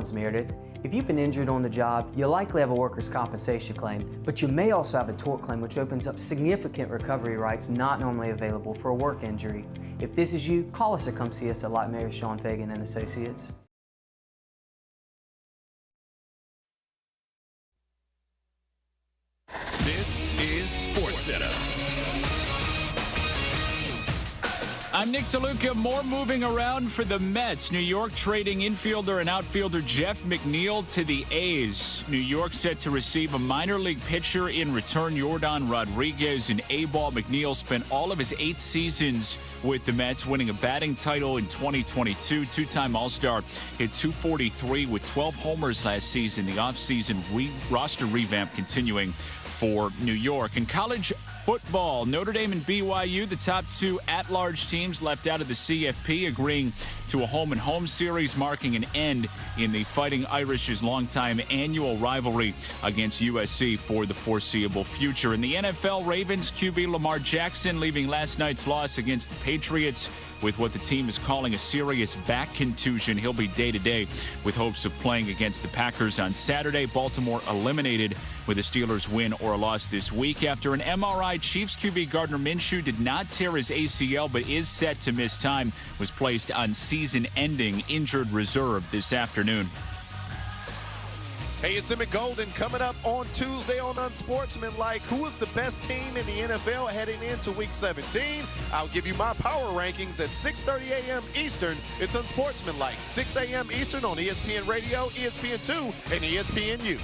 Collins Meredith. If you've been injured on the job, you likely have a workers' compensation claim, but you may also have a tort claim, which opens up significant recovery rights not normally available for a work injury. If this is you, call us or come see us at Lot Mayor Sean Fagan and Associates. This is SportsCenter. I'm Nick DeLuca. More moving around for the Mets. New York trading infielder and outfielder Jeff McNeil to the A's. New York set to receive a minor league pitcher in return, Yordan Rodriguez, an A-ball. McNeil spent all of his 8 seasons with the Mets, winning a batting title in 2022. Two-time All-Star, hit .243 with 12 homers last season. The offseason roster revamp continuing for New York. In college football, Notre Dame and BYU, the top 2 at-large teams left out of the CFP, agreeing to a home-and-home series, marking an end in the Fighting Irish's longtime annual rivalry against USC for the foreseeable future. In the NFL, Ravens QB Lamar Jackson leaving last night's loss against the Patriots with what the team is calling a serious back contusion. He'll be day-to-day with hopes of playing against the Packers on Saturday. Baltimore eliminated with a Steelers win or a loss this week. After an MRI, Chiefs QB Gardner Minshew did not tear his ACL but is set to miss time, was placed on season-ending injured reserve this afternoon. Hey, it's Emmett Golden coming up on Tuesday on Unsportsmanlike. Who is the best team in the NFL heading into Week 17? I'll give you my power rankings at 6:30 a.m. Eastern. It's Unsportsmanlike, 6 a.m. Eastern on ESPN Radio, ESPN2, and ESPNU.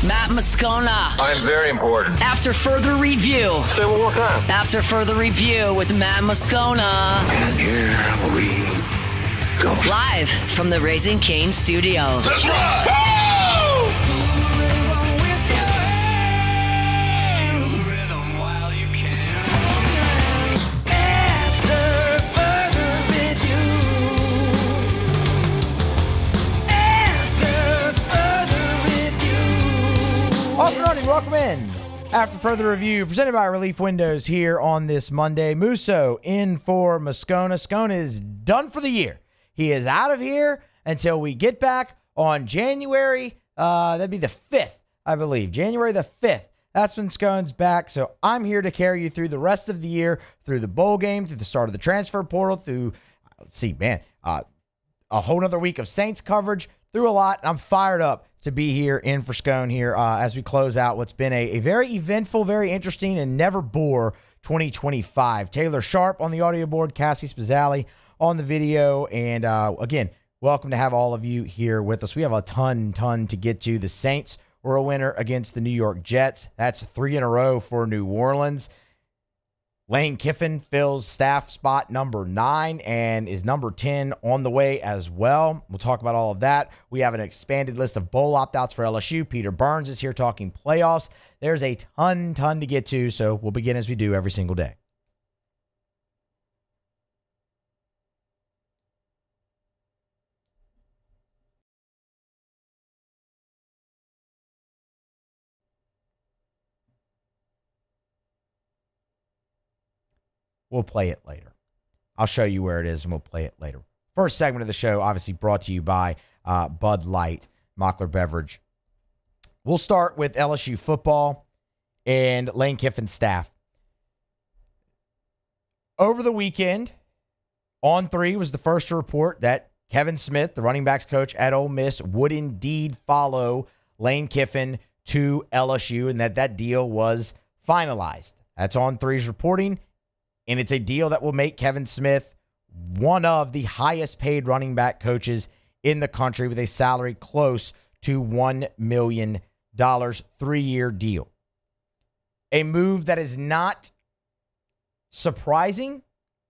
Matt Moscona. I'm very important. After further review. Say it one more time. After further review with Matt Moscona. And here we go. Live from the Raising Cane studio. Let's rock! Off and running, welcome in. After further review, presented by Relief Windows here on this Monday. Musso in for Moscona. Moscona is done for the year. He is out of here until we get back on January, that'd be the 5th, I believe. January the 5th. That's when Scone's back. So I'm here to carry you through the rest of the year, through the bowl game, through the start of the transfer portal, through, a whole nother week of Saints coverage, through a lot. I'm fired up to be here in for Scone here as we close out what's been a very eventful, very interesting, and never bore 2025. Taylor Sharp on the audio board, Cassie Spazzali on the video, and again, welcome to have all of you here with us. We have a ton to get to. The Saints were a winner against the New York Jets. That's 3 in a row for New Orleans. Lane Kiffin fills staff spot number 9 and is number 10 on the way as well. We'll talk about all of that. We have an expanded list of bowl opt-outs for LSU. Peter Burns is here talking playoffs. There's a ton to get to, so we'll begin as we do every single day. We'll play it later. I'll show you where it is, and we'll play it later. First segment of the show, obviously brought to you by Bud Light, Mockler Beverage. We'll start with LSU football and Lane Kiffin's staff. Over the weekend, On 3 was the first to report that Kevin Smith, the running backs coach at Ole Miss, would indeed follow Lane Kiffin to LSU and that deal was finalized. That's On 3's reporting. And it's a deal that will make Kevin Smith one of the highest paid running back coaches in the country with a salary close to $1 million, 3-year deal. A move that is not surprising,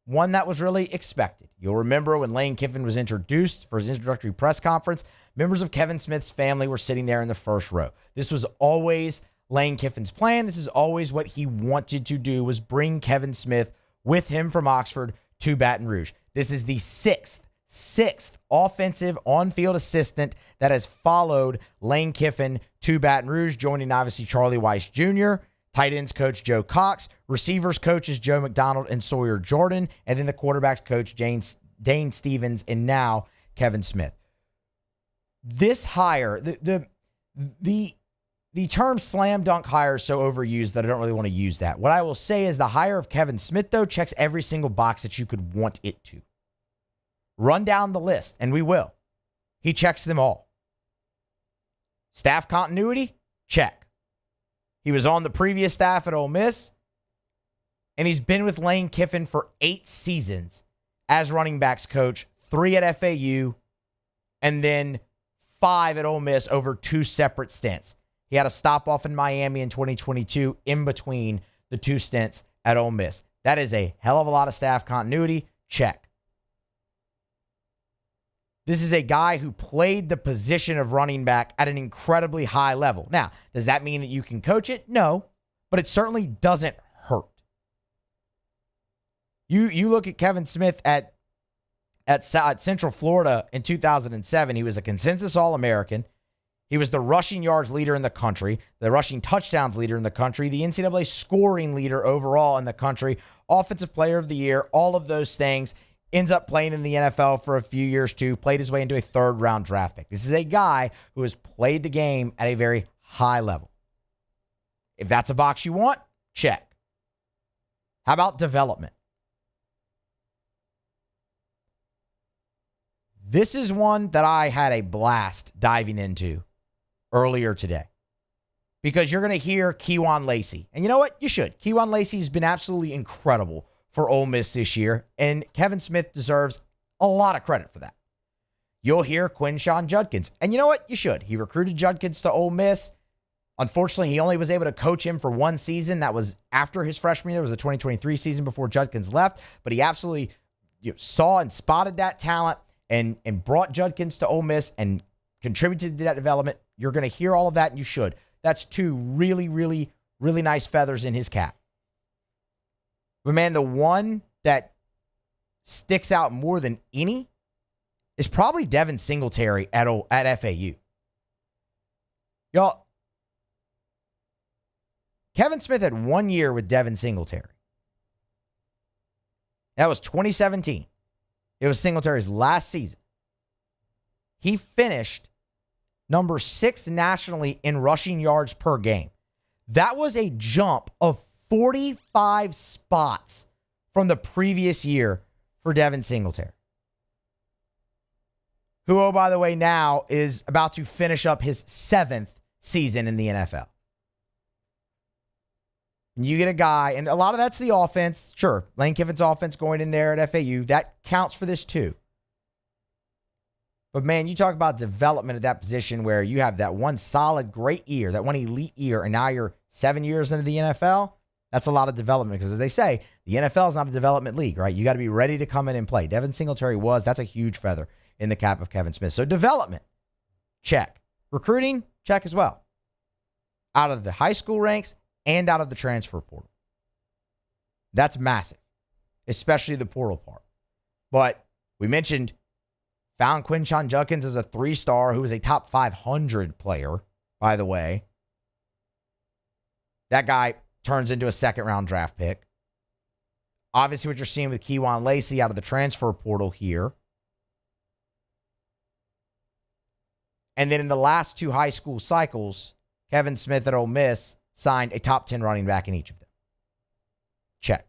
one that was really expected. You'll remember when Lane Kiffin was introduced for his introductory press conference, members of Kevin Smith's family were sitting there in the first row. This was always Lane Kiffin's plan. This is always what he wanted to do, was bring Kevin Smith with him from Oxford to Baton Rouge. This is the sixth offensive on-field assistant that has followed Lane Kiffin to Baton Rouge, joining obviously Charlie Weiss Jr., tight ends coach Joe Cox, receivers coaches Joe McDonald and Sawyer Jordan, and then the quarterbacks coach Dane Stevens, and now Kevin Smith. This hire, the term slam dunk hire is so overused that I don't really want to use that. What I will say is the hire of Kevin Smith, though, checks every single box that you could want it to. Run down the list, and we will. He checks them all. Staff continuity? Check. He was on the previous staff at Ole Miss, and he's been with Lane Kiffin for 8 seasons as running backs coach, 3 at FAU, and then 5 at Ole Miss over 2 separate stints. He had a stop off in Miami in 2022 in between the 2 stints at Ole Miss. That is a hell of a lot of staff continuity. Check. This is a guy who played the position of running back at an incredibly high level. Now, does that mean that you can coach it? No, but it certainly doesn't hurt. You look at Kevin Smith at Central Florida in 2007. He was a consensus All-American. He was the rushing yards leader in the country, the rushing touchdowns leader in the country, the NCAA scoring leader overall in the country, offensive player of the year, all of those things. Ends up playing in the NFL for a few years too, played his way into a 3rd-round draft pick. This is a guy who has played the game at a very high level. If that's a box you want, check. How about development? This is one that I had a blast diving into earlier today because you're going to hear Kewan Lacey. And you know what? You should. Kewan Lacey has been absolutely incredible for Ole Miss this year, and Kevin Smith deserves a lot of credit for that. You'll hear Quinshon Judkins. And you know what? You should. He recruited Judkins to Ole Miss. Unfortunately, he only was able to coach him for 1 season. That was after his freshman year. It was the 2023 season before Judkins left. But he absolutely saw and spotted that talent and brought Judkins to Ole Miss and contributed to that development. You're going to hear all of that, and you should. That's 2 really, really, really nice feathers in his cap. But man, the one that sticks out more than any is probably Devin Singletary at FAU. Y'all, Kevin Smith had 1 year with Devin Singletary. That was 2017. It was Singletary's last season. He finished number 6 nationally in rushing yards per game. That was a jump of 45 spots from the previous year for Devin Singletary, who, oh, by the way, now is about to finish up his 7th season in the NFL. And you get a guy, and a lot of that's the offense. Sure, Lane Kiffin's offense going in there at FAU. That counts for this too. But man, you talk about development at that position where you have that one solid, great year, that one elite year, and now you're 7 years into the NFL. That's a lot of development because, as they say, the NFL is not a development league, right? You got to be ready to come in and play. Devin Singletary was. That's a huge feather in the cap of Kevin Smith. So development, check. Recruiting, check as well. Out of the high school ranks and out of the transfer portal. That's massive, especially the portal part. But we mentioned found Quinshon Judkins as a 3-star who was a top 500 player, by the way. That guy turns into a 2nd-round draft pick. Obviously, what you're seeing with Kewan Lacey out of the transfer portal here. And then in the last 2 high school cycles, Kevin Smith at Ole Miss signed a top 10 running back in each of them. Check.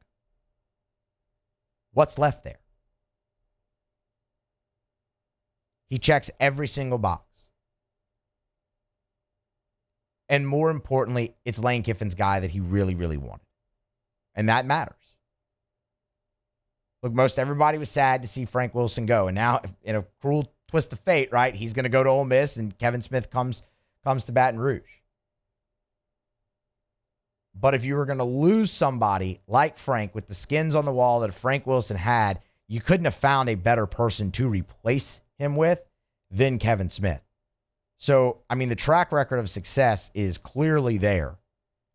What's left there? He checks every single box. And more importantly, it's Lane Kiffin's guy that he really, really wanted. And that matters. Look, most everybody was sad to see Frank Wilson go. And now, in a cruel twist of fate, right, he's going to go to Ole Miss and Kevin Smith comes to Baton Rouge. But if you were going to lose somebody like Frank with the skins on the wall that Frank Wilson had, you couldn't have found a better person to replace him with than Kevin Smith. So, I mean, the track record of success is clearly there.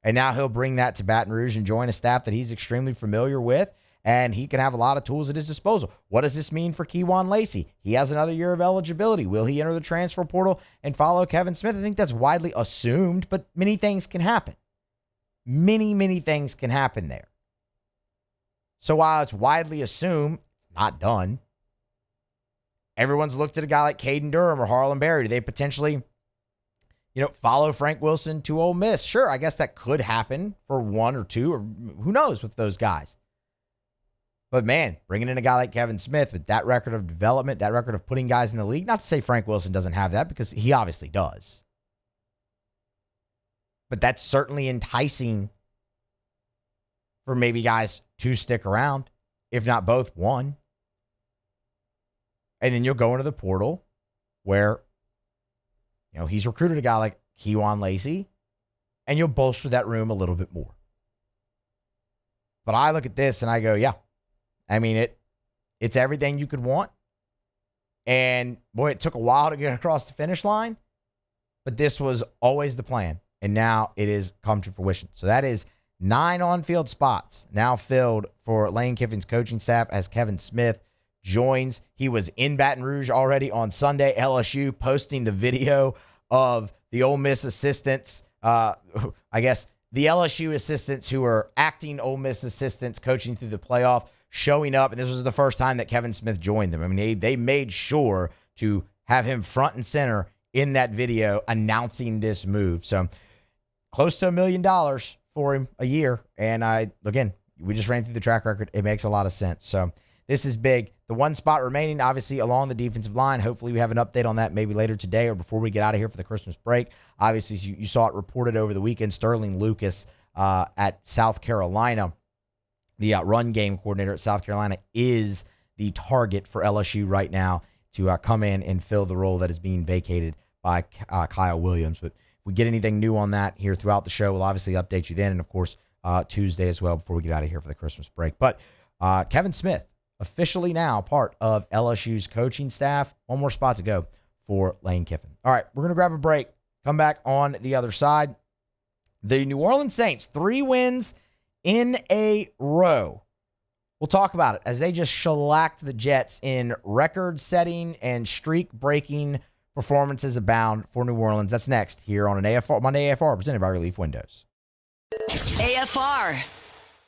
And now he'll bring that to Baton Rouge and join a staff that he's extremely familiar with, and he can have a lot of tools at his disposal. What does this mean for Kewan Lacey? He has another year of eligibility. Will he enter the transfer portal and follow Kevin Smith? I think that's widely assumed, but many things can happen. Many, many things can happen there. So while it's widely assumed, it's not done. everyone's looked at a guy like Caden Durham or Harlan Berry. Do they potentially, follow Frank Wilson to Ole Miss? Sure, I guess that could happen for one or two, or who knows with those guys. But, man, bringing in a guy like Kevin Smith with that record of development, that record of putting guys in the league, not to say Frank Wilson doesn't have that, because he obviously does. But that's certainly enticing for maybe guys to stick around, if not both, one. And then you'll go into the portal where, he's recruited a guy like Kejuan Lacey, and you'll bolster that room a little bit more. But I look at this and I go, yeah. I mean, it's everything you could want. And, boy, it took a while to get across the finish line. But this was always the plan. And now it is come to fruition. So that is 9 on-field spots now filled for Lane Kiffin's coaching staff as Kevin Smith joins. He was in Baton Rouge already on Sunday. LSU posting the video of the Ole Miss assistants. I guess the LSU assistants who are acting Ole Miss assistants coaching through the playoff showing up. And this was the first time that Kevin Smith joined them. I mean, they made sure to have him front and center in that video announcing this move. So close to $1 million for him a year. And we just ran through the track record. It makes a lot of sense. So this is big. The one spot remaining, obviously, along the defensive line. Hopefully we have an update on that maybe later today or before we get out of here for the Christmas break. Obviously, you saw it reported over the weekend. Sterling Lucas at South Carolina, the run game coordinator at South Carolina, is the target for LSU right now to come in and fill the role that is being vacated by Kyle Williams. But if we get anything new on that here throughout the show, we'll obviously update you then. And, of course, Tuesday as well before we get out of here for the Christmas break. But Kevin Smith, officially now part of LSU's coaching staff. One more spot to go for Lane Kiffin. All right, we're going to grab a break. Come back on the other side. The New Orleans Saints, 3 wins in a row. We'll talk about it as they just shellacked the Jets in record-setting and streak-breaking performances abound for New Orleans. That's next here on an AFR Monday AFR presented by Relief Windows. AFR.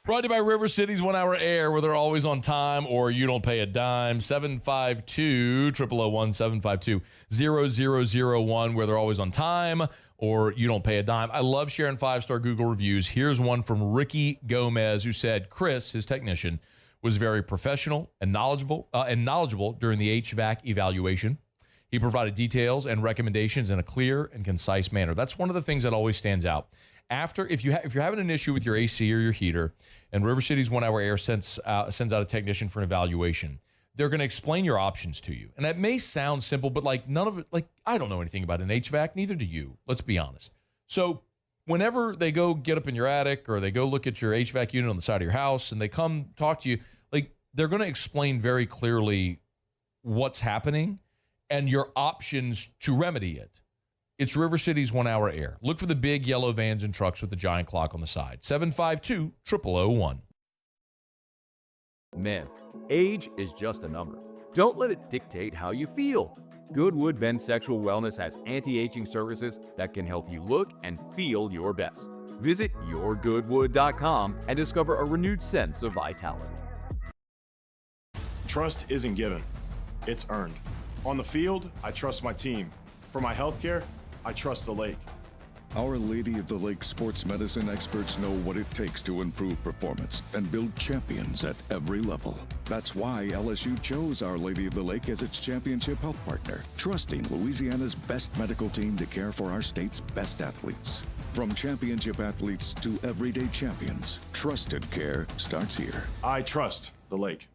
Brought to you by River City's 1 Hour Air, where they're always on time or you don't pay a dime. 752-0001, 752-0001, where they're always on time or you don't pay a dime. I love sharing 5-star Google reviews. Here's one from Ricky Gomez, who said Chris, his technician, was very professional and knowledgeable during the HVAC evaluation. He provided details and recommendations in a clear and concise manner. That's one of the things that always stands out. If you're having an issue with your AC or your heater, and River City's 1 Hour Air sends out a technician for an evaluation, they're going to explain your options to you. And that may sound simple, but none of it, I don't know anything about an HVAC, neither do you. Let's be honest. So whenever they go get up in your attic or they go look at your HVAC unit on the side of your house and they come talk to you, they're going to explain very clearly what's happening and your options to remedy it. It's River City's 1 Hour Air. Look for the big yellow vans and trucks with the giant clock on the side. 752-0001. Men, age is just a number. Don't let it dictate how you feel. Goodwood Men's Sexual Wellness has anti-aging services that can help you look and feel your best. Visit yourgoodwood.com and discover a renewed sense of vitality. Trust isn't given, it's earned. On the field, I trust my team. For my healthcare, I trust the lake. Our Lady of the Lake sports medicine experts know what it takes to improve performance and build champions at every level. That's why LSU chose Our Lady of the Lake as its championship health partner, trusting Louisiana's best medical team to care for our state's best athletes. From championship athletes to everyday champions, trusted care starts here. I trust the lake.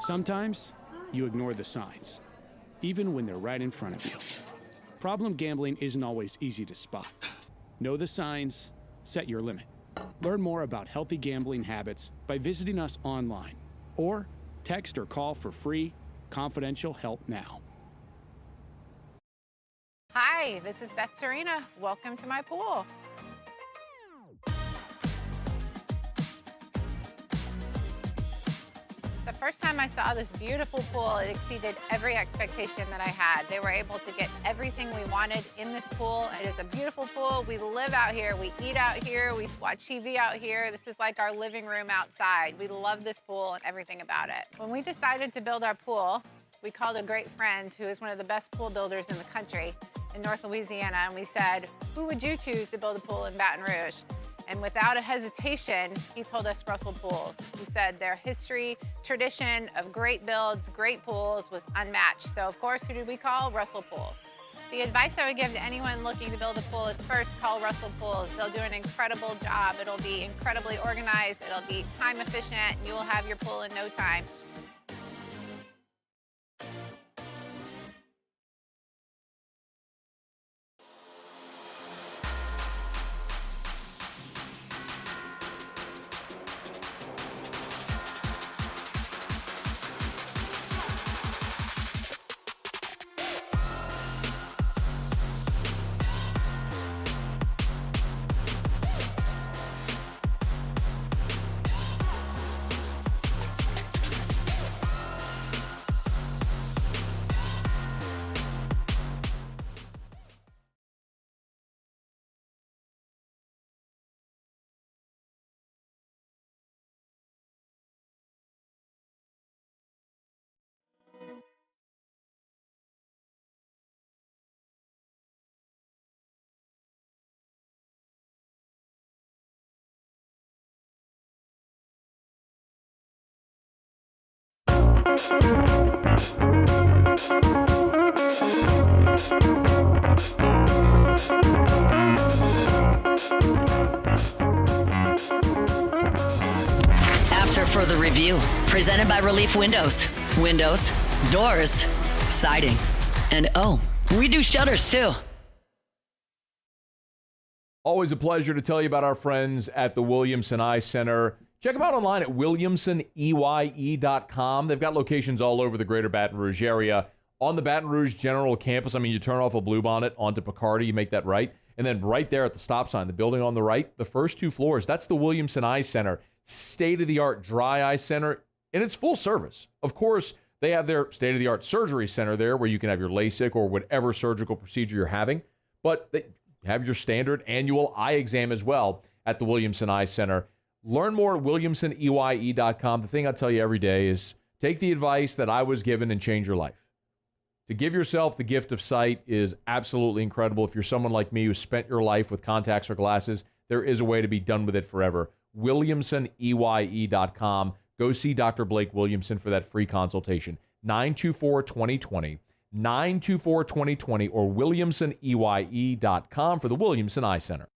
Sometimes you ignore the signs, even when they're right in front of you. Problem gambling isn't always easy to spot. Know the signs, set your limit. Learn more about healthy gambling habits by visiting us online or text or call for free, confidential help now. Hi, this is Beth Serena. Welcome to my pool. The first time I saw this beautiful pool, it exceeded every expectation that I had. They were able to get everything we wanted in this pool. It is a beautiful pool. We live out here. We eat out here. We watch TV out here. This is like our living room outside. We love this pool and everything about it. When we decided to build our pool, we called a great friend who is one of the best pool builders in the country in North Louisiana, and we said, who would you choose to build a pool in Baton Rouge? And without a hesitation, he told us Russell Pools. He said their history, tradition of great builds, great pools was unmatched. So of course, who did we call? Russell Pools. The advice I would give to anyone looking to build a pool is first call Russell Pools. They'll do an incredible job. It'll be incredibly organized. It'll be time efficient. And you will have your pool in no time. After further review, presented by Relief Windows. Windows, doors, siding, and oh, we do shutters too. Always a pleasure to tell you about our friends at the Williamson Eye Center. Check them out online at williamsoneye.com. They've got locations all over the greater Baton Rouge area. On the Baton Rouge General Campus, I mean, you turn off a Bluebonnet onto Picardy, you make that right. And then right there at the stop sign, the building on the right, the first two floors, that's the Williamson Eye Center. State-of-the-art dry eye center, and it's full service. Of course, they have their state-of-the-art surgery center there where you can have your LASIK or whatever surgical procedure you're having. But they have your standard annual eye exam as well at the Williamson Eye Center. Learn more at williamsoneye.com. The thing I tell you every day is take the advice that I was given and change your life. To give yourself the gift of sight is absolutely incredible. If you're someone like me who spent your life with contacts or glasses, there is a way to be done with it forever. williamsoneye.com. Go see Dr. Blake Williamson for that free consultation. 924-2020, 924-2020, or williamsoneye.com for the Williamson Eye Center.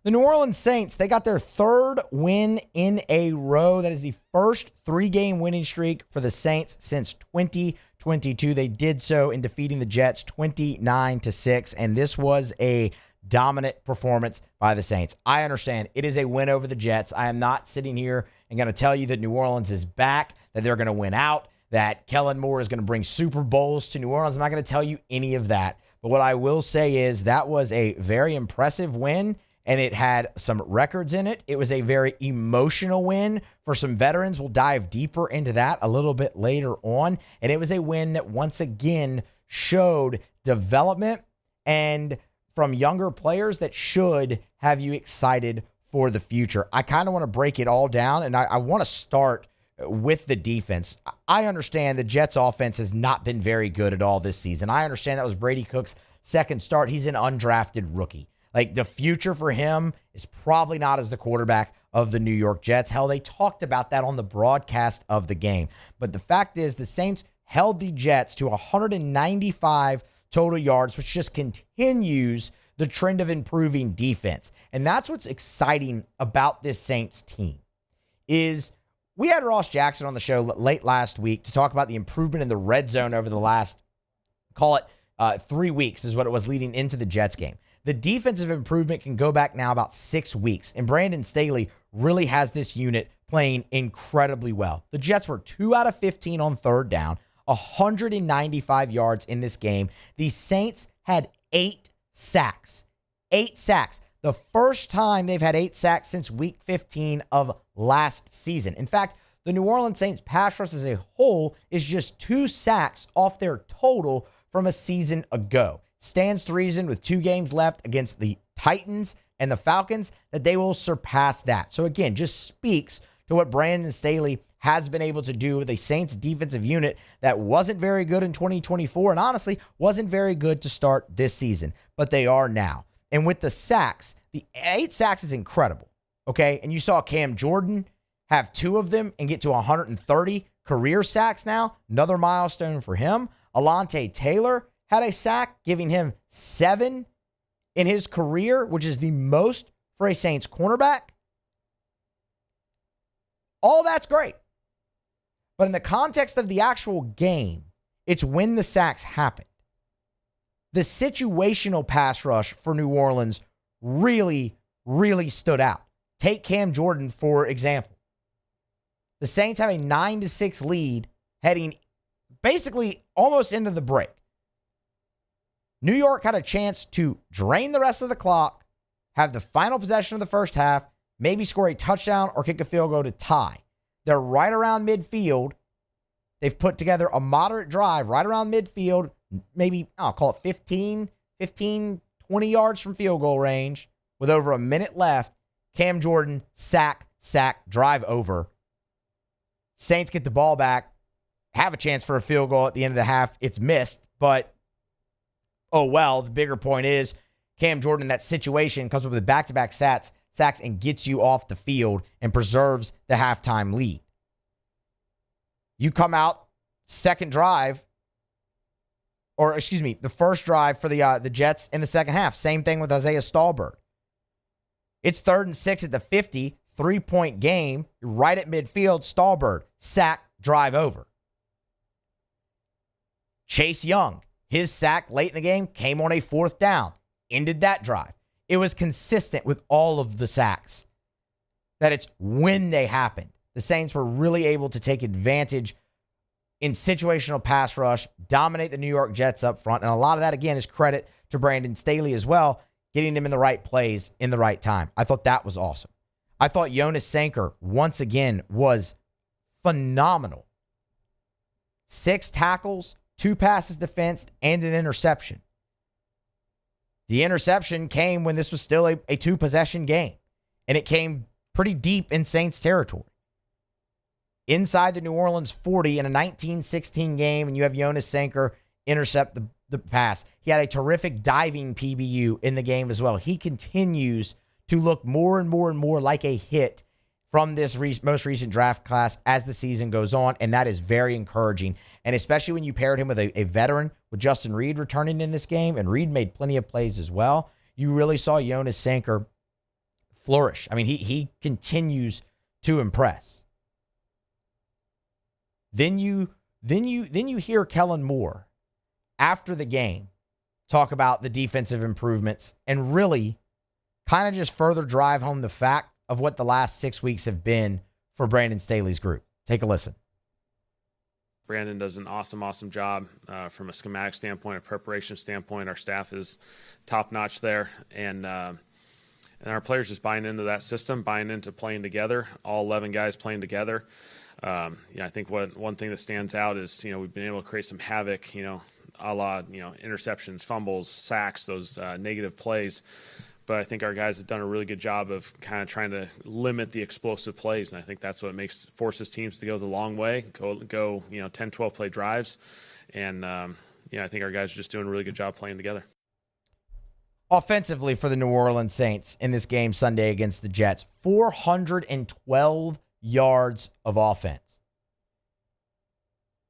The New Orleans Saints, they got their third win in a row. That is the first three-game winning streak for the Saints since 2022. They did so in defeating the Jets 29-6, and this was a dominant performance by the Saints. I understand it is a win over the Jets. I am not sitting here and going to tell you that New Orleans is back, that they're going to win out, that Kellen Moore is going to bring Super Bowls to New Orleans. I'm not going to tell you any of that. But what I will say is that was a very impressive win, and it had some records in it. It was a very emotional win for some veterans. We'll dive deeper into that a little bit later on. And it was a win that once again showed development and from younger players that should have you excited for the future. I kind of want to break it all down, and I want to start with the defense. I understand the Jets offense has not been very good at all this season. I understand that was Brady Cook's second start. He's an undrafted rookie. Like, the future for him is probably not as the quarterback of the New York Jets. Hell, they talked about that on the broadcast of the game. But the fact is, the Saints held the Jets to 195 total yards, which just continues the trend of improving defense. And that's what's exciting about this Saints team is we had Ross Jackson on the show late last week to talk about the improvement in the red zone over the last, call it 3 weeks is what it was leading into the Jets game. The defensive improvement can go back now about 6 weeks, and Brandon Staley really has this unit playing incredibly well. The Jets were 2 out of 15 on third down, 195 yards in this game. The Saints had 8 sacks. 8 sacks. The first time they've had 8 sacks since week 15 of last season. In fact, the New Orleans Saints pass rush as a whole is just 2 sacks off their total from a season ago. Stands to reason with 2 games left against the Titans and the Falcons that they will surpass that. So again, just speaks to what Brandon Staley has been able to do with a Saints defensive unit that wasn't very good in 2024 and honestly wasn't very good to start this season, but they are now. And with the sacks, the 8 sacks is incredible, okay? And you saw Cam Jordan have 2 of them and get to 130 career sacks now, another milestone for him. Alontae Taylor had a sack, giving him 7 in his career, which is the most for a Saints cornerback. All that's great. But in the context of the actual game, it's when the sacks happened. The situational pass rush for New Orleans really, really stood out. Take Cam Jordan, for example. The Saints have a 9-6 lead heading basically almost into the break. New York had a chance to drain the rest of the clock, have the final possession of the first half, maybe score a touchdown or kick a field goal to tie. They're right around midfield. They've put together a moderate drive right around midfield, maybe, I'll call it 15, 20 yards from field goal range with over a minute left. Cam Jordan, sack, drive over. Saints get the ball back, have a chance for a field goal at the end of the half. It's missed, but oh well. The bigger point is Cam Jordan in that situation comes up with back-to-back sacks and gets you off the field and preserves the halftime lead. You come out second drive, or excuse me, the first drive for the Jets in the second half. Same thing with Isaiah Stallbird. It's 3rd and 6 at the 50, 3-point game. You're right at midfield. Stallbird, sack, drive over. Chase Young, his sack late in the game came on a 4th down, ended that drive. It was consistent with all of the sacks that it's when they happened. The Saints were really able to take advantage in situational pass rush, dominate the New York Jets up front. And a lot of that, again, is credit to Brandon Staley as well, getting them in the right plays in the right time. I thought that was awesome. I thought Jonas Sanker, once again, was phenomenal. 6 tackles, 2 passes defensed, and an interception. The interception came when this was still a 2-possession game, and it came pretty deep in Saints territory. Inside the New Orleans 40 in a 19-16 game, and you have Jonas Sanker intercept the pass. He had a terrific diving PBU in the game as well. He continues to look more and more and more like a hit from this most recent draft class as the season goes on, and that is very encouraging. And especially when you paired him with a veteran, with Justin Reed returning in this game, and Reed made plenty of plays as well, you really saw Jonas Sanker flourish. I mean, he continues to impress. Then you hear Kellen Moore after the game talk about the defensive improvements and really kind of just further drive home the fact of what the last 6 weeks have been for Brandon Staley's group. Take a listen. Brandon does an awesome job from a schematic standpoint, a preparation standpoint. Our staff is top-notch there, and our players just buying into that system, buying into playing together, all 11 guys playing together. I think one thing that stands out is, we've been able to create some havoc, a la, interceptions, fumbles, sacks, those negative plays. But I think our guys have done a really good job of kind of trying to limit the explosive plays. And I think that's what forces teams to go the long way, go 10, 12 play drives. And, I think our guys are just doing a really good job playing together. Offensively for the New Orleans Saints in this game Sunday against the Jets, 412 yards of offense.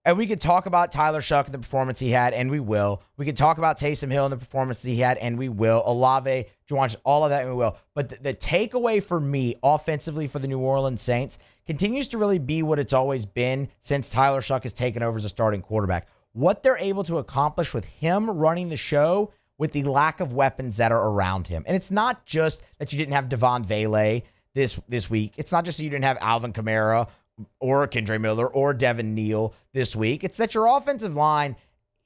And we could talk about Tyler Shuck and the performance he had, and we will. We could talk about Taysom Hill and the performance that he had, and we will. Olave, Juwan, all of that, and we will. But the takeaway for me offensively for the New Orleans Saints continues to really be what it's always been since Tyler Shuck has taken over as a starting quarterback. What they're able to accomplish with him running the show with the lack of weapons that are around him. And it's not just that you didn't have Devon Vele this week. It's not just that you didn't have Alvin Kamara or Kendre Miller or Devin Neal this week. It's that your offensive line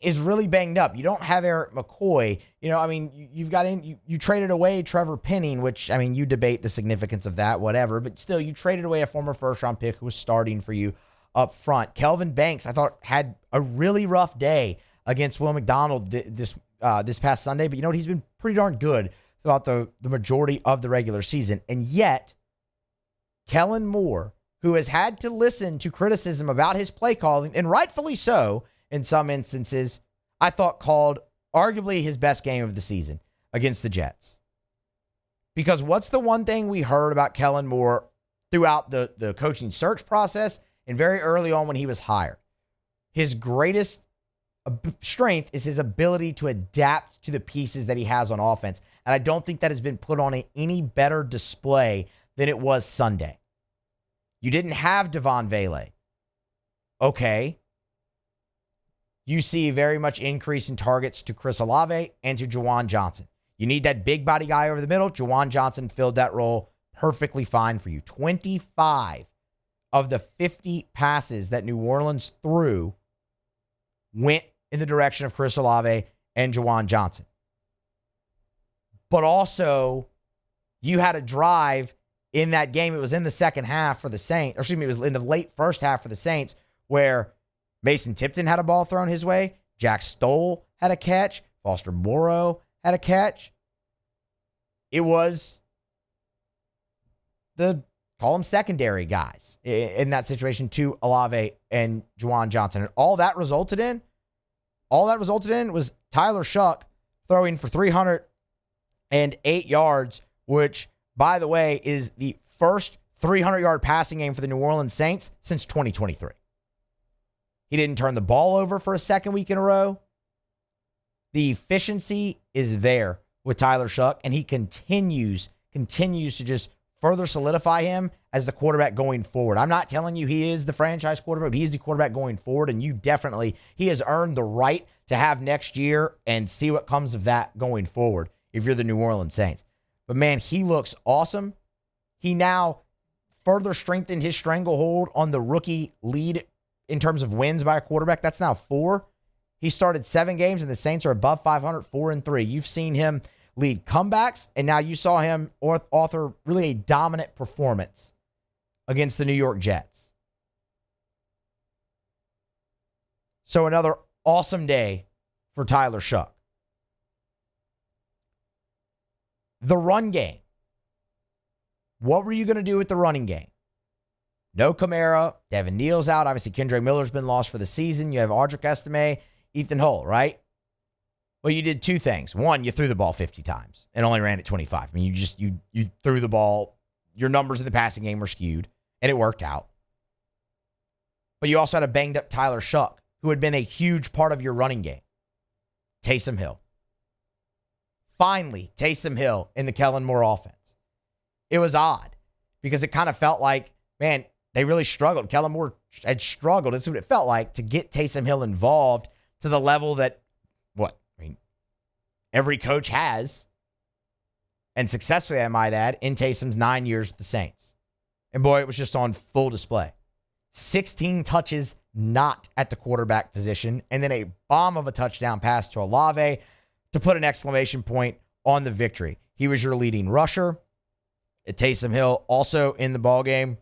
is really banged up. You don't have Eric McCoy. You traded away Trevor Penning, which, you debate the significance of that, whatever. But still, you traded away a former first-round pick who was starting for you up front. Kelvin Banks, I thought, had a really rough day against Will McDonald this past Sunday. But you know what? He's been pretty darn good throughout the majority of the regular season. And yet, Kellen Moore, who has had to listen to criticism about his play calling, and rightfully so in some instances, I thought called arguably his best game of the season against the Jets. Because what's the one thing we heard about Kellen Moore throughout the coaching search process and very early on when he was hired? His greatest strength is his ability to adapt to the pieces that he has on offense. And I don't think that has been put on any better display than it was Sunday. You didn't have Devon Vele. Okay. You see very much increase in targets to Chris Olave and to Juwan Johnson. You need that big body guy over the middle. Juwan Johnson filled that role perfectly fine for you. 25 of the 50 passes that New Orleans threw went in the direction of Chris Olave and Juwan Johnson. But also, you had a drive in that game. It was in the second half for the Saints. Or excuse me, it was in the late first half for the Saints where Mason Tipton had a ball thrown his way. Jack Stoll had a catch. Foster Moreau had a catch. It was call them secondary guys in that situation to Olave and Juwan Johnson. And all that resulted in was Tyler Shuck throwing for 308 yards, which, by the way, is the first 300-yard passing game for the New Orleans Saints since 2023. He didn't turn the ball over for a second week in a row. The efficiency is there with Tyler Shuck, and he continues to just further solidify him as the quarterback going forward. I'm not telling you he is the franchise quarterback, but he's the quarterback going forward, and he has earned the right to have next year and see what comes of that going forward if you're the New Orleans Saints. But man, he looks awesome. He now further strengthened his stranglehold on the rookie lead in terms of wins by a quarterback. That's now 4. He started 7 games, and the Saints are above 500, 4-3. You've seen him lead comebacks, and now you saw him author really a dominant performance against the New York Jets. So another awesome day for Tyler Shuck. The run game. What were you going to do with the running game? No Kamara. Devin Neal's out. Obviously, Kendrick Miller's been lost for the season. You have Audric Estime, Ethan Hull, right? Well, you did 2 things. One, you threw the ball 50 times and only ran it 25. You threw the ball. Your numbers in the passing game were skewed, and it worked out. But you also had a banged-up Tyler Shuck, who had been a huge part of your running game. Taysom Hill. Finally, Taysom Hill in the Kellen Moore offense. It was odd because it kind of felt like, man, they really struggled. Kellen Moore had struggled. That's what it felt like to get Taysom Hill involved to the level that, every coach has, and successfully, I might add, in Taysom's 9 years with the Saints. And boy, it was just on full display. 16 touches not at the quarterback position, and then a bomb of a touchdown pass to Olave to put an exclamation point on the victory. He was your leading rusher. Taysom Hill also in the ballgame.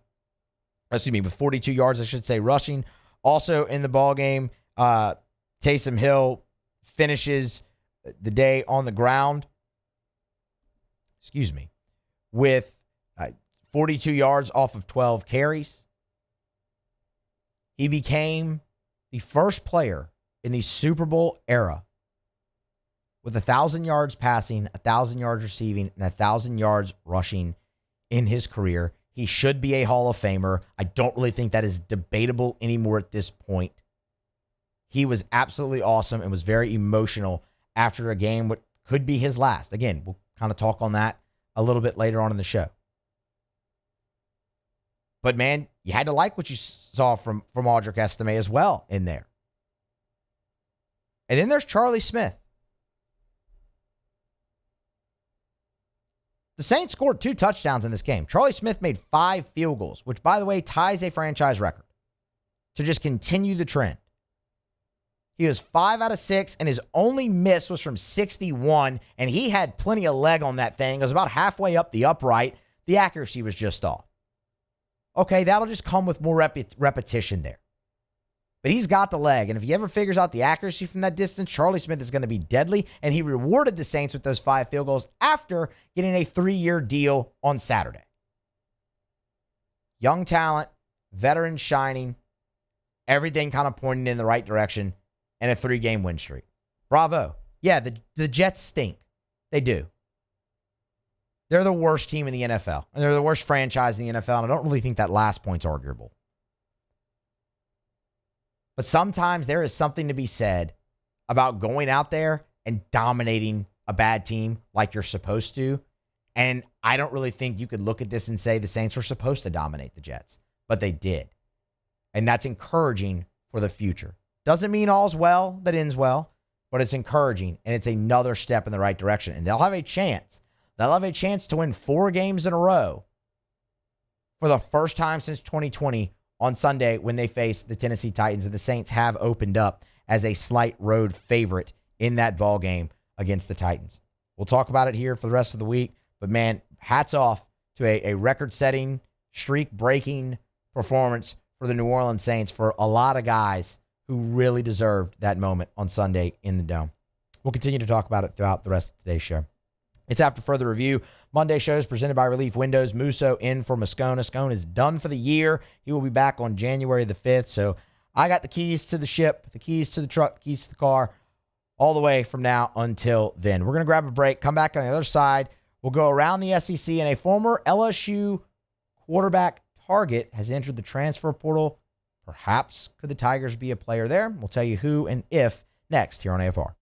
With 42 yards, I should say, rushing. Also in the ballgame, Taysom Hill finishes the day on the ground, with 42 yards off of 12 carries. He became the first player in the Super Bowl era with 1,000 yards passing, 1,000 yards receiving, and 1,000 yards rushing in his career. He should be a Hall of Famer. I don't really think that is debatable anymore at this point. He was absolutely awesome and was very emotional after a game, what could be his last. Again, we'll kind of talk on that a little bit later on in the show. But man, you had to like what you saw from Audric Estime as well in there. And then there's Charlie Smith. The Saints scored 2 touchdowns in this game. Charlie Smith made 5 field goals, which, by the way, ties a franchise record to just continue the trend. He was 5 out of 6, and his only miss was from 61, and he had plenty of leg on that thing. It was about halfway up the upright. The accuracy was just off. Okay, that'll just come with more repetition there. But he's got the leg, and if he ever figures out the accuracy from that distance, Charlie Smith is going to be deadly, and he rewarded the Saints with those 5 field goals after getting a 3-year deal on Saturday. Young talent, veteran shining, everything kind of pointing in the right direction, and a 3-game win streak. Bravo. Yeah, the Jets stink. They do. They're the worst team in the NFL, and they're the worst franchise in the NFL, and I don't really think that last point's arguable. But sometimes there is something to be said about going out there and dominating a bad team like you're supposed to. And I don't really think you could look at this and say the Saints were supposed to dominate the Jets, but they did. And that's encouraging for the future. Doesn't mean all's well that ends well, but it's encouraging, and it's another step in the right direction. And they'll have a chance. They'll have a chance to win 4 games in a row for the first time since 2020 on Sunday when they face the Tennessee Titans. And the Saints have opened up as a slight road favorite in that ball game against the Titans. We'll talk about it here for the rest of the week. But, man, hats off to a record-setting, streak-breaking performance for the New Orleans Saints, for a lot of guys who really deserved that moment on Sunday in the Dome. We'll continue to talk about it throughout the rest of today's show. It's After Further Review. Monday shows presented by Relief Windows. Musso in for Moscona. Scone is done for the year. He will be back on January the 5th. So I got the keys to the ship, the keys to the truck, the keys to the car, all the way from now until then. We're going to grab a break, come back on the other side. We'll go around the SEC, and a former LSU quarterback target has entered the transfer portal. Perhaps could the Tigers be a player there? We'll tell you who and if next here on AFR.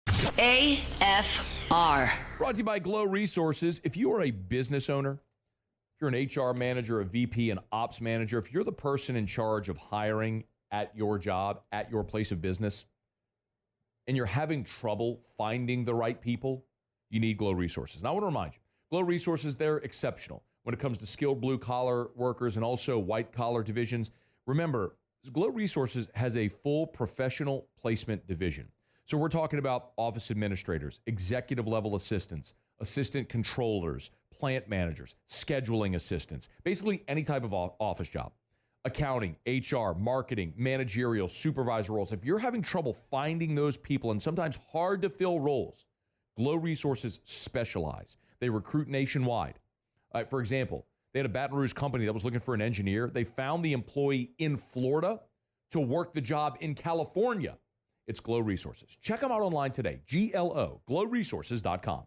AFR. Brought to you by Glow Resources. If you are a business owner, if you're an HR manager, a VP, an ops manager, if you're the person in charge of hiring at your job, at your place of business, and you're having trouble finding the right people, you need Glow Resources. And I want to remind you, Glow Resources, they're exceptional when it comes to skilled blue-collar workers and also white-collar divisions. Remember, Glow Resources has a full professional placement division. So we're talking about office administrators, executive-level assistants, assistant controllers, plant managers, scheduling assistants, basically any type of office job. Accounting, HR, marketing, managerial, supervisor roles. If you're having trouble finding those people and sometimes hard to fill roles, Glow Resources specialize. They recruit nationwide. For example, they had a Baton Rouge company that was looking for an engineer. They found the employee in Florida to work the job in California. It's Glow Resources. Check them out online today. GLO, glowresources.com.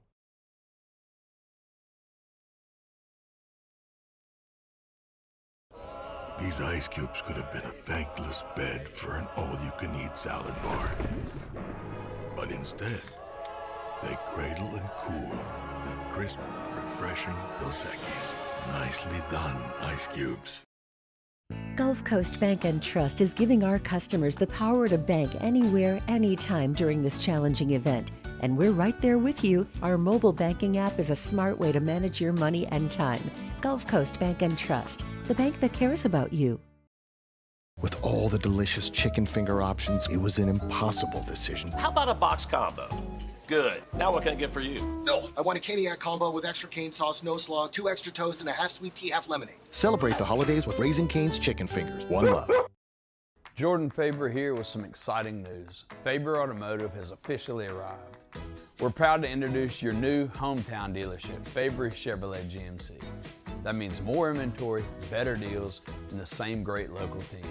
These ice cubes could have been a thankless bed for an all-you-can-eat salad bar. But instead, they cradle and cool the crisp, refreshing Dos Equis. Nicely done, ice cubes. Gulf Coast Bank and Trust is giving our customers the power to bank anywhere, anytime during this challenging event. And we're right there with you. Our mobile banking app is a smart way to manage your money and time. Gulf Coast Bank and Trust, the bank that cares about you. With all the delicious chicken finger options, it was an impossible decision. How about a box combo? Good. Now what can I get for you? No, I want a Caniac combo with extra cane sauce, no slaw, 2 extra toast, and a half sweet tea, half lemonade. Celebrate the holidays with Raising Cane's chicken fingers. One love. Jordan Faber here with some exciting news. Faber Automotive has officially arrived. We're proud to introduce your new hometown dealership, Faber Chevrolet GMC. That means more inventory, better deals, and the same great local team.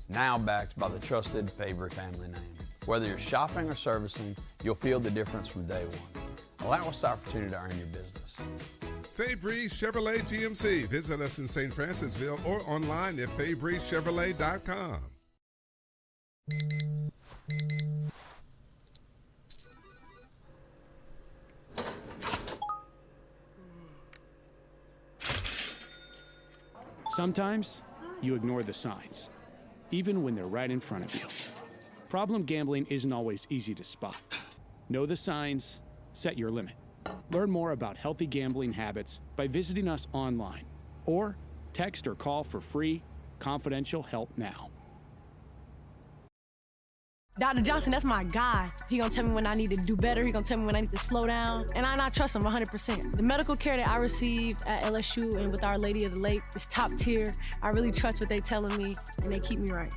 Now backed by the trusted Faber family name. Whether you're shopping or servicing, you'll feel the difference from day one. Allow us the opportunity to earn your business. Fabry Chevrolet GMC. Visit us in St. Francisville or online at FabryChevrolet.com. Sometimes you ignore the signs, even when they're right in front of you. Problem gambling isn't always easy to spot. Know the signs, set your limit. Learn more about healthy gambling habits by visiting us online or text or call for free, confidential help now. Dr. Johnson, that's my guy. He gonna tell me when I need to do better. He gonna tell me when I need to slow down. And I trust him 100%. The medical care that I receive at LSU and with Our Lady of the Lake is top tier. I really trust what they telling me, and they keep me right.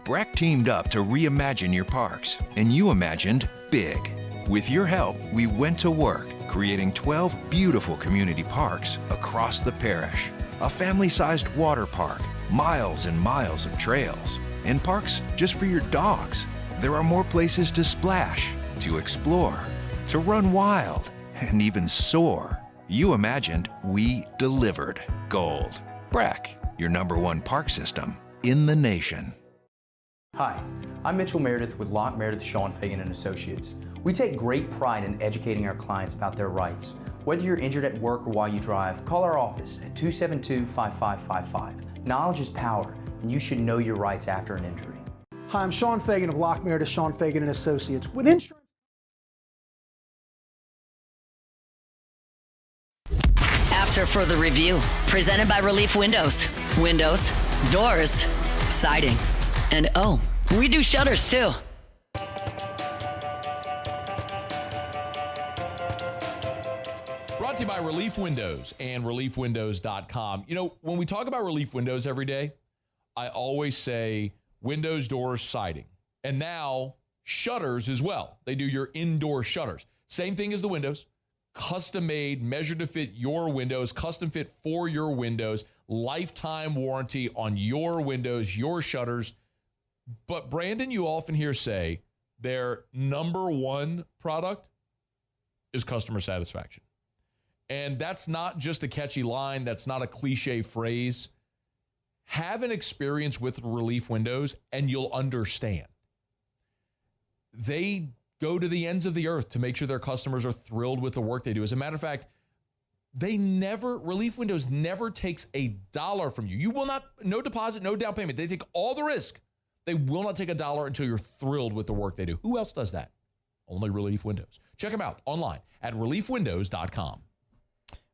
Breck teamed up to reimagine your parks, and you imagined big. With your help, we went to work, creating 12 beautiful community parks across the parish. A family-sized water park, miles and miles of trails, and parks just for your dogs. There are more places to splash, to explore, to run wild, and even soar. You imagined, we delivered. Gold. Breck, your #1 park system in the nation. Hi, I'm Mitchell Meredith with Locke Meredith Sean Fagan and Associates. We take great pride in educating our clients about their rights. Whether you're injured at work or while you drive, call our office at 272-5555. Knowledge is power, and you should know your rights after an injury. Hi, I'm Sean Fagan of Locke Meredith Sean Fagan and Associates. When insurance After further review, presented by Relief Windows. Windows, doors, siding, and oh, we do shutters too. Brought to you by Relief Windows and ReliefWindows.com. You know, when we talk about Relief Windows every day, I always say windows, doors, siding. And now shutters as well. They do your indoor shutters. Same thing as the windows. Custom made, measured to fit your windows, custom fit for your windows, lifetime warranty on your windows, your shutters. But Brandon, you often hear say their #1 product is customer satisfaction. And that's not just a catchy line. That's not a cliche phrase. Have an experience with Relief Windows and you'll understand. They go to the ends of the earth to make sure their customers are thrilled with the work they do. As a matter of fact, Relief Windows never takes a dollar from you. You will not, no deposit, no down payment. They take all the risk. They will not take a dollar until you're thrilled with the work they do. Who else does that? Only Relief Windows. Check them out online at ReliefWindows.com.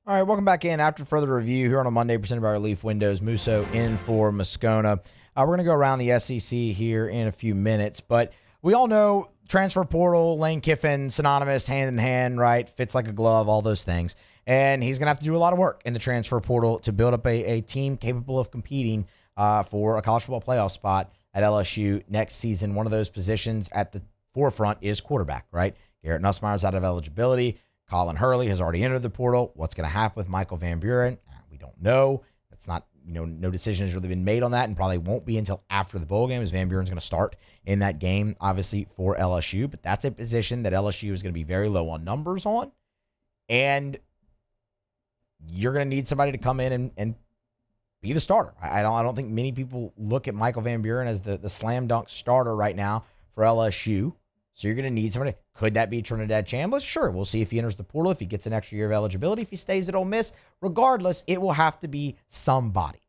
All right, welcome back in after further review here on a Monday presented by Relief Windows. Musso in for Moscona. We're going to go around the SEC here in a few minutes, but we all know transfer portal, Lane Kiffin, synonymous, hand in hand, right? Fits like a glove, all those things. And he's going to have to do a lot of work in the transfer portal to build up a team capable of competing for a college football playoff spot at LSU next season. One of those positions at the forefront is quarterback, right? Garrett Nussmeier's out of eligibility. Colin Hurley has already entered the portal. What's going to happen with Michael Van Buren? We don't know. That's not, no decision has really been made on that and probably won't be until after the bowl game as Van Buren's going to start in that game, obviously, for LSU. But that's a position that LSU is going to be very low on numbers on. And you're going to need somebody to come in and be the starter. I don't think many people look at Michael Van Buren as the slam dunk starter right now for LSU. So you're going to need somebody. Could that be Trinidad Chambliss? Sure. We'll see if he enters the portal, if he gets an extra year of eligibility, if he stays at Ole Miss. Regardless, it will have to be somebody.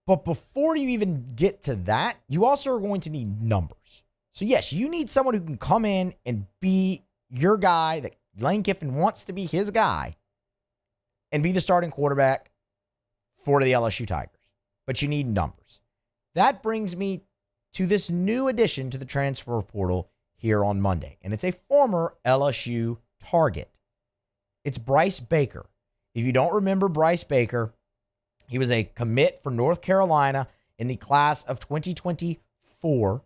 But before you even get to that, you also are going to need numbers. So yes, you need someone who can come in and be your guy, that Lane Kiffin wants to be his guy, and be the starting quarterback for the LSU Tigers. But you need numbers. That brings me to this new addition to the transfer portal here on Monday. And it's a former LSU target. It's Bryce Baker. If you don't remember Bryce Baker, he was a commit for North Carolina in the class of 2024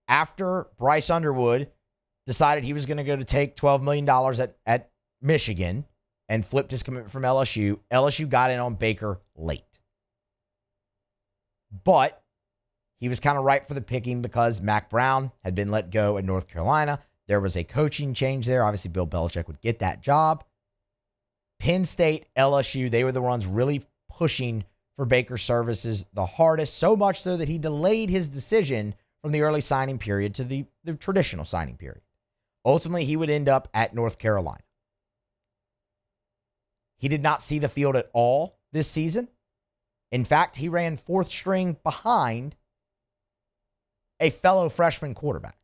after Bryce Underwood decided he was going to go to take $12 million at Michigan and flipped his commitment from LSU. LSU got in on Baker late. But he was kind of ripe for the picking because Mac Brown had been let go at North Carolina. There was a coaching change there. Obviously, Bill Belichick would get that job. Penn State, LSU, they were the ones really pushing for Baker's services the hardest, so much so that he delayed his decision from the early signing period to the traditional signing period. Ultimately, he would end up at North Carolina. He did not see the field at all this season. In fact, he ran fourth string behind a fellow freshman quarterback.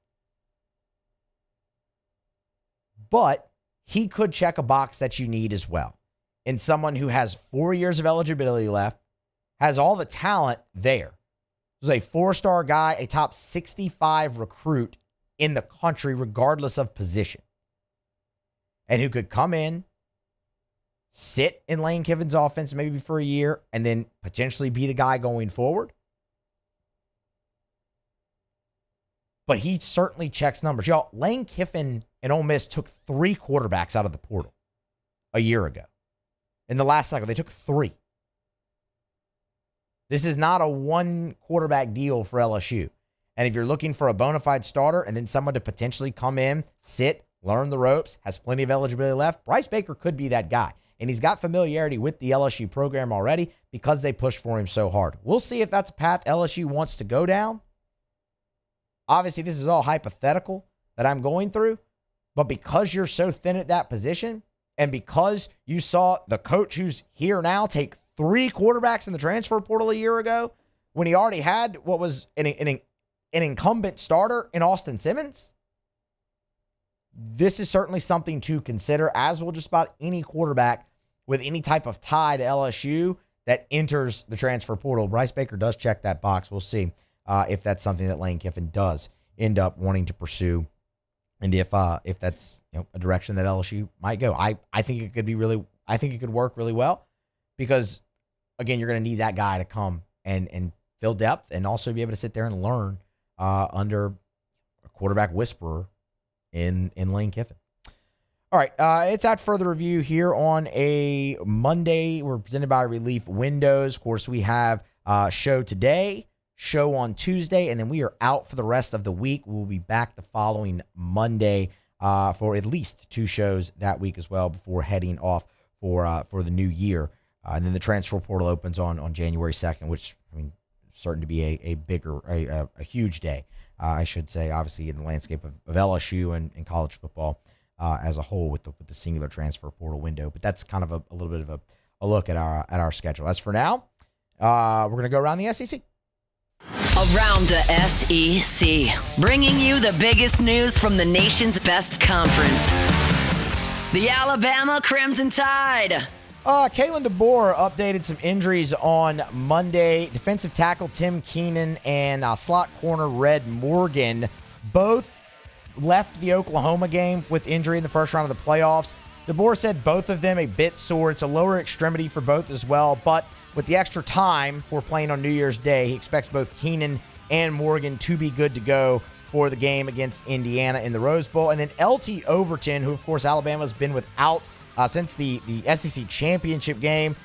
But he could check a box that you need as well. And someone who has 4 years of eligibility left, has all the talent there. was a 4-star guy, a top 65 recruit in the country, regardless of position, and who could come in, sit in Lane Kiffin's offense maybe for a year, and then potentially be the guy going forward. But he certainly checks numbers. Y'all, Lane Kiffin and Ole Miss took 3 quarterbacks out of the portal a year ago. In the last cycle, they took 3. This is not a 1-quarterback deal for LSU. And if you're looking for a bona fide starter and then someone to potentially come in, sit, learn the ropes, has plenty of eligibility left, Bryce Baker could be that guy. And he's got familiarity with the LSU program already because they pushed for him so hard. We'll see if that's a path LSU wants to go down. Obviously, this is all hypothetical that I'm going through. But because you're so thin at that position, and because you saw the coach who's here now take 3 quarterbacks in the transfer portal a year ago, when he already had what was an incumbent starter in Austin Simmons, this is certainly something to consider, as will just about any quarterback with any type of tie to LSU that enters the transfer portal. Bryce Baker does check that box. We'll see if that's something that Lane Kiffin does end up wanting to pursue, and if that's a direction that LSU might go. I think it could be really. I think it could work really well because, again, you're going to need that guy to come and fill depth and also be able to sit there and learn under a quarterback whisperer in Lane Kiffin. All right, it's at further review here on a Monday. We're presented by Relief Windows. Of course, we have a show today, show on Tuesday, and then we are out for the rest of the week. We'll be back the following Monday for at least 2 shows that week as well before heading off for the new year. And then the transfer portal opens on January 2nd, which, I mean, certain to be a huge day, I should say, obviously in the landscape of LSU and college football as a whole with the singular transfer portal window. But that's kind of a little bit of a look at our schedule. As for now, we're going to go around the SEC. Around the SEC, bringing you the biggest news from the nation's best conference. The Alabama Crimson Tide. Kalen DeBoer updated some injuries on Monday. Defensive tackle Tim Keenan and slot corner Red Morgan both left the Oklahoma game with injury in the first round of the playoffs. DeBoer said both of them a bit sore. It's a lower extremity for both as well, but with the extra time for playing on New Year's Day, he expects both Keenan and Morgan to be good to go for the game against Indiana in the Rose Bowl. And then LT Overton, who, of course, Alabama's been without since the SEC championship game,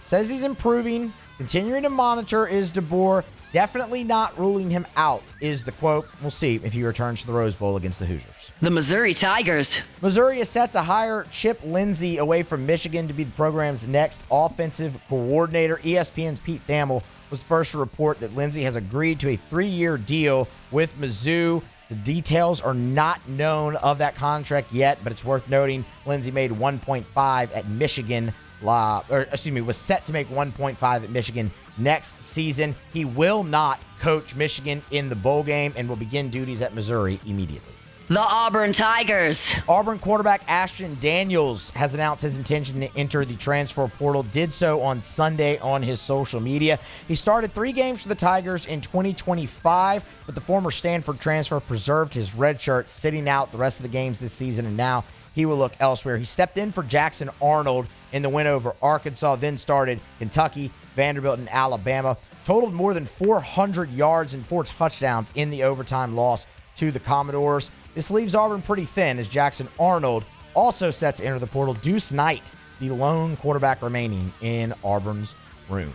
says he's improving, continuing to monitor is DeBoer. Definitely not ruling him out is the quote. We'll see if he returns to the Rose Bowl against the Hoosiers. The Missouri Tigers. Missouri is set to hire Chip Lindsey away from Michigan to be the program's next offensive coordinator. ESPN's Pete Thamel was the first to report that Lindsey has agreed to a 3-year deal with Mizzou. The details are not known of that contract yet, but it's worth noting Lindsey made 1.5 at Michigan, was set to make 1.5 at Michigan next season. He will not coach Michigan in the bowl game and will begin duties at Missouri immediately. The Auburn Tigers. Auburn quarterback Ashton Daniels has announced his intention to enter the transfer portal, did so on Sunday on his social media. He started 3 games for the Tigers in 2025, but the former Stanford transfer preserved his red shirt, sitting out the rest of the games this season, and now he will look elsewhere. He stepped in for Jackson Arnold in the win over Arkansas, then started Kentucky, Vanderbilt, and Alabama. Totaled more than 400 yards and 4 touchdowns in the overtime loss to the Commodores. This leaves Auburn pretty thin as Jackson Arnold also set to enter the portal. Deuce Knight, the lone quarterback remaining in Auburn's room.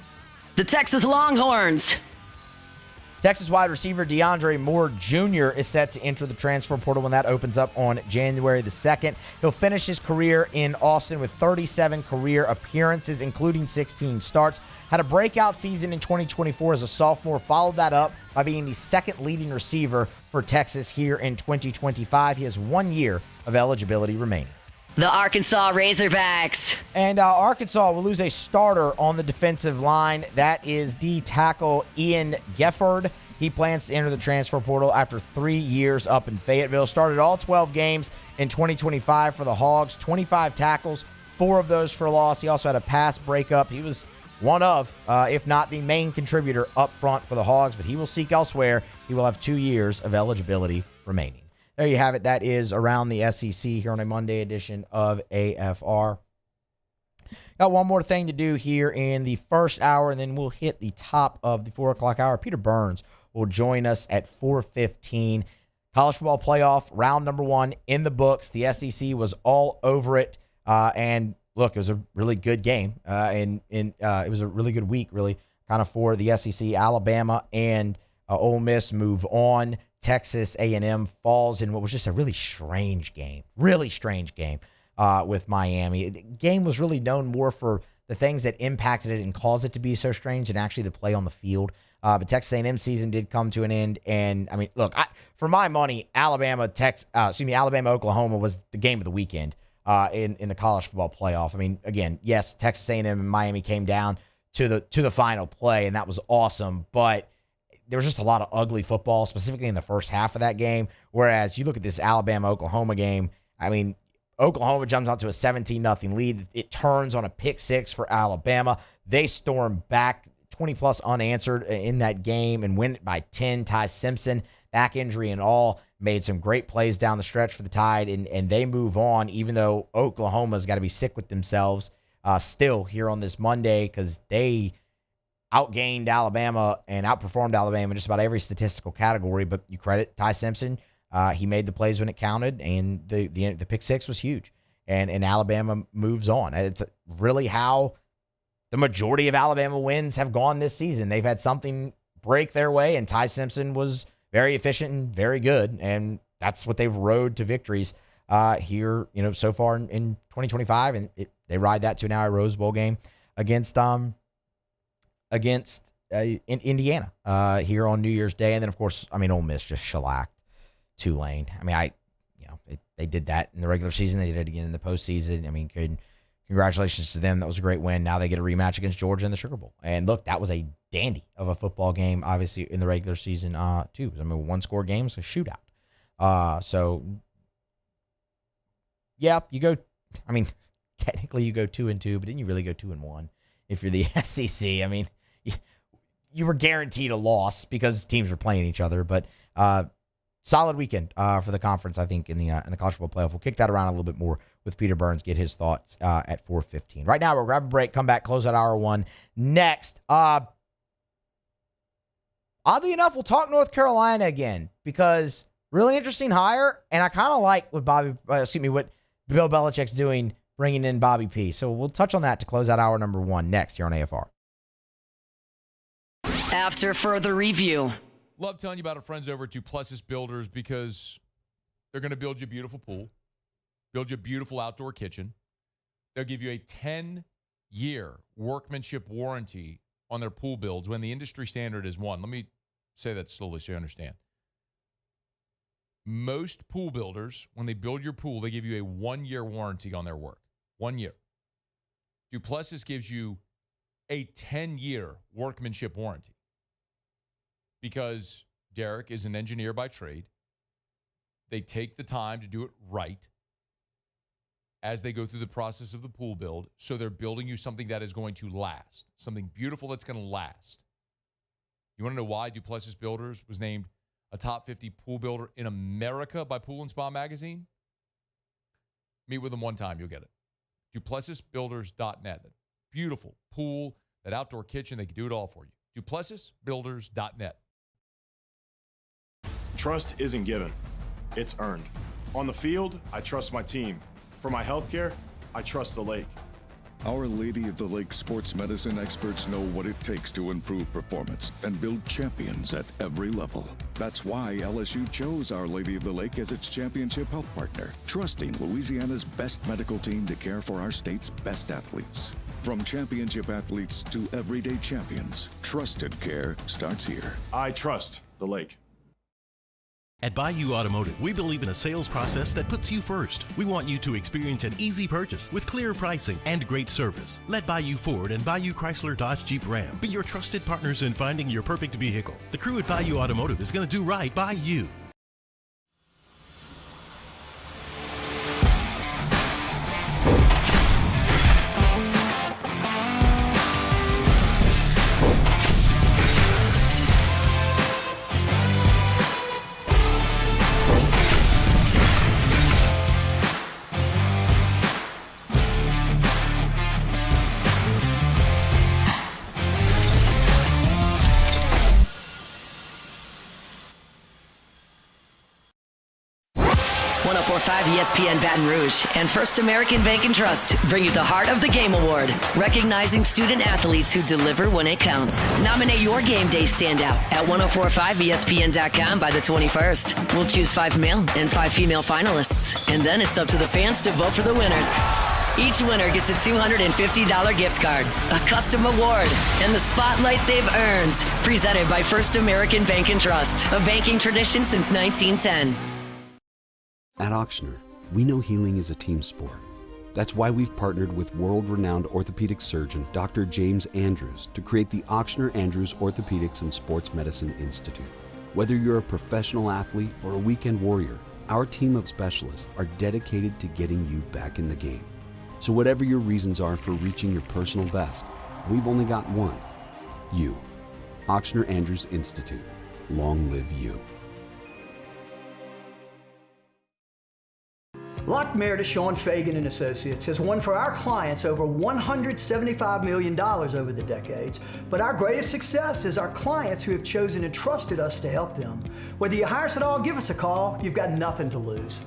The Texas Longhorns. Texas wide receiver DeAndre Moore Jr. is set to enter the transfer portal when that opens up on January the 2nd. He'll finish his career in Austin with 37 career appearances, including 16 starts. Had a breakout season in 2024 as a sophomore, followed that up by being the second leading receiver for Texas here in 2025. He has 1 year of eligibility remaining. The Arkansas Razorbacks. And Arkansas will lose a starter on the defensive line. That is D tackle Ian Gefford. He plans to enter the transfer portal after 3 years up in Fayetteville. Started all 12 games in 2025 for the Hogs, 25 tackles, 4 of those for loss. He also had a pass breakup. He was one of, if not the main contributor up front for the Hogs, but he will seek elsewhere. He will have 2 years of eligibility remaining. There you have it. That is Around the SEC here on a Monday edition of AFR. Got one more thing to do here in the first hour, and then we'll hit the top of the 4 o'clock hour. Peter Burns will join us at 4:15. College football playoff, round number 1 in the books. The SEC was all over it. And look, it was a really good game. And it was a really good week, really, kind of for the SEC. Alabama and Ole Miss move on. Texas A&M falls in what was just a really strange game. With Miami. The game was really known more for the things that impacted it and caused it to be so strange than actually the play on the field. But Texas A&M season did come to an end. And, I mean, look, for my money, Alabama-Oklahoma was the game of the weekend in the college football playoff. I mean, again, yes, Texas A&M and Miami came down to the final play, and that was awesome. But there was just a lot of ugly football, specifically in the first half of that game. Whereas you look at this Alabama-Oklahoma game, I mean, Oklahoma jumps out to a 17-0 lead. It turns on a pick six for Alabama. They storm back 20-plus unanswered in that game and win it by 10. Ty Simpson, back injury and all, made some great plays down the stretch for the Tide, and they move on, even though Oklahoma's got to be sick with themselves still here on this Monday because they outgained Alabama and outperformed Alabama in just about every statistical category. But you credit Ty Simpson. He made the plays when it counted, and the pick six was huge. And Alabama moves on. It's really how the majority of Alabama wins have gone this season. They've had something break their way, and Ty Simpson was very efficient and very good, and that's what they've rode to victories here, so far in 2025. And they ride that to now a Rose Bowl game against Indiana here on New Year's Day, and then of course, Ole Miss just shellacked Tulane. They did that in the regular season. They did it again in the postseason. Congratulations to them. That was a great win. Now they get a rematch against Georgia in the Sugar Bowl. And look, that was a dandy of a football game, obviously, in the regular season, too. One-score game was a shootout. You go, technically you go 2-2, but didn't you really go 2-1 if you're the SEC? You were guaranteed a loss because teams were playing each other, but solid weekend for the conference, I think, in the college football playoff. We'll kick that around a little bit more with Peter Burns, get his thoughts at 4:15. Right now, we'll grab a break, come back, close out hour 1. Next, oddly enough, we'll talk North Carolina again because really interesting hire, and I kind of like what what Bill Belichick's doing, bringing in Bobby P. So we'll touch on that to close out hour number 1 next here on AFR. After further review. Love telling you about our friends over at Duplessis Builders because they're going to build you a beautiful pool, build you a beautiful outdoor kitchen. They'll give you a 10-year workmanship warranty on their pool builds when the industry standard is 1. Let me say that slowly so you understand. Most pool builders, when they build your pool, they give you a 1-year warranty on their work. 1 year. Duplessis gives you a 10-year workmanship warranty. Because Derek is an engineer by trade. They take the time to do it right as they go through the process of the pool build. So they're building you something that is going to last, something beautiful that's going to last. You want to know why Duplessis Builders was named a top 50 pool builder in America by Pool & Spa Magazine? Meet with them one time, you'll get it. DuplessisBuilders.net. That beautiful pool, that outdoor kitchen, they can do it all for you. DuplessisBuilders.net. Trust isn't given, it's earned. On the field, I trust my team. For my healthcare, I trust the lake. Our Lady of the Lake sports medicine experts know what it takes to improve performance and build champions at every level. That's why LSU chose Our Lady of the Lake as its championship health partner, trusting Louisiana's best medical team to care for our state's best athletes. From championship athletes to everyday champions, trusted care starts here. I trust the lake. At Bayou Automotive, we believe in a sales process that puts you first. We want you to experience an easy purchase with clear pricing and great service. Let Bayou Ford and Bayou Chrysler Dodge Jeep Ram be your trusted partners in finding your perfect vehicle. The crew at Bayou Automotive is going to do right by you. 1045 ESPN Baton Rouge and First American Bank and Trust bring you the Heart of the Game Award, recognizing student athletes who deliver when it counts. Nominate your game day standout at 1045ESPN.com by the 21st. We'll choose 5 male and 5 female finalists, and then it's up to the fans to vote for the winners. Each winner gets a $250 gift card, a custom award, and the spotlight they've earned. Presented by First American Bank and Trust, a banking tradition since 1910. At Ochsner, we know healing is a team sport. That's why we've partnered with world-renowned orthopedic surgeon Dr. James Andrews to create the Ochsner Andrews Orthopedics and Sports Medicine Institute. Whether you're a professional athlete or a weekend warrior, our team of specialists are dedicated to getting you back in the game. So whatever your reasons are for reaching your personal best, we've only got one. You. Ochsner Andrews Institute. Long live you. Lock Meredith, Sean Fagan and Associates has won for our clients over $175 million over the decades. But our greatest success is our clients who have chosen and trusted us to help them. Whether you hire us at all, give us a call. You've got nothing to lose.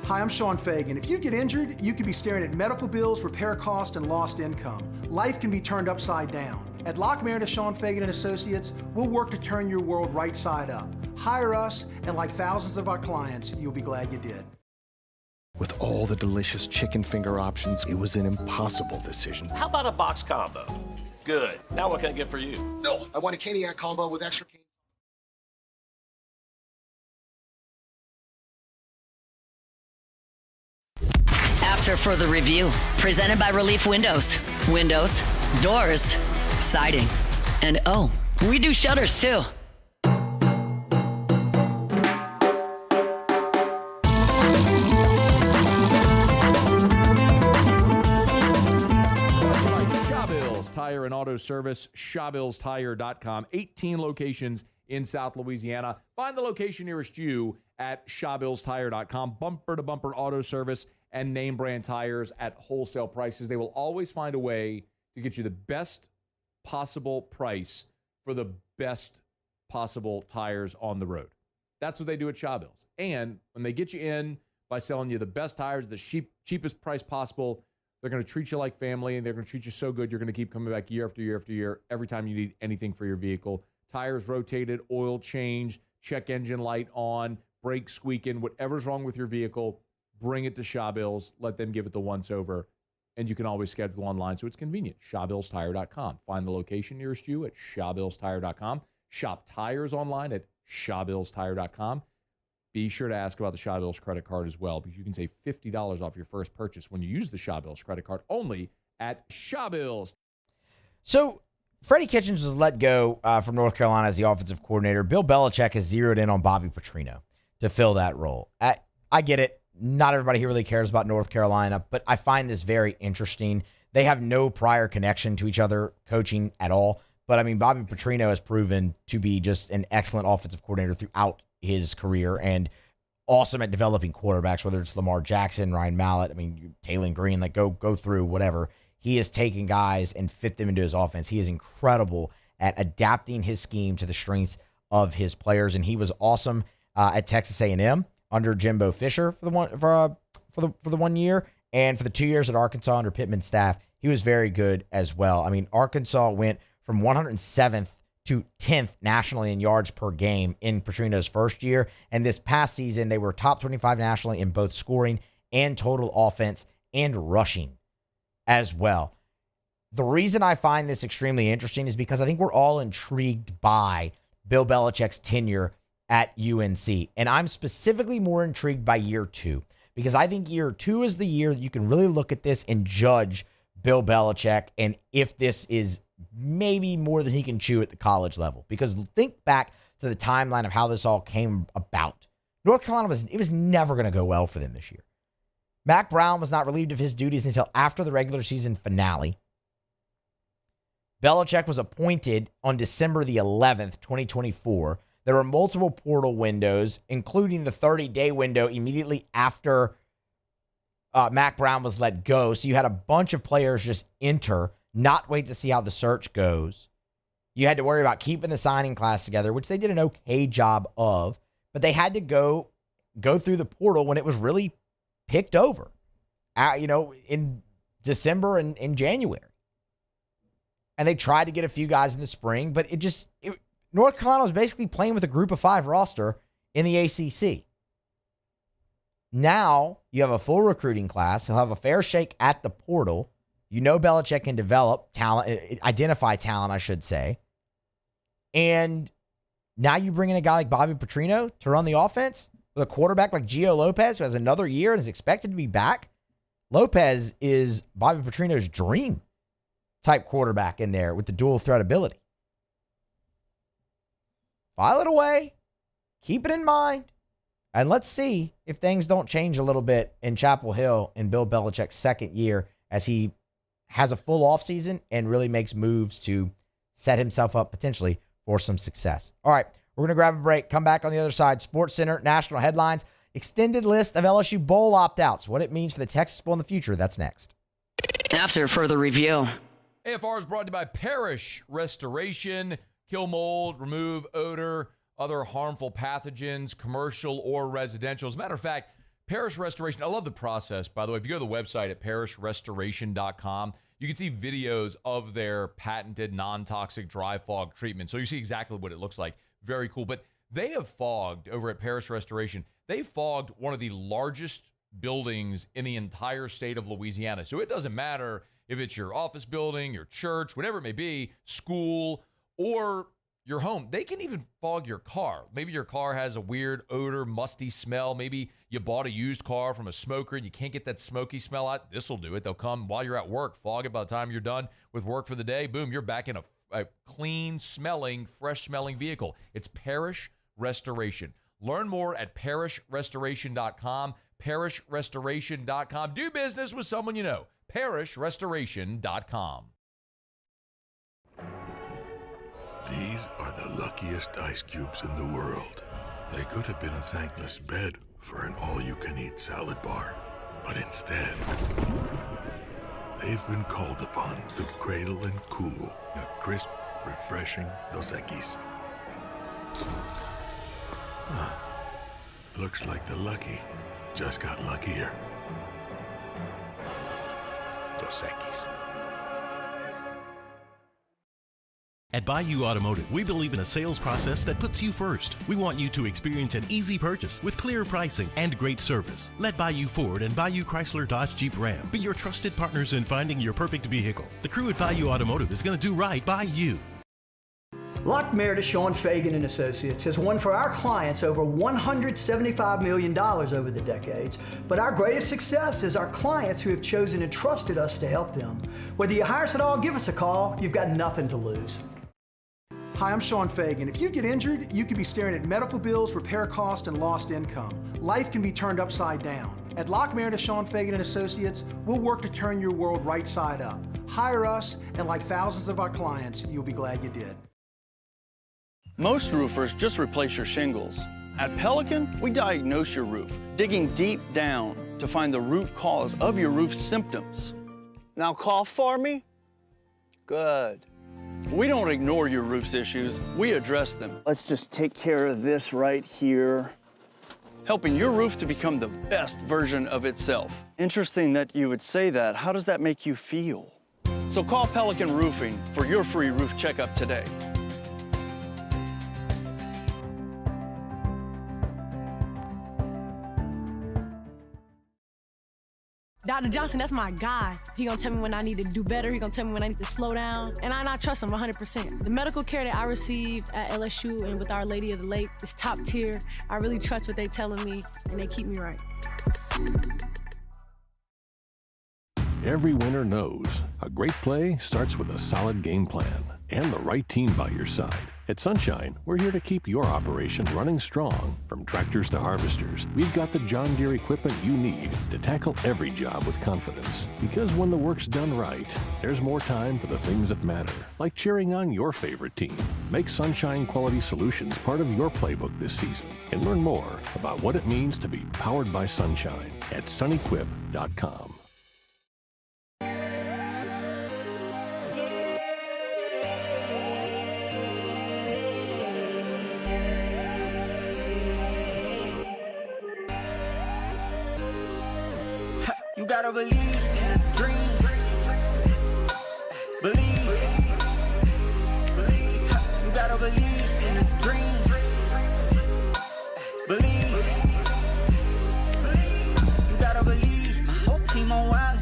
Hi, I'm Sean Fagan. If you get injured, you could be staring at medical bills, repair costs, and lost income. Life can be turned upside down. At Lock Meredith, Sean Fagan and Associates, we'll work to turn your world right side up. Hire us, and like thousands of our clients, you'll be glad you did. With all the delicious chicken finger options, it was an impossible decision. How about a box combo? Good. Now what can I get for you? No, I want a Caniac combo with extra cane. After further review, presented by Relief Windows. Windows, doors, siding, and oh, we do shutters too. Shawbills Tire and Auto Service, ShawbillsTire.com. 18 locations in South Louisiana. Find the location nearest you at ShawbillsTire.com. Bumper-to-bumper auto service and name brand tires at wholesale prices. They will always find a way to get you the best possible price for the best possible tires on the road. That's what they do at Shawbills. And when they get you in by selling you the best tires at the cheapest price possible, they're going to treat you like family, and they're going to treat you so good you're going to keep coming back year after year after year every time you need anything for your vehicle. Tires rotated, oil changed, check engine light on, brakes squeaking, whatever's wrong with your vehicle, bring it to Shawbills. Let them give it the once-over, and you can always schedule online, so it's convenient. ShawbillsTire.com. Find the location nearest you at ShawbillsTire.com. Shop tires online at ShawbillsTire.com. Be sure to ask about the Shawbills credit card as well, because you can save $50 off your first purchase when you use the Shawbills credit card only at Shawbills. So Freddie Kitchens was let go from North Carolina as the offensive coordinator. Bill Belichick has zeroed in on Bobby Petrino to fill that role. I get it. Not everybody here really cares about North Carolina, but I find this very interesting. They have no prior connection to each other coaching at all. But, I mean, Bobby Petrino has proven to be just an excellent offensive coordinator throughout his career and awesome at developing quarterbacks, whether it's Lamar Jackson, Ryan Mallett, Taylor Green, go through whatever. He is taking guys and fit them into his offense. He is incredible at adapting his scheme to the strengths of his players, and he was awesome at Texas A&M under Jimbo Fisher for the 1 year, and for the 2 years at Arkansas under Pittman's staff, he was very good as well. I mean, Arkansas went from 107th to 10th nationally in yards per game in Petrino's first year, and this past season they were top 25 nationally in both scoring and total offense and rushing as well. The reason I find this extremely interesting is because I think we're all intrigued by Bill Belichick's tenure at UNC. And I'm specifically more intrigued by year 2, because I think year 2 is the year that you can really look at this and judge Bill Belichick and if this is maybe more than he can chew at the college level. Because think back to the timeline of how this all came about. North Carolina was never going to go well for them this year. Mac Brown was not relieved of his duties until after the regular season finale. Belichick was appointed on December the 11th, 2024. There were multiple portal windows, including the 30-day window immediately after Mac Brown was let go. So you had a bunch of players just enter, not wait to see how the search goes. You had to worry about keeping the signing class together, which they did an okay job of, but they had to go go through the portal when it was really picked over, in December and in January. And they tried to get a few guys in the spring, but North Carolina was basically playing with a group of 5 roster in the ACC. Now you have a full recruiting class. He'll have a fair shake at the portal. Belichick can develop talent, identify talent, I should say. And now you bring in a guy like Bobby Petrino to run the offense with a quarterback like Gio Lopez, who has another year and is expected to be back. Lopez is Bobby Petrino's dream type quarterback in there with the dual threat ability. File it away. Keep it in mind. And let's see if things don't change a little bit in Chapel Hill in Bill Belichick's second year as he has a full offseason and really makes moves to set himself up potentially for some success. All right, we're going to grab a break. Come back on the other side. SportsCenter, national headlines, extended list of LSU bowl opt-outs, what it means for the Texas Bowl in the future. That's next. After further review. AFR is brought to you by Parish Restoration. Kill mold, remove odor, other harmful pathogens, commercial or residential. As a matter of fact, Parish Restoration, I love the process, by the way. If you go to the website at parishrestoration.com, you can see videos of their patented non-toxic dry fog treatment. So you see exactly what it looks like. Very cool. But they have fogged, over at Parish Restoration, they fogged one of the largest buildings in the entire state of Louisiana. So it doesn't matter if it's your office building, your church, whatever it may be, school, or your home. They can even fog your car. Maybe your car has a weird odor, musty smell. Maybe you bought a used car from a smoker and you can't get that smoky smell out. This will do it. They'll come while you're at work, fog it. By the time you're done with work for the day, boom, you're back in a clean-smelling, fresh-smelling vehicle. It's Parish Restoration. Learn more at parishrestoration.com. Parishrestoration.com. Do business with someone you know. Parishrestoration.com. These are the luckiest ice cubes in the world. They could have been a thankless bed for an all-you-can-eat salad bar. But instead, they've been called upon to cradle and cool a crisp, refreshing Dos Equis. Looks like the lucky just got luckier. Dos Equis. At Bayou Automotive, we believe in a sales process that puts you first. We want you to experience an easy purchase with clear pricing and great service. Let Bayou Ford and Bayou Chrysler Dodge Jeep Ram be your trusted partners in finding your perfect vehicle. The crew at Bayou Automotive is going to do right by you. Lock Meredith, Sean Fagan and Associates has won for our clients over $175 million over the decades. But our greatest success is our clients who have chosen and trusted us to help them. Whether you hire us at all, give us a call. You've got nothing to lose. Hi, I'm Sean Fagan. If you get injured, you could be staring at medical bills, repair costs, and lost income. Life can be turned upside down. At Lock Meredith, Sean Fagan and Associates, we'll work to turn your world right side up. Hire us, and like thousands of our clients, you'll be glad you did. Most roofers just replace your shingles. At Pelican, we diagnose your roof, digging deep down to find the root cause of your roof symptoms. Now cough for me? Good. We don't ignore your roof's issues, we address them. Let's just take care of this right here. Helping your roof to become the best version of itself. Interesting that you would say that. How does that make you feel? So call Pelican Roofing for your free roof checkup today. Dr. Johnson, that's my guy. He gonna tell me when I need to do better. He gonna tell me when I need to slow down. And I trust him 100%. The medical care that I receive at LSU and with Our Lady of the Lake is top tier. I really trust what they telling me, and they keep me right. Every winner knows a great play starts with a solid game plan and the right team by your side. At Sunshine, we're here to keep your operation running strong. From tractors to harvesters, we've got the John Deere equipment you need to tackle every job with confidence. Because when the work's done right, there's more time for the things that matter, like cheering on your favorite team. Make Sunshine Quality Solutions part of your playbook this season and learn more about what it means to be powered by Sunshine at sunequip.com. gotta believe in a dream. Believe. You gotta believe in a dream. Believe. You gotta believe. My whole team on wild.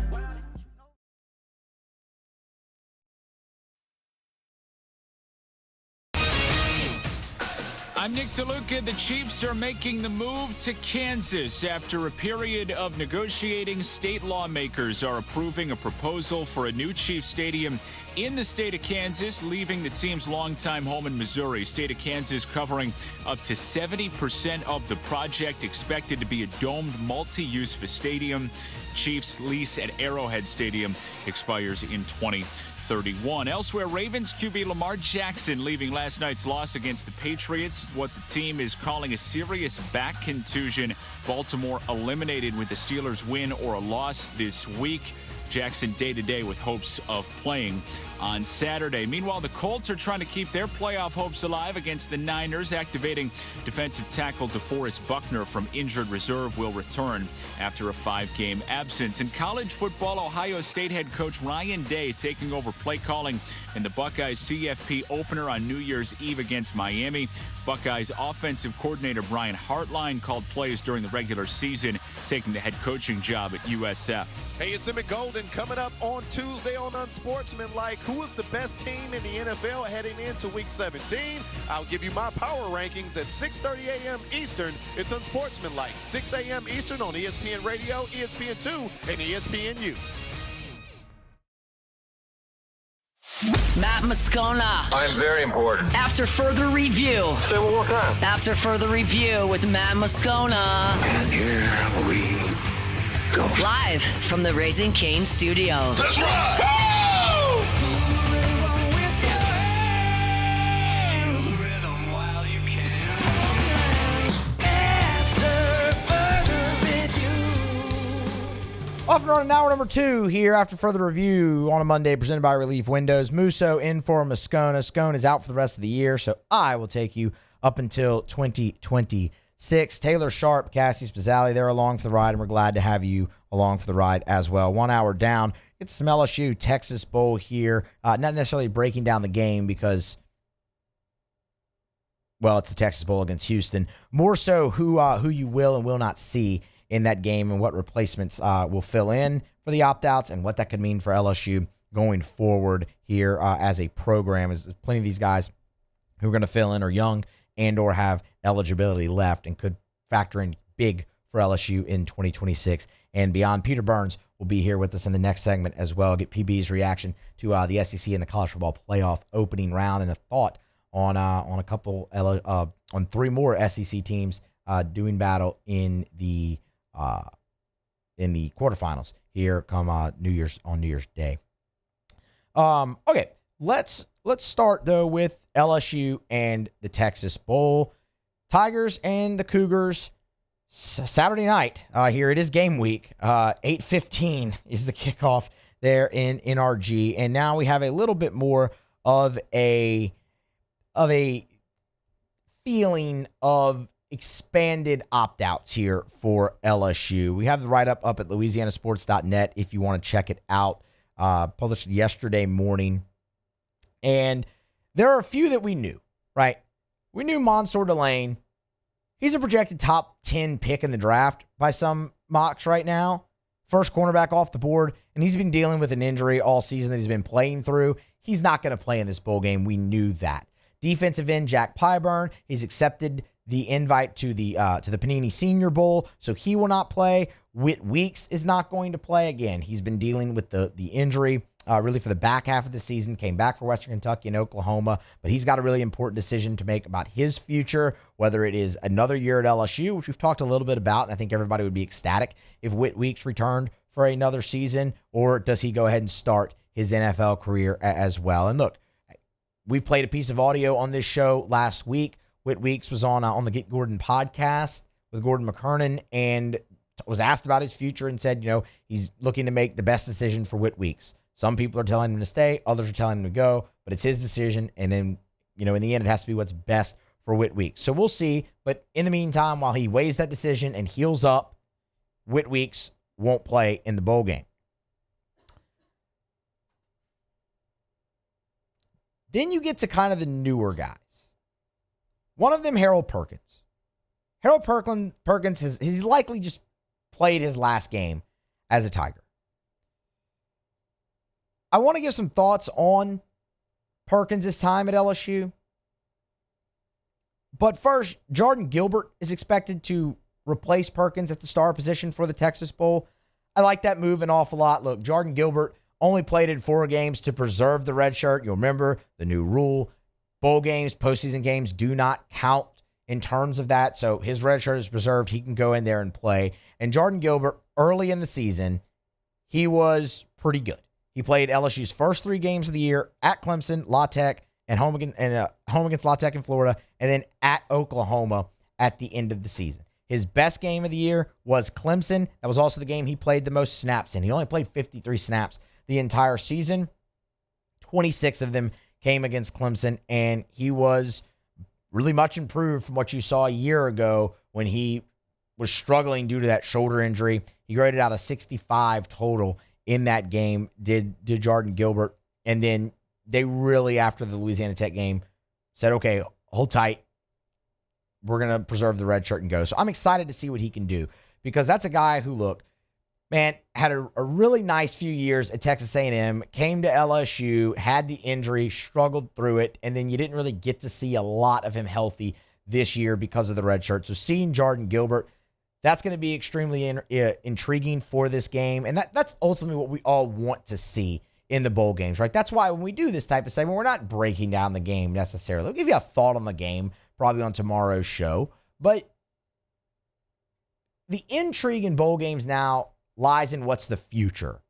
I'm Nick DeLuca. The Chiefs are making the move to Kansas after a period of negotiating. State lawmakers are approving a proposal for a new Chiefs stadium in the state of Kansas, leaving the team's longtime home in Missouri. State of Kansas covering up to 70% of the project, expected to be a domed multi-use stadium. Chiefs lease at Arrowhead Stadium expires in 2031. Elsewhere, Ravens QB Lamar Jackson leaving last night's loss against the Patriots, what the team is calling a serious back contusion. Baltimore eliminated with the Steelers' win or a loss this week. Jackson day-to-day with hopes of playing on Saturday. Meanwhile, the Colts are trying to keep their playoff hopes alive against the Niners. Activating defensive tackle DeForest Buckner from injured reserve will return after a 5-game absence. In college football, Ohio State head coach Ryan Day taking over play calling in the Buckeyes CFP opener on New Year's Eve against Miami. Buckeyes offensive coordinator Brian Hartline called plays during the regular season, taking the head coaching job at USF. Hey, it's Emmett Golden coming up on Tuesday on Unsportsmanlike. Who is the best team in the NFL heading into Week 17? I'll give you my power rankings at 6:30 a.m. Eastern. It's Unsportsmanlike, 6 a.m. Eastern on ESPN Radio, ESPN2, and ESPNU. Matt Moscona. I'm very important. After further review. Say it one more time. After further review with Matt Moscona. And here we go. Live from the Raising Cane studio. Let's ride! Off and running hour number 2 here after further review on a Monday, presented by Relief Windows. Musso in for Moscona. Scone is out for the rest of the year, so I will take you up until 2026. Taylor Sharp, Cassie Spazzali, they're along for the ride, and we're glad to have you along for the ride as well. 1 hour down. It's some LSU Texas Bowl here. Not necessarily breaking down the game because, well, it's the Texas Bowl against Houston. More so who you will and will not see in that game and what replacements will fill in for the opt-outs and what that could mean for LSU going forward here as a program. There's plenty of these guys who are going to fill in are young and or have eligibility left and could factor in big for LSU in 2026 and beyond. Peter Burns will be here with us in the next segment as well. Get PB's reaction to the SEC and the college football playoff opening round and a thought on a couple on 3 more SEC teams doing battle in the quarterfinals here come New Year's Day. Okay, let's start though with LSU and the Texas Bowl. Tigers and the Cougars Saturday night. Here it is game week. 8:15 is the kickoff there in NRG, and now we have a little bit more of a feeling of expanded opt-outs here for LSU. We have the write-up up at louisianasports.net if you want to check it out. Published yesterday morning. And there are a few that we knew, right? We knew Mansour Delane. He's a projected top 10 pick in the draft by some mocks right now. First cornerback off the board, and he's been dealing with an injury all season that he's been playing through. He's not going to play in this bowl game. We knew that. Defensive end Jack Pyburn, he's accepted the invite to the Panini Senior Bowl, so he will not play. Whit Weeks is not going to play again. He's been dealing with the injury really for the back half of the season, came back for Western Kentucky and Oklahoma, but he's got a really important decision to make about his future, whether it is another year at LSU, which we've talked a little bit about, and I think everybody would be ecstatic if Whit Weeks returned for another season, or does he go ahead and start his NFL career as well? And look, we played a piece of audio on this show last week. Whit Weeks was on the Get Gordon podcast with Gordon McKernan and was asked about his future and said, he's looking to make the best decision for Whit Weeks. Some people are telling him to stay, others are telling him to go, but it's his decision. And then, in the end, it has to be what's best for Whit Weeks. So we'll see. But in the meantime, while he weighs that decision and heals up, Whit Weeks won't play in the bowl game. Then you get to kind of the newer guys. One of them, Harold Perkins. Harold Perkins he's likely just played his last game as a Tiger. I want to give some thoughts on Perkins' time at LSU. But first, Jordan Gilbert is expected to replace Perkins at the star position for the Texas Bowl. I like that move an awful lot. Look, Jordan Gilbert only played in 4 games to preserve the red shirt. You'll remember the new rule. Bowl games, postseason games do not count in terms of that. So his red shirt is preserved. He can go in there and play. And Jordan Gilbert, early in the season, he was pretty good. He played LSU's first 3 games of the year at Clemson, La Tech, and home against La Tech in Florida, and then at Oklahoma at the end of the season. His best game of the year was Clemson. That was also the game he played the most snaps in. He only played 53 snaps the entire season. 26 of them came against Clemson, and he was really much improved from what you saw a year ago when he was struggling due to that shoulder injury. He graded out a 65 total in that game, did Jordan Gilbert. And then they really, after the Louisiana Tech game, said, okay, hold tight. We're going to preserve the red shirt and go. So I'm excited to see what he can do, because that's a guy who, look, man, had a really nice few years at Texas A&M, came to LSU, had the injury, struggled through it, and then you didn't really get to see a lot of him healthy this year because of the red shirt. So seeing Jordan Gilbert, that's going to be extremely intriguing for this game, and that's ultimately what we all want to see in the bowl games, right? That's why when we do this type of segment, we're not breaking down the game necessarily. We'll give you a thought on the game probably on tomorrow's show, but the intrigue in bowl games now lies in what's the future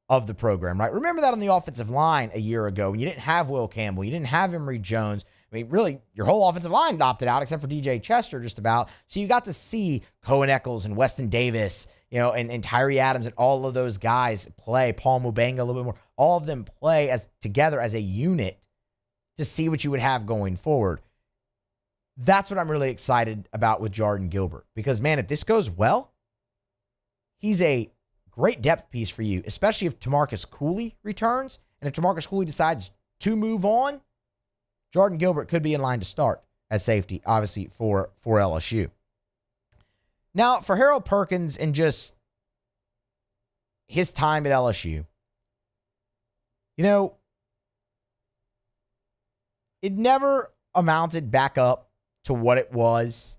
of the program, right? Remember that on the offensive line a year ago when you didn't have Will Campbell, you didn't have Emory Jones. I mean, really, your whole offensive line opted out except for DJ Chester just about. So you got to see Cohen Eccles and Weston Davis, and Tyree Adams and all of those guys play, Paul Mubanga a little bit more, all of them play as together as a unit to see what you would have going forward. That's what I'm really excited about with Jordan Gilbert, because, man, if this goes well, he's a great depth piece for you, especially if Tamarcus Cooley returns. And if Tamarcus Cooley decides to move on, Jordan Gilbert could be in line to start at safety, obviously, for LSU. Now, for Harold Perkins and just his time at LSU, it never amounted back up to what it was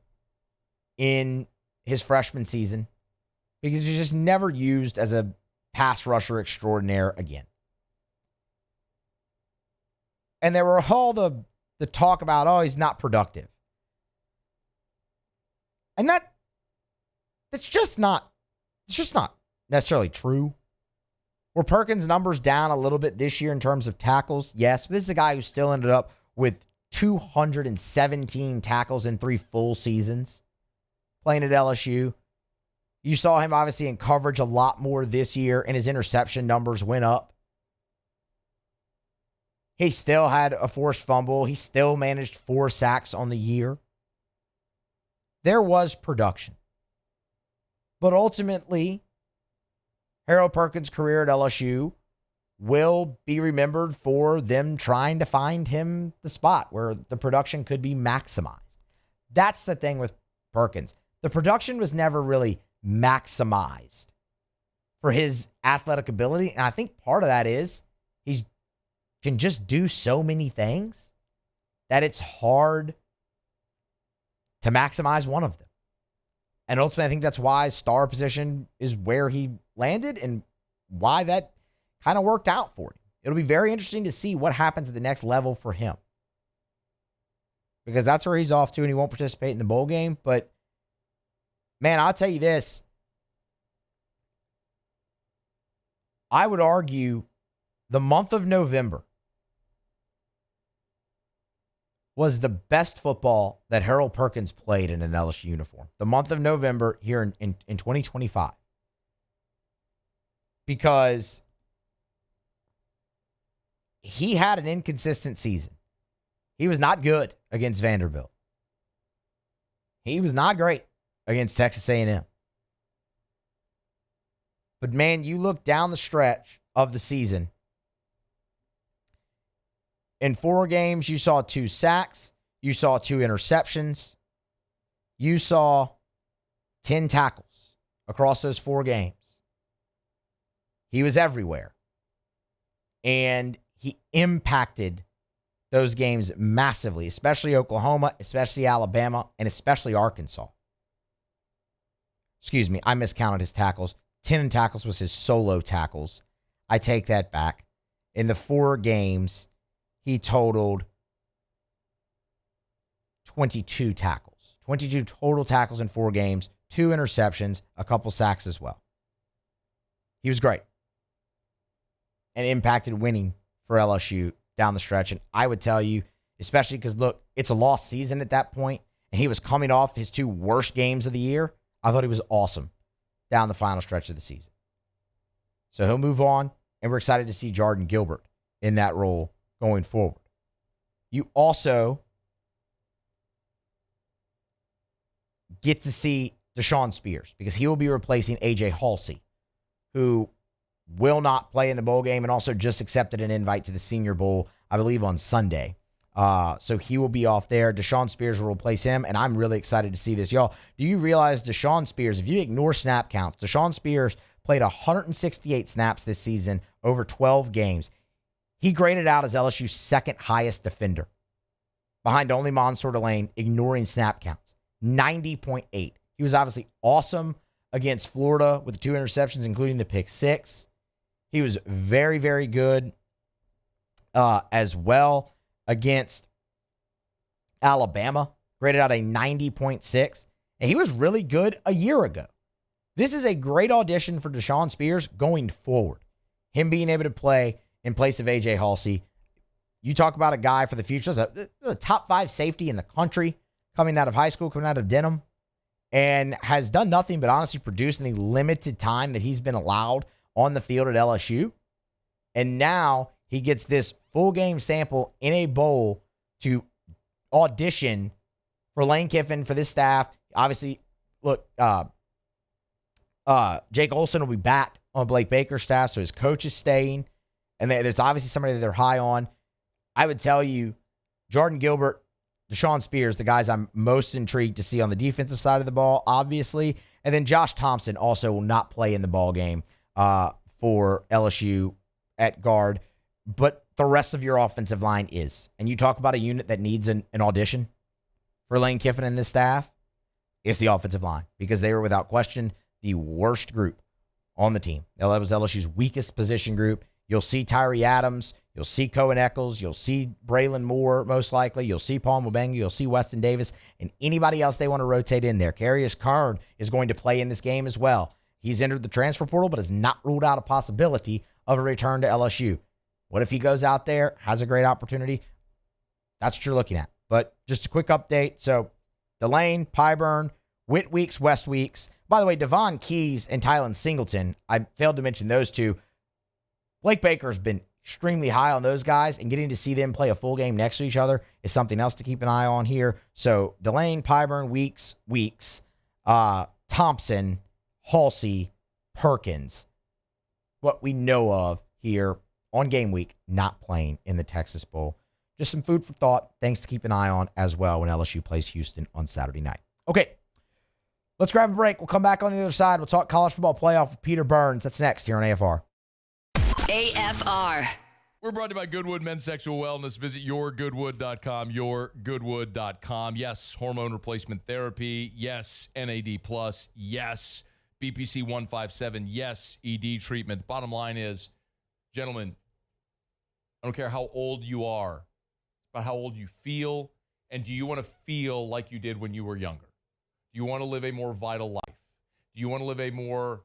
in his freshman season, because he was just never used as a pass rusher extraordinaire again. And there were all the talk about, oh, he's not productive. And it's just not necessarily true. Were Perkins' numbers down a little bit this year in terms of tackles? Yes, but this is a guy who still ended up with 217 tackles in 3 full seasons playing at LSU. You saw him obviously in coverage a lot more this year, and his interception numbers went up. He still had a forced fumble. He still managed 4 sacks on the year. There was production. But ultimately, Harold Perkins' career at LSU will be remembered for them trying to find him the spot where the production could be maximized. That's the thing with Perkins. The production was never really maximized for his athletic ability. And I think part of that is he can just do so many things that it's hard to maximize one of them. And ultimately, I think that's why star position is where he landed and why that kind of worked out for him. It'll be very interesting to see what happens at the next level for him, because that's where he's off to, and he won't participate in the bowl game. But, man, I'll tell you this. I would argue the month of November was the best football that Harold Perkins played in an LSU uniform. The month of November here in 2025. Because he had an inconsistent season. He was not good against Vanderbilt. He was not great against Texas A&M. But, man, you look down the stretch of the season. In 4 games, you saw 2 sacks. You saw 2 interceptions. You saw 10 tackles across those 4 games. He was everywhere. And he impacted those games massively, especially Oklahoma, especially Alabama, and especially Arkansas. Excuse me, I miscounted his tackles. 10 tackles was his solo tackles. I take that back. In the 4 games, he totaled 22 tackles. 22 total tackles in 4 games, 2 interceptions, a couple sacks as well. He was great and impacted winning for LSU down the stretch. And I would tell you, especially because, look, it's a lost season at that point, and he was coming off his 2 worst games of the year. I thought he was awesome down the final stretch of the season. So he'll move on, and we're excited to see Jordan Gilbert in that role going forward. You also get to see Deshaun Spears because he will be replacing A.J. Halsey, who will not play in the bowl game and also just accepted an invite to the Senior Bowl, I believe, on Sunday. So he will be off there. Deshaun Spears will replace him, and I'm really excited to see this. Y'all, do you realize Deshaun Spears, if you ignore snap counts, Deshaun Spears played 168 snaps this season over 12 games. He graded out as LSU's second highest defender, behind only Mansour Delane, ignoring snap counts, 90.8. He was obviously awesome against Florida with the 2 interceptions, including the pick 6. He was very, very good as well against Alabama, graded out a 90.6. And he was really good a year ago. This is a great audition for Deshaun Spears going forward. Him being able to play in place of A.J. Halsey. You talk about a guy for the future, a top 5 safety in the country, coming out of high school, coming out of Denham, and has done nothing but honestly produce in the limited time that he's been allowed on the field at LSU. And now he gets this full game sample in a bowl to audition for Lane Kiffin, for this staff. Obviously, look, Jake Olson will be back on Blake Baker's staff, so his coach is staying. And there's obviously somebody that they're high on. I would tell you, Jordan Gilbert, Deshaun Spears, the guys I'm most intrigued to see on the defensive side of the ball, obviously. And then Josh Thompson also will not play in the ball game for LSU at guard. But the rest of your offensive line is. And you talk about a unit that needs an audition for Lane Kiffin and this staff. It's the offensive line, because they were without question the worst group on the team. That was LSU's weakest position group. You'll see Tyree Adams. You'll see Cohen Eccles. You'll see Braylon Moore, most likely. You'll see Paul Mubenga. You'll see Weston Davis. And anybody else they want to rotate in there. Karius Kern is going to play in this game as well. He's entered the transfer portal, but has not ruled out a possibility of a return to LSU. What if he goes out there, has a great opportunity? That's what you're looking at. But just a quick update. So, Delane, Pyburn, Whit Weeks, West Weeks. By the way, Devon Keys and Tylen Singleton, I failed to mention those two. Blake Baker's been extremely high on those guys, and getting to see them play a full game next to each other is something else to keep an eye on here. So, Delane, Pyburn, Weeks, Thompson, Halsey, Perkins. What we know of here on game week, not playing in the Texas Bowl. Just some food for thought, things to keep an eye on as well when LSU plays Houston on Saturday night. Okay, let's grab a break. We'll come back on the other side. We'll talk college football playoff with Peter Burns. That's next here on AFR. AFR. We're brought to you by Goodwood Men's Sexual Wellness. Visit yourgoodwood.com, yourgoodwood.com. Yes, hormone replacement therapy. Yes, NAD+. Yes, BPC 157. Yes, ED treatment. The bottom line is, gentlemen, I don't care how old you are, it's about how old you feel, and do you want to feel like you did when you were younger? Do you want to live a more vital life? Do you want to live a more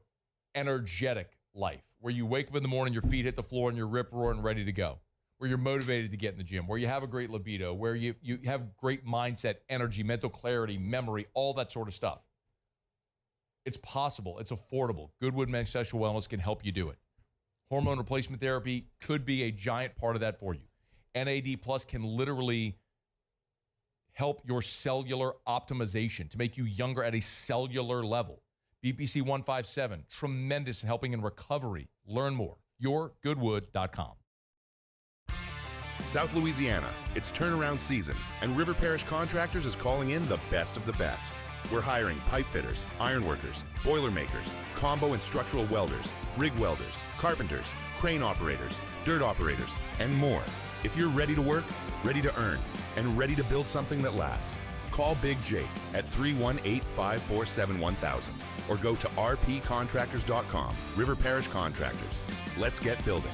energetic life, where you wake up in the morning, your feet hit the floor, and you're rip-roaring ready to go, where you're motivated to get in the gym, where you have a great libido, where you have great mindset, energy, mental clarity, memory, all that sort of stuff? It's possible. It's affordable. Goodwood Men's Sexual Wellness can help you do it. Hormone replacement therapy could be a giant part of that for you. NAD Plus can literally help your cellular optimization to make you younger at a cellular level. BPC 157, tremendous in helping in recovery. Learn more. YourGoodwood.com. South Louisiana, it's turnaround season, and River Parish Contractors is calling in the best of the best. We're hiring pipe fitters, iron workers, boiler makers, combo and structural welders, rig welders, carpenters, crane operators, dirt operators, and more. If you're ready to work, ready to earn, and ready to build something that lasts, call Big Jake at 318-547-1000 or go to rpcontractors.com. River Parish Contractors. Let's get building.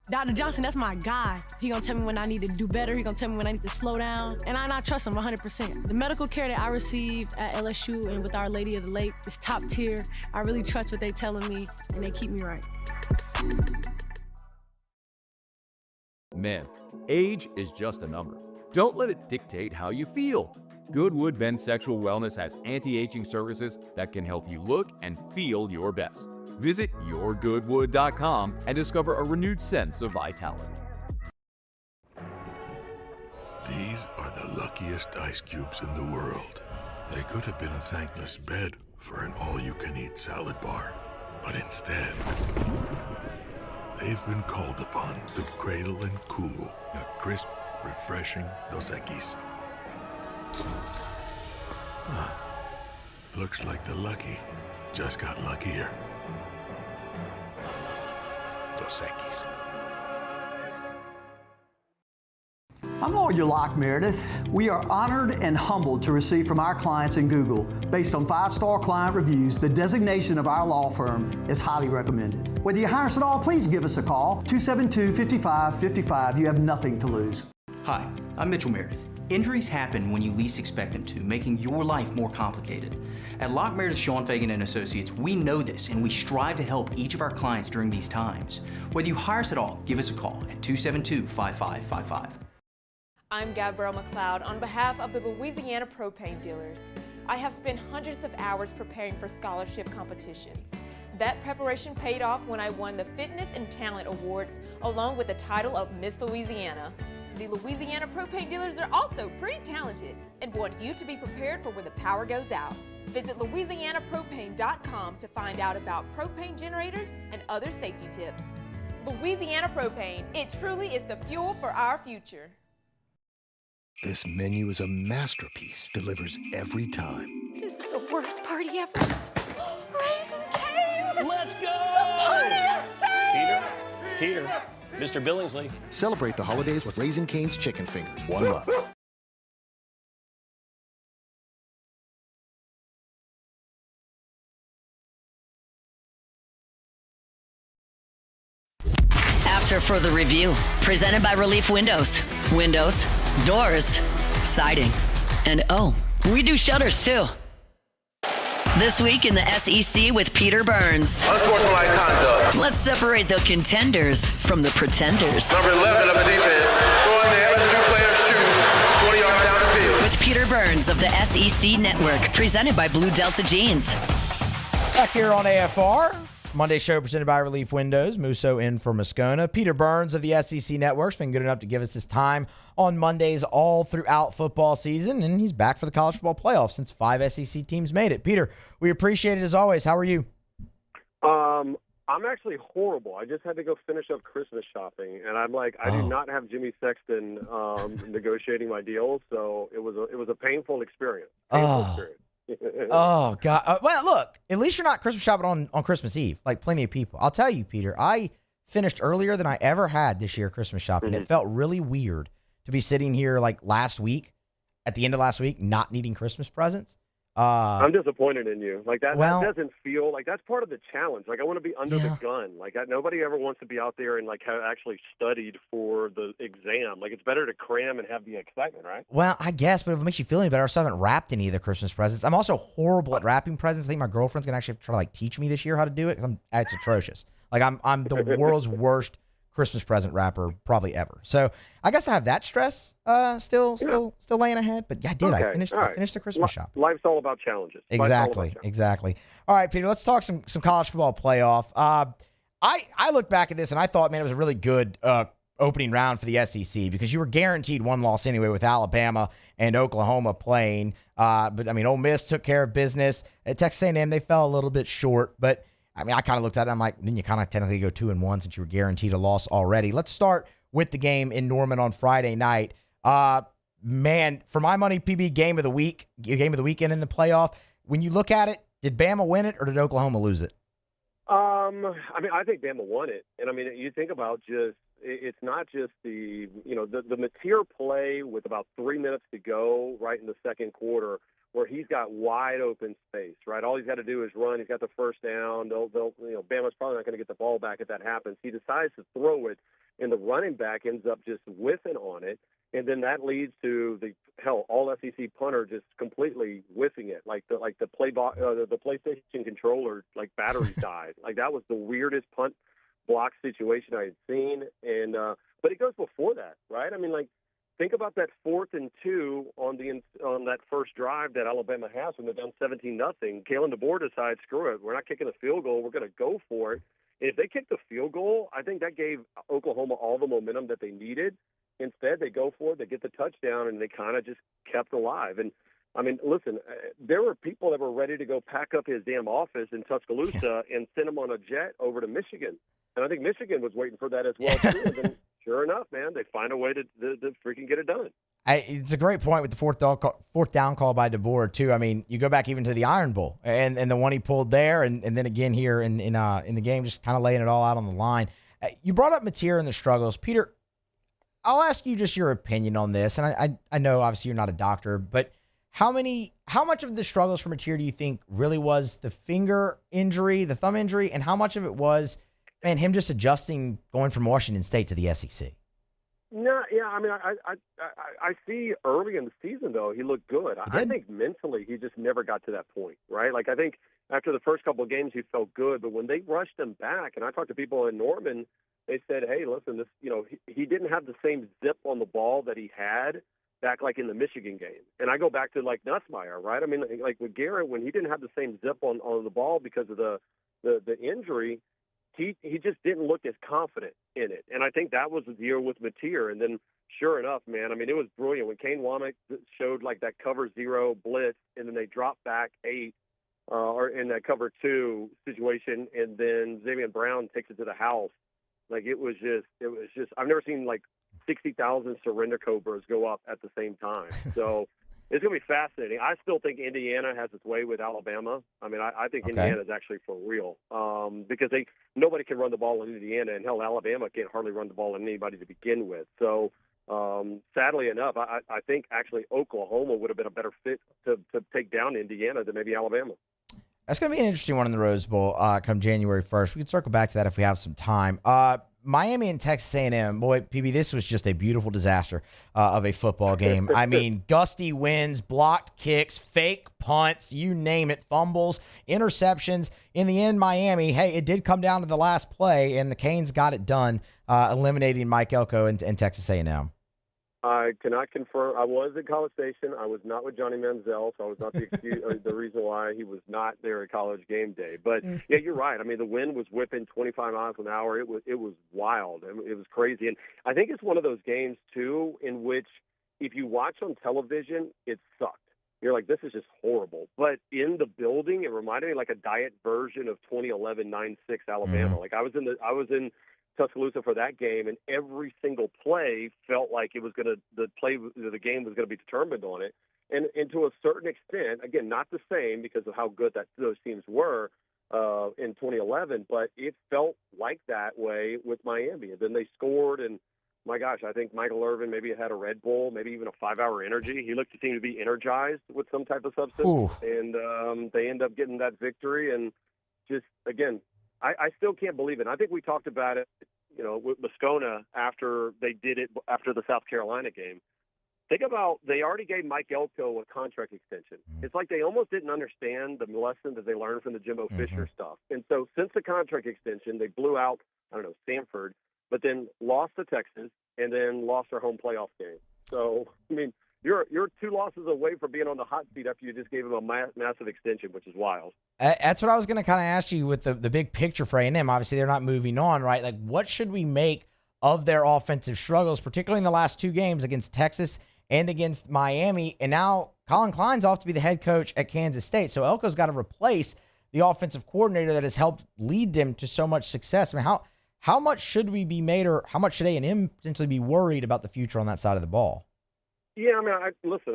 Dr. Johnson, that's my guy. He gonna tell me when I need to do better. He gonna tell me when I need to slow down. And I trust him 100%. The medical care that I receive at LSU and with Our Lady of the Lake is top tier. I really trust what they telling me, and they keep me right. Men, age is just a number. Don't let it dictate how you feel. Goodwood Men's Sexual Wellness has anti-aging services that can help you look and feel your best. Visit YourGoodwood.com and discover a renewed sense of vitality. These are the luckiest ice cubes in the world. They could have been a thankless bed for an all-you-can-eat salad bar, but instead, they've been called upon to cradle and cool a crisp, refreshing Dos Equis. Huh. Looks like the lucky just got luckier. Dos Equis. I'm Lawyer Locke Meredith. We are honored and humbled to receive from our clients in Google, based on 5-star client reviews, the designation of our law firm is highly recommended. Whether you hire us at all, please give us a call, 272-5555. You have nothing to lose. Hi, I'm Mitchell Meredith. Injuries happen when you least expect them to, making your life more complicated. At Locke Meredith, Sean Fagan and Associates, we know this, and we strive to help each of our clients during these times. Whether you hire us at all, give us a call at 272-5555. I'm Gabrielle McLeod on behalf of the Louisiana Propane Dealers. I have spent hundreds of hours preparing for scholarship competitions. That preparation paid off when I won the Fitness and Talent Awards along with the title of Miss Louisiana. The Louisiana Propane Dealers are also pretty talented and want you to be prepared for when the power goes out. Visit LouisianaPropane.com to find out about propane generators and other safety tips. Louisiana Propane, it truly is the fuel for our future. This menu is a masterpiece, delivers every time. This is the worst party ever. Raisin Cane's! Let's go! The party is saved! Peter, Mr. Billingsley. Celebrate the holidays with Raisin Cane's chicken fingers. One love. After further review, presented by Relief Windows. Windows, doors, siding, and oh, we do shutters too. This week in the SEC with Peter Burns. Unsportsmanlike conduct. Let's separate the contenders from the pretenders. Number 11 of the defense, throwing the LSU player's shoe 20 yards down the field. With Peter Burns of the SEC Network, presented by Blue Delta Jeans. Back here on AFR. Monday show presented by Relief Windows. Musso in for Moscona. Peter Burns of the SEC Network's been good enough to give us his time on Mondays all throughout football season, and he's back for the college football playoffs since 5 SEC teams made it. Peter, we appreciate it as always. How are you? I'm actually horrible. I just had to go finish up Christmas shopping, and I'm like, I do not have Jimmy Sexton negotiating my deals, so it was a painful experience. Oh, God. Well, look, at least you're not Christmas shopping on Christmas Eve, like plenty of people. I'll tell you, Peter, I finished earlier than I ever had this year Christmas shopping. It felt really weird to be sitting here like at the end of last week, not needing Christmas presents. I'm disappointed in you. Like that doesn't feel like that's part of the challenge. Like I want to be under the gun. Like nobody ever wants to be out there and like have actually studied for the exam. Like it's better to cram and have the excitement, right? Well, I guess, but if it makes you feel any better, I still haven't wrapped any of the Christmas presents. I'm also horrible at wrapping presents. I think my girlfriend's gonna actually try to like teach me this year how to do it. It's atrocious. Like I'm the world's worst Christmas present wrapper probably ever. So I guess I have that stress still laying ahead. But yeah, I did. Okay. I finished the Christmas shop. Life's all about challenges. Exactly. All right, Peter, let's talk some college football playoff. I look back at this and I thought, man, it was a really good opening round for the SEC because you were guaranteed one loss anyway with Alabama and Oklahoma playing. But, I mean, Ole Miss took care of business. At Texas A&M, they fell a little bit short. But, I mean, I kind of looked at it. I'm like, then you kind of technically go 2-1 since you were guaranteed a loss already. Let's start with the game in Norman on Friday night. Man, for my money, PB, game of the weekend in the playoff. When you look at it, did Bama win it or did Oklahoma lose it? I mean, I think Bama won it. And, I mean, you think about it's not just the Mateer play with about 3 minutes to go right in the second quarter where he's got wide open space, right? All he's got to do is run. He's got the first down. Bama's probably not going to get the ball back if that happens. He decides to throw it, and the running back ends up just whiffing on it. And then that leads to all SEC punter just completely whiffing it, like the PlayStation controller, like batteries died. Like that was the weirdest punt block situation I had seen. And but it goes before that, right? I mean, like think about that 4th and 2 on that first drive that Alabama has when they're down 17-0. Kalen DeBoer decides, screw it, we're not kicking the field goal, we're going to go for it. And if they kicked the field goal, I think that gave Oklahoma all the momentum that they needed. Instead, they go for it, they get the touchdown, and they kind of just kept alive. And, I mean, listen, there were people that were ready to go pack up his damn office in Tuscaloosa and send him on a jet over to Michigan. And I think Michigan was waiting for that as well, too. And then, sure enough, man, they find a way to freaking get it done. It's a great point with the fourth down call by DeBoer, too. I mean, you go back even to the Iron Bowl and the one he pulled there, and then again here in the game, just kind of laying it all out on the line. You brought up Mateer and the struggles. Peter, I'll ask you just your opinion on this, and I know obviously you're not a doctor, but how much of the struggles for Mateer do you think really was the finger injury, the thumb injury, and how much of it was, man, him just adjusting going from Washington State to the SEC? No, yeah, I mean, I see early in the season, though, he looked good. I think mentally he just never got to that point, right? Like, I think after the first couple of games he felt good, but when they rushed him back, and I talked to people in Norman, they said, hey, listen, he didn't have the same zip on the ball that he had back like in the Michigan game. And I go back to like Nussmeier, right? I mean, like with Garrett, when he didn't have the same zip on the ball because of the injury, he just didn't look as confident in it. And I think that was the deal with Mateer. And then sure enough, man, I mean, it was brilliant when Kane Womack showed like that cover 0 blitz, and then they dropped back 8 or in that cover 2 situation, and then Xavier Brown takes it to the house. Like it was just I've never seen like 60,000 surrender cobras go up at the same time. So it's going to be fascinating. I still think Indiana has its way with Alabama. I mean, I think Indiana is actually for real because nobody can run the ball in Indiana, and hell, Alabama can't hardly run the ball in anybody to begin with. So sadly enough, I think actually Oklahoma would have been a better fit to take down Indiana than maybe Alabama. That's going to be an interesting one in the Rose Bowl come January 1st. We can circle back to that if we have some time. Miami and Texas A&M, boy, PB, this was just a beautiful disaster of a football game. I mean, gusty winds, blocked kicks, fake punts, you name it, fumbles, interceptions. In the end, Miami, hey, it did come down to the last play, and the Canes got it done, eliminating Mike Elko and Texas A&M. I cannot confirm. I was at College Station. I was not with Johnny Manziel, so I was not the excuse, the reason why he was not there at College game day. But yeah, you're right. I mean, the wind was whipping 25 miles an hour. It was wild. I mean, it was crazy. And I think it's one of those games too in which if you watch on television, it sucked. You're like, this is just horrible. But in the building, it reminded me like a diet version of 2011 9-6 Alabama. Mm-hmm. Like I was in Tuscaloosa for that game, and every single play felt like it was the game was going to be determined on it. And to a certain extent, again, not the same because of how good those teams were in 2011, but it felt like that way with Miami. And then they scored, and my gosh, I think Michael Irvin maybe had a Red Bull, maybe even a 5-hour energy. He looked to seem to be energized with some type of substance. Ooh. And they end up getting that victory. And just, again, I still can't believe it. I think we talked about it, with Moscona after they did it after the South Carolina game. Think about, they already gave Mike Elko a contract extension. It's like they almost didn't understand the lesson that they learned from the Jimbo Fisher stuff. And so since the contract extension, they blew out, Stanford, but then lost to Texas and then lost their home playoff game. So, I mean, You're 2 losses away from being on the hot seat after you just gave him a massive extension, which is wild. That's what I was going to kind of ask you with the big picture for A&M. Obviously, they're not moving on, right? Like, what should we make of their offensive struggles, particularly in the last 2 games against Texas and against Miami? And now Colin Klein's off to be the head coach at Kansas State. So Elko's got to replace the offensive coordinator that has helped lead them to so much success. I mean, how much should we be made, or how much should A&M potentially be worried about the future on that side of the ball? Yeah, I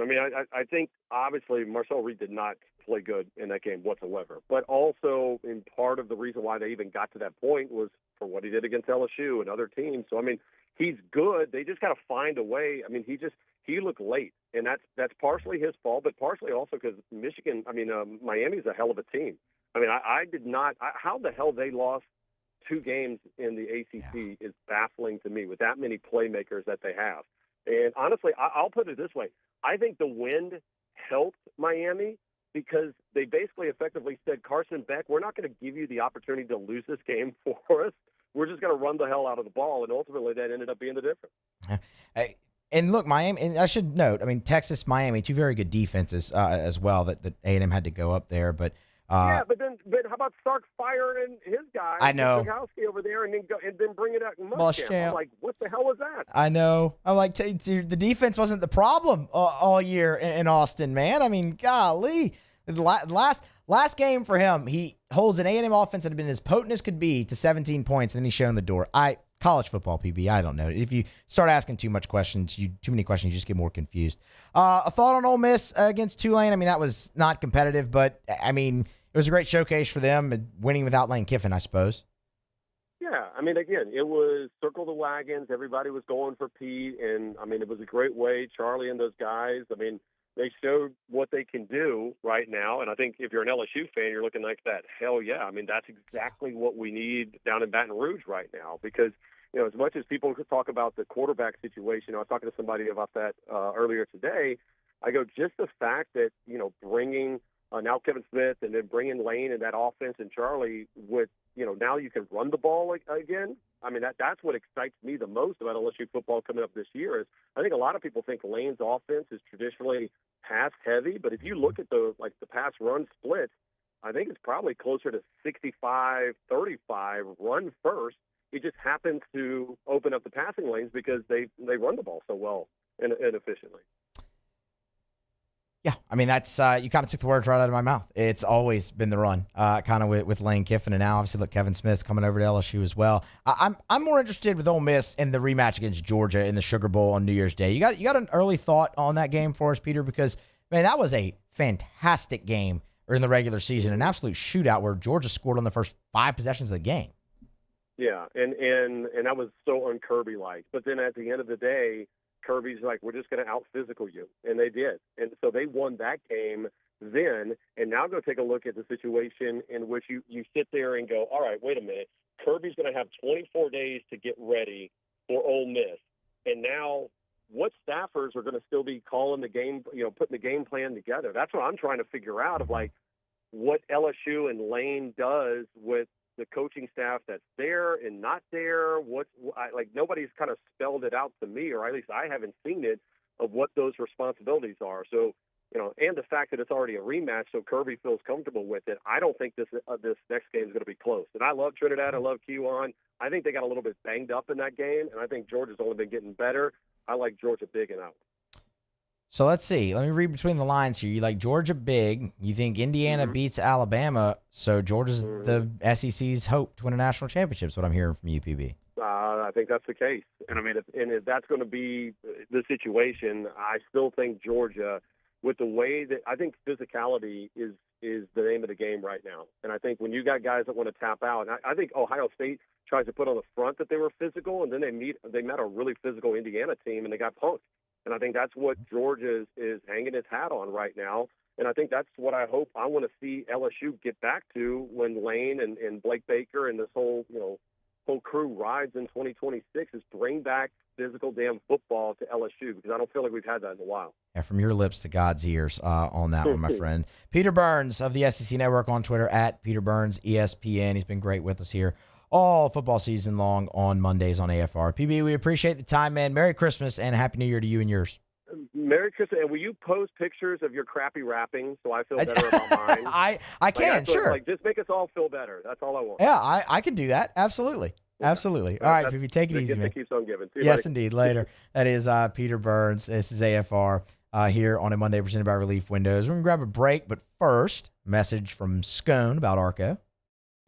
mean, I think obviously Marcel Reed did not play good in that game whatsoever. But also, in part of the reason why they even got to that point was for what he did against LSU and other teams. So I mean, he's good. They just got to find a way. I mean, he looked late, and that's partially his fault, but partially also because Miami's a hell of a team. I mean, I did not. How the hell they lost 2 games in the ACC is baffling to me with that many playmakers that they have. And honestly, I'll put it this way. I think the wind helped Miami because they basically effectively said, Carson Beck, we're not going to give you the opportunity to lose this game for us. We're just going to run the hell out of the ball. And ultimately, that ended up being the difference. And look, Miami, and I should note, I mean, Texas, Miami, 2 very good defenses as well that A&M had to go up there. But but how about Stark firing his guy? I know. Bukowski over there, and then bring it out in Muschamp. I'm like, what the hell was that? I know. I'm like, the defense wasn't the problem all year in Austin, man. I mean, golly, the last game for him, he holds an A&M offense that had been as potent as could be to 17 points, and then he's shown the door. College football, PB, I don't know. If you start asking too many questions, you just get more confused. A thought on Ole Miss against Tulane? I mean, that was not competitive, but I mean, it was a great showcase for them, winning without Lane Kiffin, I suppose. Yeah, I mean, again, it was circle the wagons. Everybody was going for Pete, and, I mean, it was a great way. Charlie and those guys, I mean, they showed what they can do right now, and I think if you're an LSU fan, you're looking like that. Hell yeah. I mean, that's exactly what we need down in Baton Rouge right now because, you know, as much as people talk about the quarterback situation, I was talking to somebody about that earlier today. I go, just the fact that, you know, bringing now Kevin Smith and then bringing Lane and that offense and Charlie with, you know, now you can run the ball again. I mean, that's what excites me the most about LSU football coming up this year is I think a lot of people think Lane's offense is traditionally pass heavy, but if you look at the pass run split, I think it's probably closer to 65-35 run first. It just happens to open up the passing lanes because they run the ball so well and efficiently. Yeah, I mean, that's you kind of took the words right out of my mouth. It's always been the run, kind of with Lane Kiffin, and now obviously look, Kevin Smith's coming over to LSU as well. I'm more interested with Ole Miss in the rematch against Georgia in the Sugar Bowl on New Year's Day. You got an early thought on that game for us, Peter? Because man, that was a fantastic game in the regular season, an absolute shootout where Georgia scored on the first 5 possessions of the game. Yeah, and that was so un-Kirby-like. But then at the end of the day, Kirby's like, we're just going to out-physical you. And they did. And so they won that game then. And now go take a look at the situation in which you sit there and go, all right, wait a minute. Kirby's going to have 24 days to get ready for Ole Miss. And now what staffers are going to still be calling the game, you know, putting the game plan together? That's what I'm trying to figure out of, like, what LSU and Lane does with the coaching staff that's there and not there. Nobody's kind of spelled it out to me, or at least I haven't seen it, of what those responsibilities are. So, you know, and the fact that it's already a rematch, so Kirby feels comfortable with it. I don't think this next game is going to be close. And I love Trinidad. I love Kejuan. I think they got a little bit banged up in that game, and I think Georgia's only been getting better. I like Georgia big and out. So let's see. Let me read between the lines here. You like Georgia big. You think Indiana beats Alabama, so Georgia's the SEC's hope to win a national championship is what I'm hearing from UPB. I think that's the case. And, I mean, if that's going to be the situation, I still think Georgia, with the way that – I think physicality is the name of the game right now. And I think when you got guys that want to tap out – I think Ohio State tries to put on the front that they were physical, and then they met a really physical Indiana team, and they got punked. And I think that's what Georgia is hanging its hat on right now. And I think that's what I want to see LSU get back to when Lane and Blake Baker and this whole crew rides in 2026 is bring back physical damn football to LSU, because I don't feel like we've had that in a while. Yeah, from your lips to God's ears on that one, my friend. Peter Burns of the SEC Network on Twitter at Peter Burns ESPN. He's been great with us here all football season long on Mondays on AFR. PB, we appreciate the time, man. Merry Christmas and Happy New Year to you and yours. Merry Christmas. And will you post pictures of your crappy rapping so I feel better about mine? I can, sure. Just make us all feel better. That's all I want. Yeah, I can do that. Absolutely. Absolutely. All right, PB, take it easy, man. Keeps on giving. Yes, indeed. Later. That is Peter Burns. This is AFR here on a Monday presented by Relief Windows. We're going to grab a break, but first, message from Scone about Arco.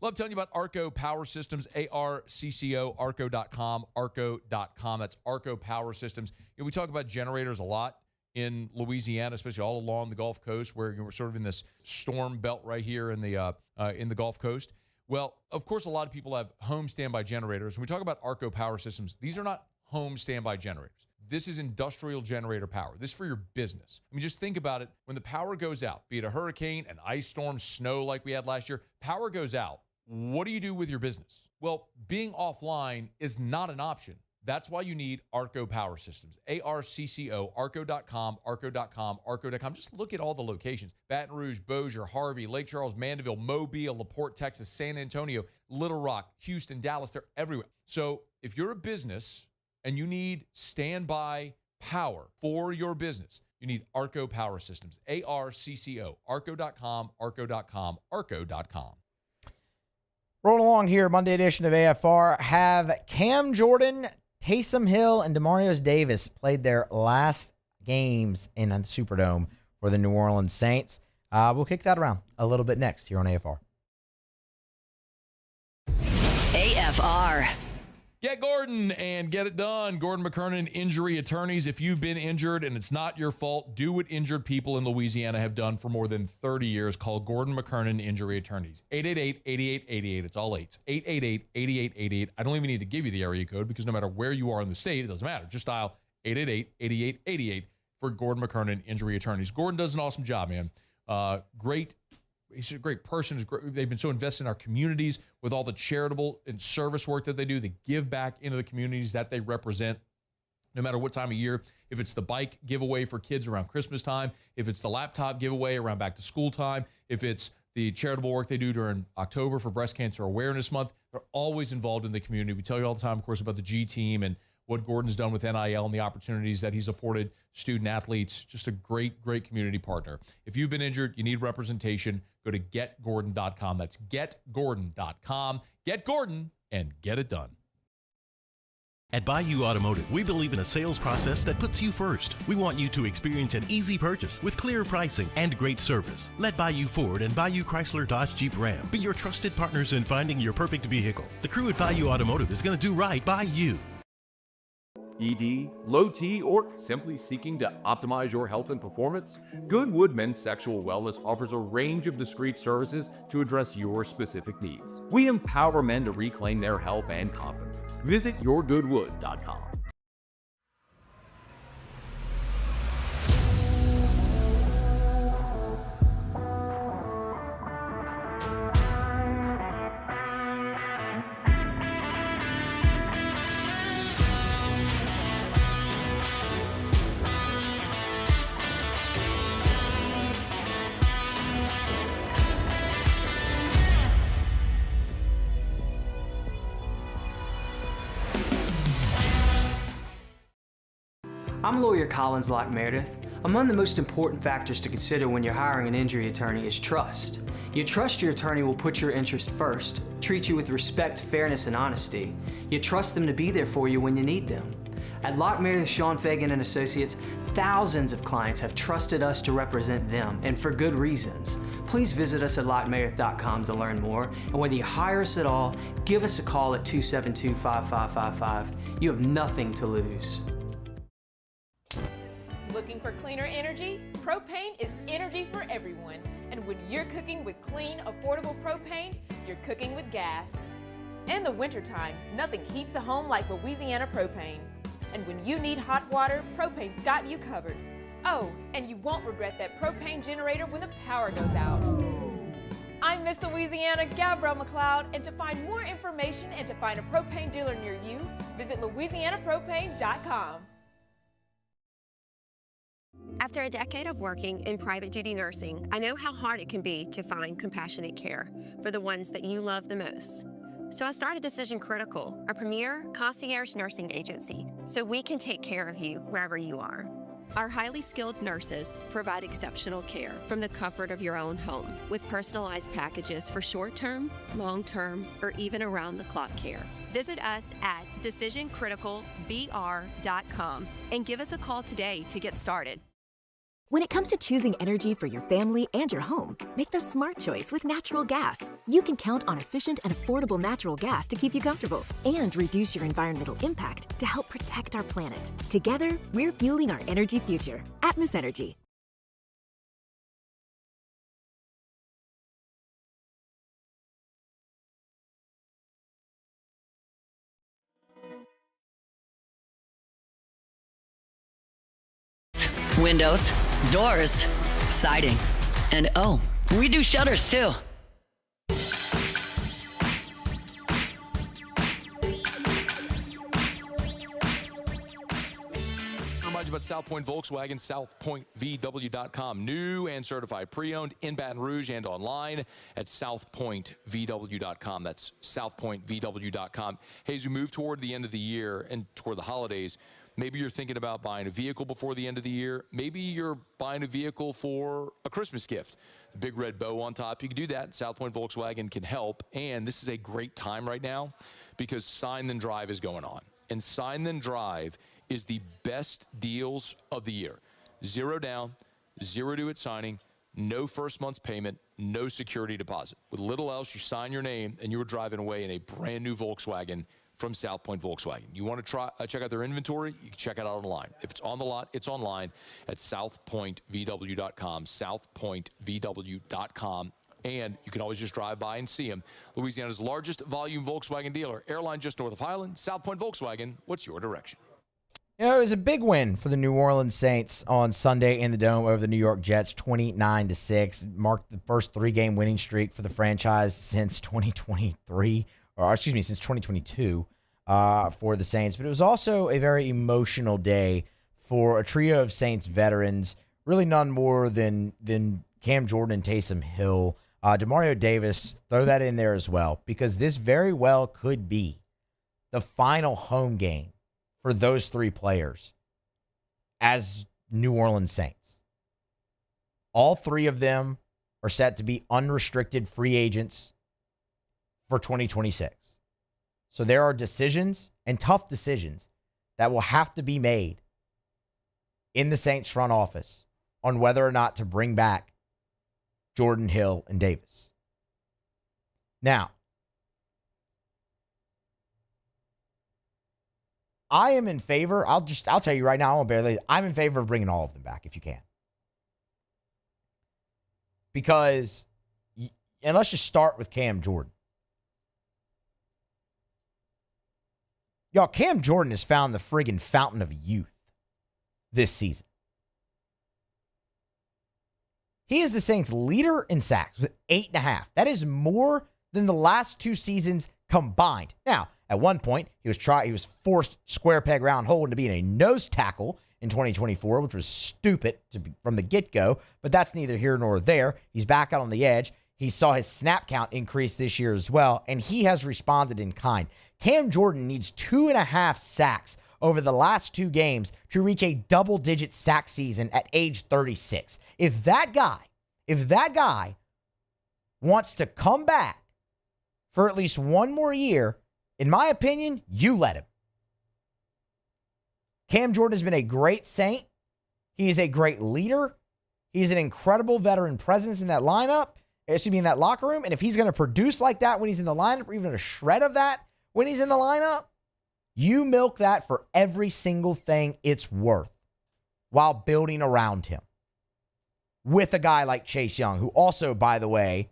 Love telling you about Arco Power Systems, ARCCO, arco.com, arco.com. That's Arco Power Systems. We talk about generators a lot in Louisiana, especially all along the Gulf Coast, where we're sort of in this storm belt right here in the Gulf Coast. Well, of course, a lot of people have home standby generators. When we talk about Arco Power Systems, these are not home standby generators. This is industrial generator power. This is for your business. I mean, just think about it. When the power goes out, be it a hurricane, an ice storm, snow like we had last year, power goes out. What do you do with your business? Well, being offline is not an option. That's why you need Arco Power Systems. ARCCO, arco.com, arco.com, arco.com. Just look at all the locations. Baton Rouge, Bossier, Harvey, Lake Charles, Mandeville, Mobile, LaPorte, Texas, San Antonio, Little Rock, Houston, Dallas. They're everywhere. So if you're a business and you need standby power for your business, you need Arco Power Systems. ARCCO, arco.com, arco.com, arco.com. Rolling along here, Monday edition of AFR, have Cam Jordan, Taysom Hill, and Demaryius Davis played their last games in the Superdome for the New Orleans Saints. We'll kick that around a little bit next here on AFR. AFR. Get Gordon and get it done. Gordon McKernan, Injury Attorneys. If you've been injured and it's not your fault, do what injured people in Louisiana have done for more than 30 years. Call Gordon McKernan, Injury Attorneys. 888-8888. It's all eights. 888-8888. I don't even need to give you the area code because no matter where you are in the state, it doesn't matter. Just dial 888-8888 for Gordon McKernan, Injury Attorneys. Gordon does an awesome job, man. He's a great person. They've been so invested in our communities with all the charitable and service work that they do. They give back into the communities that they represent, no matter what time of year. If it's the bike giveaway for kids around Christmas time, if it's the laptop giveaway around back to school time, if it's the charitable work they do during October for Breast Cancer Awareness Month, they're always involved in the community. We tell you all the time, of course, about the G team and what Gordon's done with NIL and the opportunities that he's afforded student athletes. Just a great, great community partner. If you've been injured, you need representation, go to getgordon.com. That's getgordon.com. Get Gordon and get it done. At Bayou Automotive, we believe in a sales process that puts you first. We want you to experience an easy purchase with clear pricing and great service. Let Bayou Ford and Bayou Chrysler Dodge Jeep Ram be your trusted partners in finding your perfect vehicle. The crew at Bayou Automotive is going to do right by you. ED, low T, or simply seeking to optimize your health and performance? Goodwood Men's Sexual Wellness offers a range of discreet services to address your specific needs. We empower men to reclaim their health and confidence. Visit yourgoodwood.com. I'm lawyer Collins Locke Meredith. Among the most important factors to consider when you're hiring an injury attorney is trust. You trust your attorney will put your interest first, treat you with respect, fairness, and honesty. You trust them to be there for you when you need them. At Locke Meredith, Sean Fagan and Associates, thousands of clients have trusted us to represent them, and for good reasons. Please visit us at LockeMeredith.com to learn more, and whether you hire us at all, give us a call at 272-5555. You have nothing to lose. Looking for cleaner energy? Propane is energy for everyone. And when you're cooking with clean, affordable propane, you're cooking with gas. In the wintertime, nothing heats a home like Louisiana propane. And when you need hot water, propane's got you covered. Oh, and you won't regret that propane generator when the power goes out. I'm Miss Louisiana, Gabrielle McLeod, and to find more information and to find a propane dealer near you, visit louisianapropane.com. After a decade of working in private duty nursing, I know how hard it can be to find compassionate care for the ones that you love the most. So I started Decision Critical, a premier concierge nursing agency, so we can take care of you wherever you are. Our highly skilled nurses provide exceptional care from the comfort of your own home with personalized packages for short-term, long-term, or even around-the-clock care. Visit us at decisioncriticalbr.com and give us a call today to get started. When it comes to choosing energy for your family and your home, make the smart choice with natural gas. You can count on efficient and affordable natural gas to keep you comfortable and reduce your environmental impact to help protect our planet. Together, we're fueling our energy future. Atmos Energy. Windows, doors, siding, and oh, we do shutters too. Remind you about South Point Volkswagen, southpointvw.com. New and certified pre-owned in Baton Rouge and online at southpointvw.com. That's southpointvw.com. Hey, as we move toward the end of the year and toward the holidays, maybe you're thinking about buying a vehicle before the end of the year. Maybe you're buying a vehicle for a Christmas gift. The big red bow on top. You can do that. South Point Volkswagen can help. And this is a great time right now because Sign Then Drive is going on. And Sign Then Drive is the best deals of the year. 0 down, 0 due at signing, no first month's payment, no security deposit. With little else, you sign your name and you're driving away in a brand new Volkswagen from South Point Volkswagen. You want to check out their inventory? You can check it out online. If it's on the lot, it's online at southpointvw.com, southpointvw.com. And you can always just drive by and see them. Louisiana's largest volume Volkswagen dealer, airline just north of Highland, South Point Volkswagen. What's your direction? You know, it was a big win for the New Orleans Saints on Sunday in the Dome over the New York Jets, 29-6. Marked the first 3-game winning streak for the franchise since 2023. Since 2022 for the Saints. But it was also a very emotional day for a trio of Saints veterans, really none more than Cam Jordan and Taysom Hill. Demario Davis, throw that in there as well, because this very well could be the final home game for those 3 players as New Orleans Saints. All 3 of them are set to be unrestricted free agents for 2026. So there are decisions, and tough decisions, that will have to be made in the Saints front office on whether or not to bring back Jordan, Hill, and Davis. Now, I am in favor, I'll tell you right now, I'm in favor of bringing all of them back if you can. Because, and let's just start with Cam Jordan. Y'all, Cam Jordan has found the friggin' fountain of youth this season. He is the Saints' leader in sacks with 8.5. That is more than the last 2 seasons combined. Now, at one point, he was forced square peg round hole into being a nose tackle in 2024, which was stupid from the get-go, but that's neither here nor there. He's back out on the edge. He saw his snap count increase this year as well, and he has responded in kind. Cam Jordan needs 2.5 sacks over the last 2 games to reach a double-digit sack season at age 36. If that guy wants to come back for at least one more year, in my opinion, you let him. Cam Jordan has been a great Saint. He is a great leader. He's an incredible veteran presence in that lineup. In that locker room. And if he's going to produce like that when he's in the lineup, or even a shred of that when he's in the lineup, you milk that for every single thing it's worth while building around him. With a guy like Chase Young, who also, by the way,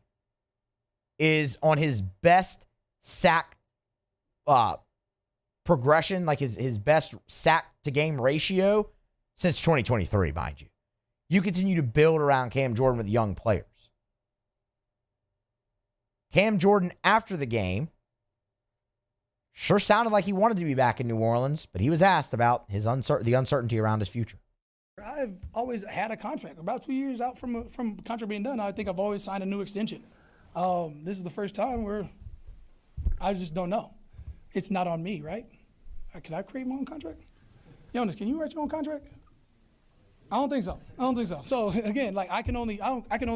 is on his best sack progression, like his best sack to game ratio since 2023, mind you. You continue to build around Cam Jordan with young players. Cam Jordan, after the game, sure sounded like he wanted to be back in New Orleans, but he was asked about the uncertainty around his future. I've always had a contract. About 2 years out from contract being done, I think I've always signed a new extension. This is the first time where I just don't know. It's not on me, right? Can I create my own contract? Jonas, can you write your own contract? I don't think so. So again, like I can only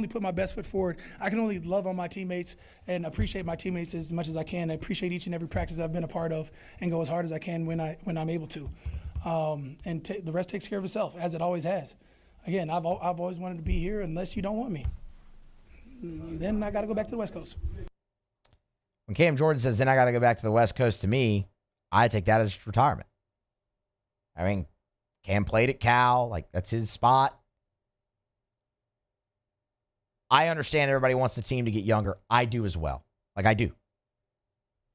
put my best foot forward. I can only love on my teammates and appreciate my teammates as much as I can. I appreciate each and every practice I've been a part of and go as hard as I can when I'm able to. The rest takes care of itself, as it always has. again, I've always wanted to be here unless you don't want me. Then I got to go back to the West Coast. When Cam Jordan says, then I got to go back to the West Coast, to me, I take that as retirement. I mean, Cam played at Cal. Like, that's his spot. I understand everybody wants the team to get younger. I do as well. Like, I do.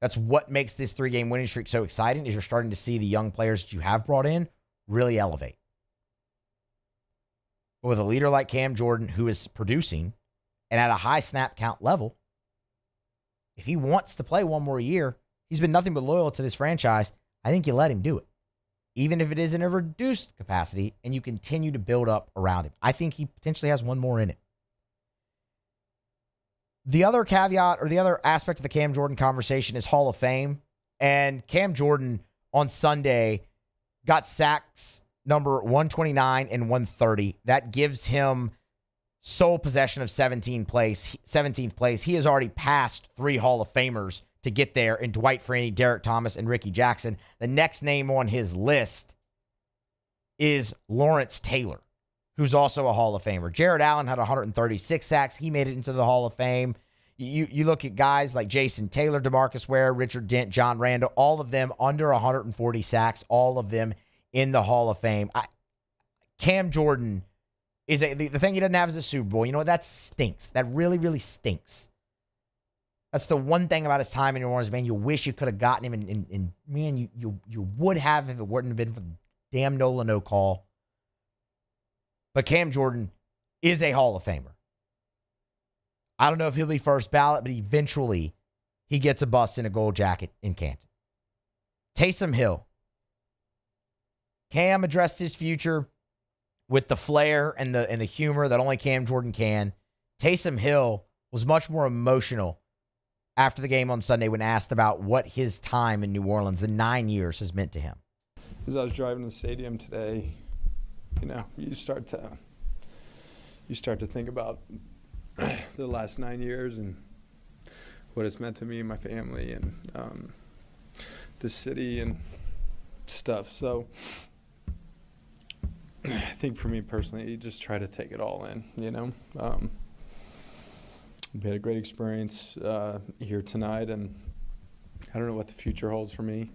That's what makes this 3-game winning streak so exciting, is you're starting to see the young players that you have brought in really elevate. But with a leader like Cam Jordan, who is producing and at a high snap count level, if he wants to play one more year, he's been nothing but loyal to this franchise. I think you let him do it, even if it is in a reduced capacity, and you continue to build up around him. I think he potentially has one more in it. The other caveat, or the other aspect of the Cam Jordan conversation, is Hall of Fame. And Cam Jordan on Sunday got sacks number 129 and 130. That gives him sole possession of 17th place. He has already passed 3 Hall of Famers to get there in Dwight Freeney, Derek Thomas, and Ricky Jackson. The next name on his list is Lawrence Taylor, who's also a Hall of Famer. Jared Allen had 136 sacks. He made it into the Hall of Fame. You look at guys like Jason Taylor, DeMarcus Ware, Richard Dent, John Randall, all of them under 140 sacks, all of them in the Hall of Fame. Cam Jordan is the thing he doesn't have is a Super Bowl. You know what? That stinks. That really, really stinks. That's the one thing about his time in New Orleans, man. You wish you could have gotten him, and man, you would have if it wouldn't have been for the damn Nola no call. But Cam Jordan is a Hall of Famer. I don't know if he'll be first ballot, but eventually he gets a bust in a gold jacket in Canton. Taysom Hill. Cam addressed his future with the flair and the humor that only Cam Jordan can. Taysom Hill was much more emotional after the game on Sunday when asked about what his time in New Orleans, the 9 years, has meant to him. As I was driving to the stadium today, you start to think about the last 9 years and what it's meant to me and my family and the city and stuff. So I think for me personally, you just try to take it all in, we had a great experience here tonight, and I don't know what the future holds for me,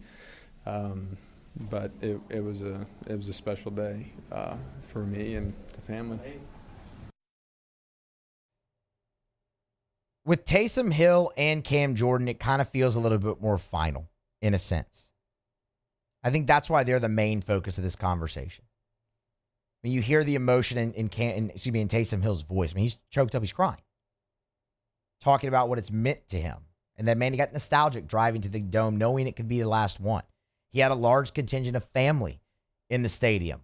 but it was a special day for me and the family. With Taysom Hill and Cam Jordan, it kind of feels a little bit more final in a sense. I think that's why they're the main focus of this conversation. I mean, you hear the emotion in Taysom Hill's voice. I mean, he's choked up, he's crying, talking about what it's meant to him. And then, man, he got nostalgic driving to the Dome, knowing it could be the last one. He had a large contingent of family in the stadium,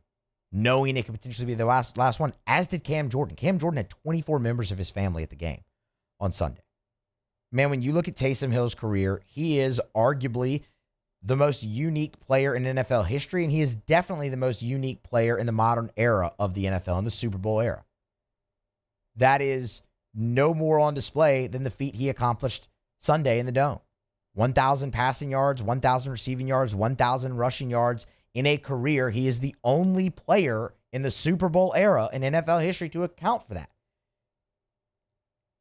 knowing it could potentially be the last one, as did Cam Jordan. Cam Jordan had 24 members of his family at the game on Sunday. Man, when you look at Taysom Hill's career, he is arguably the most unique player in NFL history, and he is definitely the most unique player in the modern era of the NFL, in the Super Bowl era. That is no more on display than the feat he accomplished Sunday in the Dome. 1,000 passing yards, 1,000 receiving yards, 1,000 rushing yards in a career. He is the only player in the Super Bowl era in NFL history to account for that.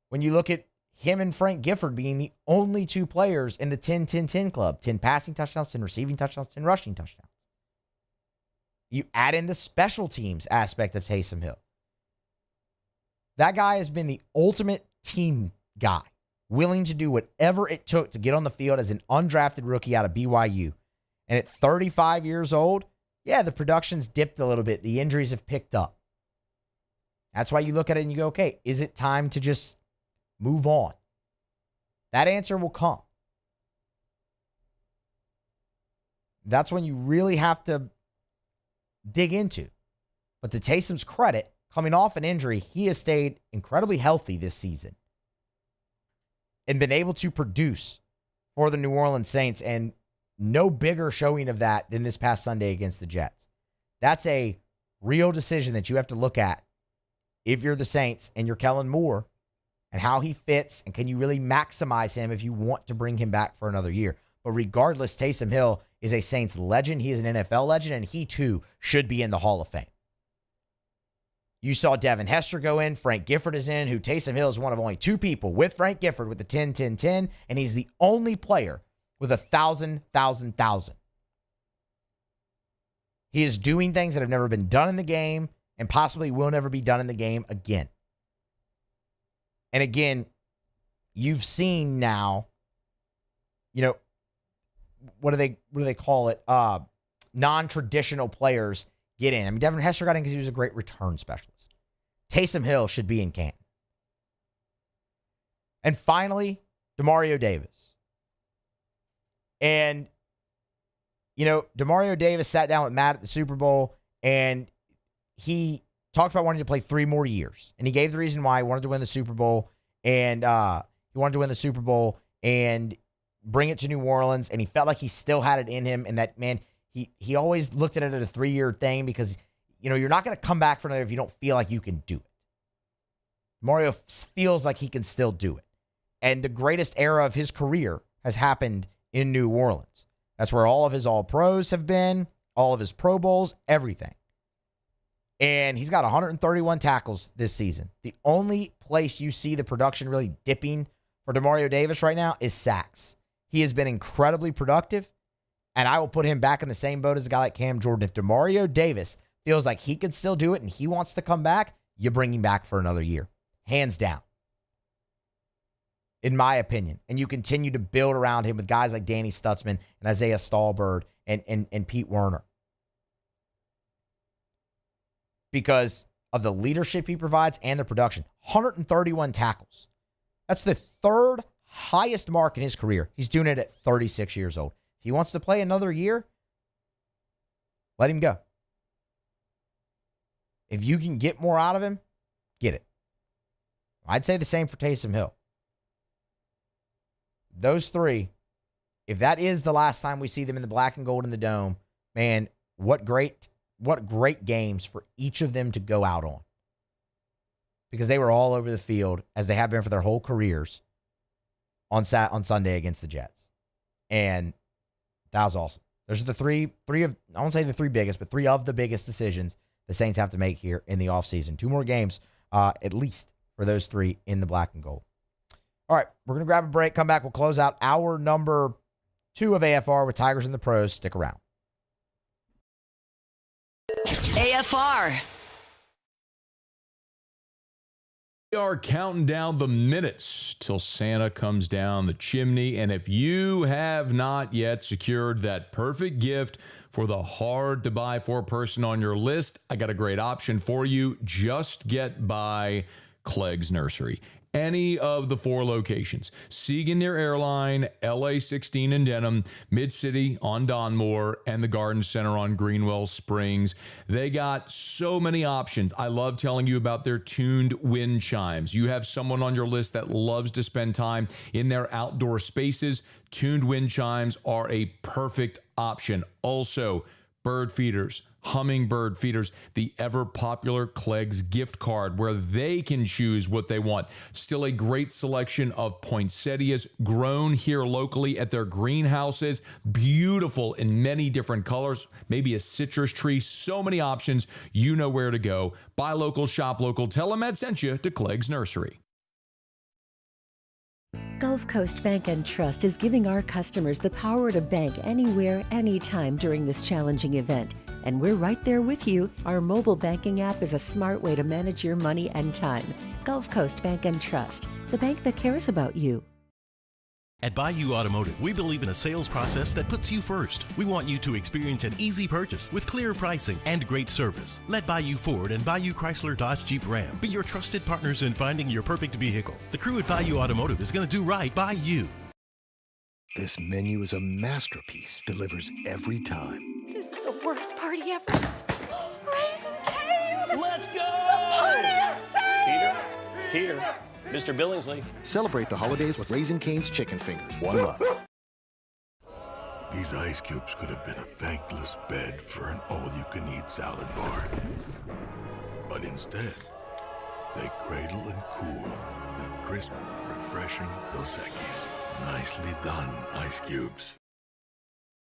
When you look at him and Frank Gifford being the only 2 players in the 10-10-10 club, 10 passing touchdowns, 10 receiving touchdowns, 10 rushing touchdowns. You add in the special teams aspect of Taysom Hill. That guy has been the ultimate team guy, willing to do whatever it took to get on the field as an undrafted rookie out of BYU. And at 35 years old, yeah, the production's dipped a little bit. The injuries have picked up. That's why you look at it and you go, okay, is it time to just move on? That answer will come. That's when you really have to dig into. But to Taysom's credit, coming off an injury, he has stayed incredibly healthy this season and been able to produce for the New Orleans Saints, and no bigger showing of that than this past Sunday against the Jets. That's a real decision that you have to look at if you're the Saints and you're Kellen Moore, and how he fits, and can you really maximize him if you want to bring him back for another year. But regardless, Taysom Hill is a Saints legend. He is an NFL legend, and he too should be in the Hall of Fame. You saw Devin Hester go in. Frank Gifford is in, who Taysom Hill is one of only 2 people with Frank Gifford with the 10-10-10, and he's the only player with 1,000. He is doing things that have never been done in the game and possibly will never be done in the game again. And again, you've seen now, what do they call it? Non-traditional players get in. I mean, Devin Hester got in because he was a great return specialist. Taysom Hill should be in Canton. And finally, Demario Davis. And, Demario Davis sat down with Matt at the Super Bowl, and he talked about wanting to play 3 more years. And he gave the reason why he wanted to win the Super Bowl, and bring it to New Orleans, and he felt like he still had it in him, and that, man, he always looked at it as a 3-year thing because, you're not going to come back for another if you don't feel like you can do it. Mario feels like he can still do it. And the greatest era of his career has happened in New Orleans. That's where all of his All-Pros have been, all of his Pro Bowls, everything. And he's got 131 tackles this season. The only place you see the production really dipping for Demario Davis right now is sacks. He has been incredibly productive, and I will put him back in the same boat as a guy like Cam Jordan. If Demario Davis feels like he can still do it and he wants to come back, you bring him back for another year. Hands down. In my opinion. And you continue to build around him with guys like Danny Stutzman and Isaiah Stallbird and Pete Werner. Because of the leadership he provides and the production. 131 tackles. That's the 3rd highest mark in his career. He's doing it at 36 years old. If he wants to play another year, let him go. If you can get more out of him, get it. I'd say the same for Taysom Hill. Those 3, if that is the last time we see them in the black and gold in the Dome, man, what great games for each of them to go out on. Because they were all over the field, as they have been for their whole careers, on Sunday against the Jets. And that was awesome. Those are the three of, I won't say the 3 biggest, but 3 of the biggest decisions the Saints have to make here in the offseason. 2 more games, at least, for those 3 in the black and gold. All right, we're going to grab a break, come back, we'll close out hour number 2 of AFR with Tigers and the Pros. Stick around. AFR. We are counting down the minutes till Santa comes down the chimney. And if you have not yet secured that perfect gift for the hard-to-buy-for person on your list, I got a great option for you. Just get by Clegg's Nursery. Any of the 4 locations. Siegen near Airline, LA 16 in Denham, Mid-City on Donmore, and the Garden Center on Greenwell Springs. They got so many options. I love telling you about their tuned wind chimes. You have someone on your list that loves to spend time in their outdoor spaces. Tuned wind chimes are a perfect option. Also, bird feeders, hummingbird feeders, the ever-popular Clegg's gift card where they can choose what they want. Still a great selection of poinsettias grown here locally at their greenhouses. Beautiful in many different colors. Maybe a citrus tree. So many options. You know where to go. Buy local, shop local. Tell them Ed sent you to Clegg's Nursery. Gulf Coast Bank and Trust is giving our customers the power to bank anywhere, anytime during this challenging event. And we're right there with you. Our mobile banking app is a smart way to manage your money and time. Gulf Coast Bank and Trust, the bank that cares about you. At Bayou Automotive, we believe in a sales process that puts you first. We want you to experience an easy purchase with clear pricing and great service. Let Bayou Ford and Bayou Chrysler Dodge Jeep Ram be your trusted partners in finding your perfect vehicle. The crew at Bayou Automotive is going to do right by you. This menu is a masterpiece. Delivers every time. This is the worst party ever. Raisin Cane's! Let's go! The party is saved! Peter, Mr. Billingsley. Celebrate the holidays with Raisin Cane's Chicken Fingers. One love. These ice cubes could have been a thankless bed for an all-you-can-eat salad bar. But instead, they cradle and cool the crisp, refreshing Dos Equis. Nicely done, ice cubes.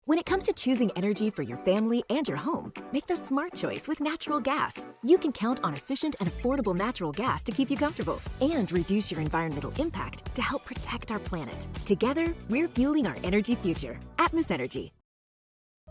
When it comes to choosing energy for your family and your home, make the smart choice with natural gas. You can count on efficient and affordable natural gas to keep you comfortable and reduce your environmental impact to help protect our planet. Together, we're fueling our energy future. Atmos Energy.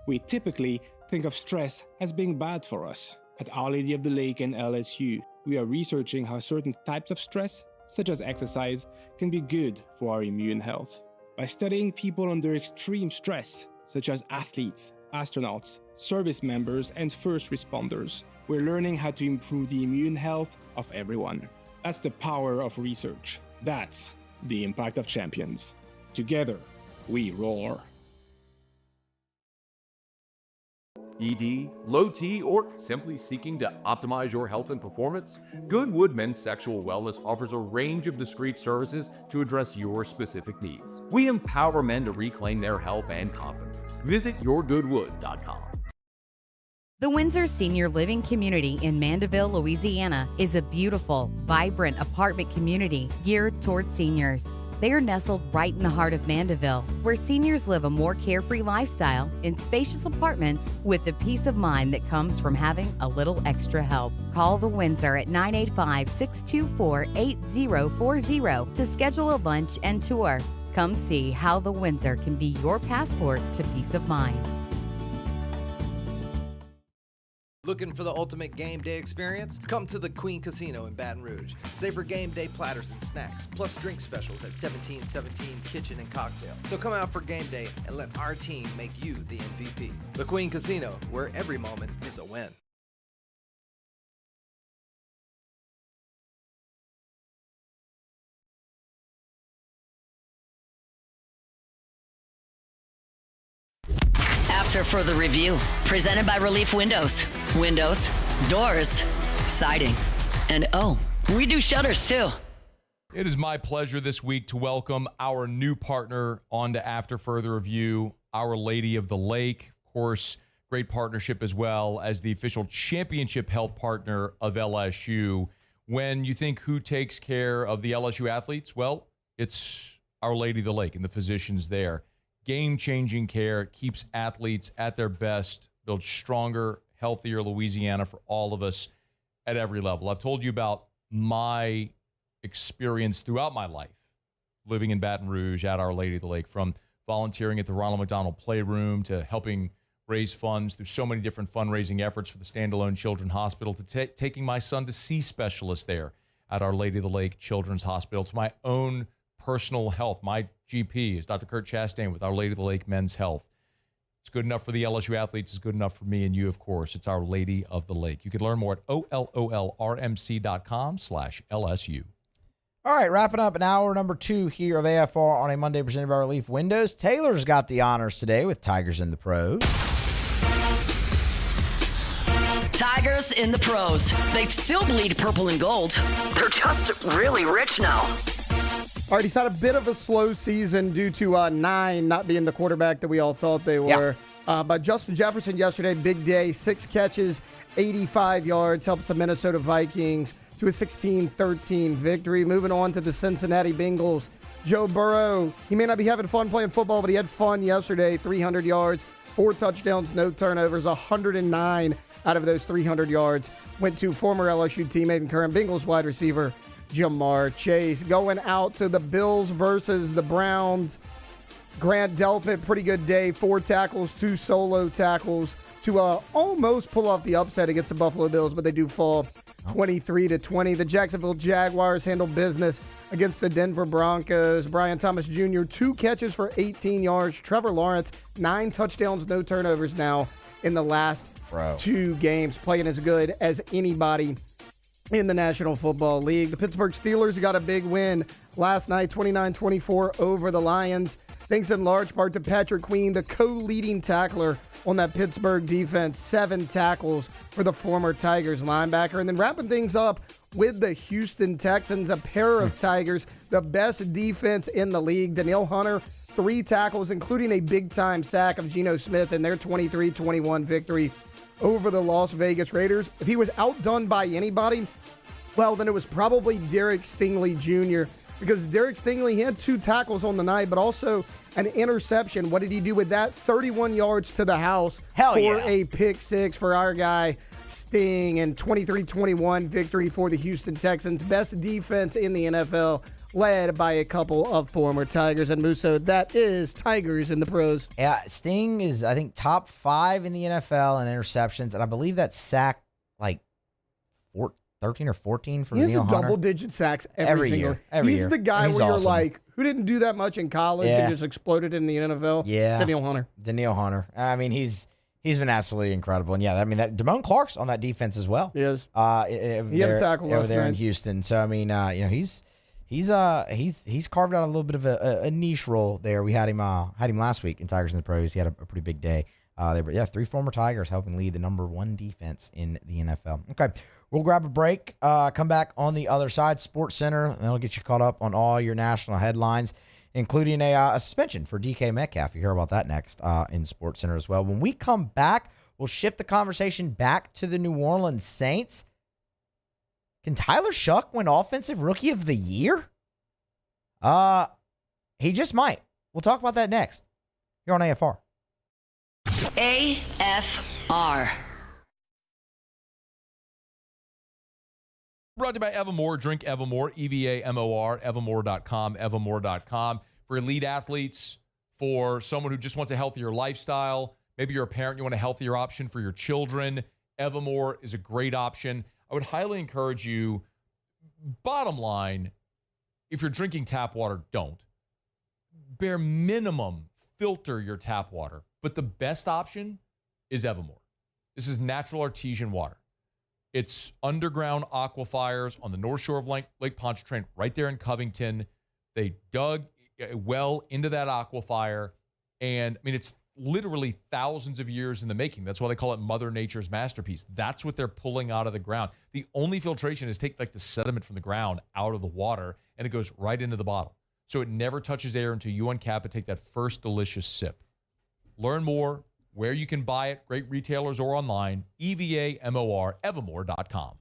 We typically think of stress as being bad for us. At Our Lady of the Lake and LSU, we are researching how certain types of stress, such as exercise, can be good for our immune health. By studying people under extreme stress, such as athletes, astronauts, service members, and first responders, we're learning how to improve the immune health of everyone. That's the power of research. That's the impact of champions. Together, we roar. ED, low T, or simply seeking to optimize your health and performance? Goodwood Men's Sexual Wellness offers a range of discreet services to address your specific needs. We empower men to reclaim their health and confidence. Visit yourgoodwood.com. The Windsor Senior Living Community in Mandeville, Louisiana is a beautiful, vibrant apartment community geared toward seniors. They are nestled right in the heart of Mandeville, where seniors live a more carefree lifestyle in spacious apartments with the peace of mind that comes from having a little extra help. Call the Windsor at 985-624-8040 to schedule a lunch and tour. Come see how the Windsor can be your passport to peace of mind. Looking for the ultimate game day experience? Come to the Queen Casino in Baton Rouge. Savor game day platters and snacks, plus drink specials at 1717 Kitchen and Cocktail. So come out for game day and let our team make you the MVP. The Queen Casino, where every moment is a win. After further review, presented by Relief Windows. Windows, doors, siding, and oh, we do shutters too. It is my pleasure this week to welcome our new partner on to After Further Review, Our Lady of the Lake. Of course, great partnership as well as the official championship health partner of LSU. When you think who takes care of the LSU athletes, well, it's Our Lady of the Lake and the physicians there. Game-changing care, keeps athletes at their best, builds stronger, healthier Louisiana for all of us at every level. I've told you about my experience throughout my life living in Baton Rouge at Our Lady of the Lake, from volunteering at the Ronald McDonald Playroom to helping raise funds through so many different fundraising efforts for the standalone Children's Hospital to taking my son to see specialists there at Our Lady of the Lake Children's Hospital, to my own personal health. My GP is Dr. Kurt Chastain with Our Lady of the Lake Men's Health. It's good enough for the LSU athletes. It's good enough for me and you, of course. It's Our Lady of the Lake. You can learn more at OLOLRMC.com/LSU. All right, wrapping up an hour number 2 here of AFR on a Monday presented by Relief Windows. Taylor's got the honors today with Tigers in the Pros. Tigers in the pros. They still bleed purple and gold. They're just really rich now. All right, he's had a bit of a slow season due to Nine not being the quarterback that we all thought they were. Yeah. But Justin Jefferson yesterday, big day, 6 catches, 85 yards, helps the Minnesota Vikings to a 16-13 victory. Moving on to the Cincinnati Bengals. Joe Burrow, he may not be having fun playing football, but he had fun yesterday, 300 yards, 4 touchdowns, no turnovers, 109 out of those 300 yards went to former LSU teammate and current Bengals wide receiver Jamar Chase. Going out to the Bills versus the Browns. Grant Delpit, pretty good day. 4 tackles, 2 solo tackles to almost pull off the upset against the Buffalo Bills, but they do fall 23-20. The Jacksonville Jaguars handle business against the Denver Broncos. Brian Thomas Jr., 2 catches for 18 yards. Trevor Lawrence, 9 touchdowns, no turnovers now in the last 2 games, playing as good as anybody in the National Football League. The Pittsburgh Steelers got a big win last night, 29-24 over the Lions, thanks in large part to Patrick Queen, the co-leading tackler on that Pittsburgh defense. 7 tackles for the former Tigers linebacker. And then wrapping things up with the Houston Texans, a pair of Tigers, the best defense in the league. Danielle Hunter, 3 tackles, including a big-time sack of Geno Smith in their 23-21 victory over the Las Vegas Raiders. If he was outdone by anybody, well, then it was probably Derek Stingley Jr. because Derek Stingley, he had 2 tackles on the night, but also an interception. What did he do with that? 31 yards to the house for a pick six for our guy Sting, and 23-21 victory for the Houston Texans. Best defense in the NFL, led by a couple of former Tigers. And Musso, that is Tigers in the pros. Yeah, Sting is, I think, top 5 in the NFL in interceptions, and I believe that's sacked like 13 or 14 for Neil Hunter. He has double-digit sacks every single year. Every He's year. the guy He's where awesome. you're like, who didn't do that much in college and just exploded in the NFL? Yeah. Daniel Hunter. Daniel Hunter. I mean, he's been absolutely incredible. And, yeah, I mean, that Damone Clark's on that defense as well. He is. He had a tackle over last there night in Houston. So, I mean, he's carved out a little bit of a niche role there. We had him last week in Tigers in the Pros. He had a pretty big day. They were 3 former Tigers helping lead the #1 defense in the NFL. Okay, we'll grab a break. Come back on the other side. Sports Center, and that'll get you caught up on all your national headlines, including a suspension for DK Metcalf. You hear about that next in Sports Center as well. When we come back, we'll shift the conversation back to the New Orleans Saints. Can Tyler Shuck win Offensive Rookie of the Year? He just might. We'll talk about that next here on AFR. AFR. Brought to you by Evermore. Drink Evermore, EVAMOR, evermore.com, evermore.com. For elite athletes, for someone who just wants a healthier lifestyle. Maybe you're a parent, you want a healthier option for your children. Evermore is a great option. I would highly encourage you, bottom line, if you're drinking tap water, don't. Bare minimum, filter your tap water. But the best option is Evermore. This is natural artesian water. It's underground aquifers on the north shore of Lake Pontchartrain, right there in Covington. They dug a well into that aquifer, and I mean, it's literally thousands of years in the making. That's why they call it Mother Nature's masterpiece. That's what they're pulling out of the ground. The only filtration is take like the sediment from the ground out of the water, and it goes right into the bottle. So it never touches air until you uncap it, take that first delicious sip. Learn more where you can buy it, great retailers or online, EVAMOR, evermore.com.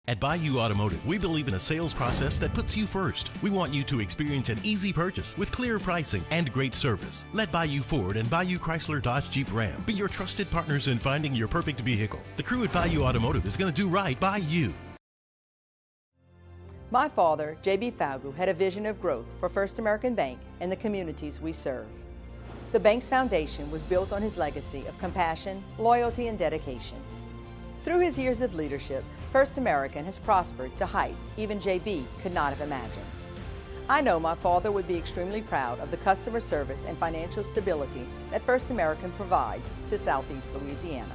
At Bayou Automotive, we believe in a sales process that puts you first. We want you to experience an easy purchase with clear pricing and great service. Let Bayou Ford and Bayou Chrysler Dodge Jeep Ram be your trusted partners in finding your perfect vehicle. The crew at Bayou Automotive is going to do right by you. My father, J.B. Falgu, had a vision of growth for First American Bank and the communities we serve. The bank's foundation was built on his legacy of compassion, loyalty, and dedication. Through his years of leadership, First American has prospered to heights even J.B. could not have imagined. I know my father would be extremely proud of the customer service and financial stability that First American provides to Southeast Louisiana.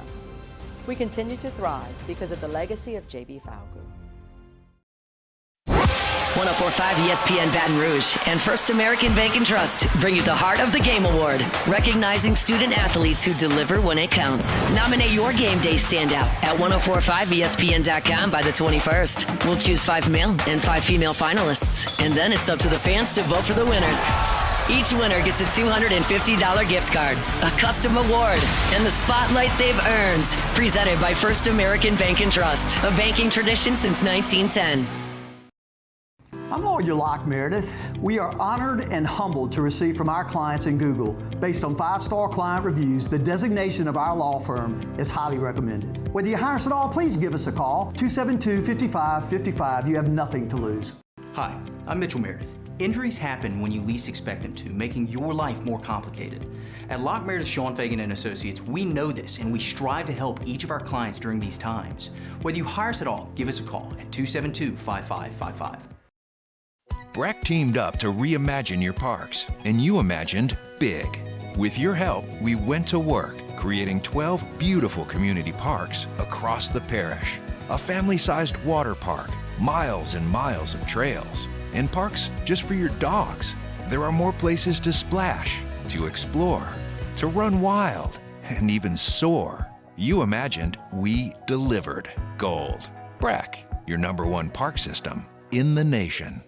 We continue to thrive because of the legacy of J.B. Falgu. 104.5 ESPN Baton Rouge and First American Bank and Trust bring you the Heart of the Game Award, recognizing student athletes who deliver when it counts. Nominate your game day standout at 1045ESPN.com by the 21st. We'll choose 5 male and 5 female finalists, and then it's up to the fans to vote for the winners. Each winner gets a $250 gift card, a custom award, and the spotlight they've earned. Presented by First American Bank and Trust, a banking tradition since 1910. I'm Lawyer Locke Meredith. We are honored and humbled to receive from our clients in Google, based on 5-star client reviews, the designation of our law firm is highly recommended. Whether you hire us at all, please give us a call, 272-5555. You have nothing to lose. Hi, I'm Mitchell Meredith. Injuries happen when you least expect them to, making your life more complicated. At Locke Meredith Sean Fagan and Associates, we know this, and we strive to help each of our clients during these times. Whether you hire us at all, give us a call at 272-5555. Breck teamed up to reimagine your parks, and you imagined big. With your help, we went to work, creating 12 beautiful community parks across the parish. A family-sized water park, miles and miles of trails, and parks just for your dogs. There are more places to splash, to explore, to run wild, and even soar. You imagined, we delivered. Gold. Breck, your #1 park system in the nation.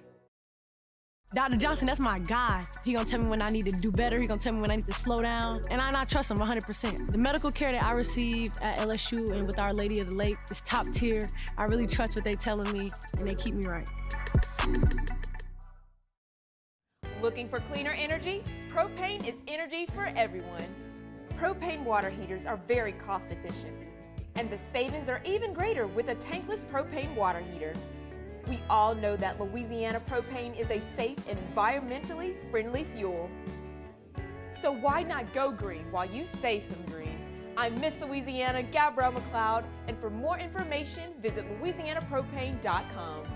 Dr. Johnson, that's my guy. He gonna tell me when I need to do better. He gonna tell me when I need to slow down. And I trust him 100%. The medical care that I receive at LSU and with Our Lady of the Lake is top tier. I really trust what they telling me, and they keep me right. Looking for cleaner energy? Propane is energy for everyone. Propane water heaters are very cost efficient, and the savings are even greater with a tankless propane water heater. We all know that Louisiana propane is a safe and environmentally friendly fuel. So why not go green while you save some green? I'm Miss Louisiana, Gabrielle McLeod, and for more information, visit louisianapropane.com.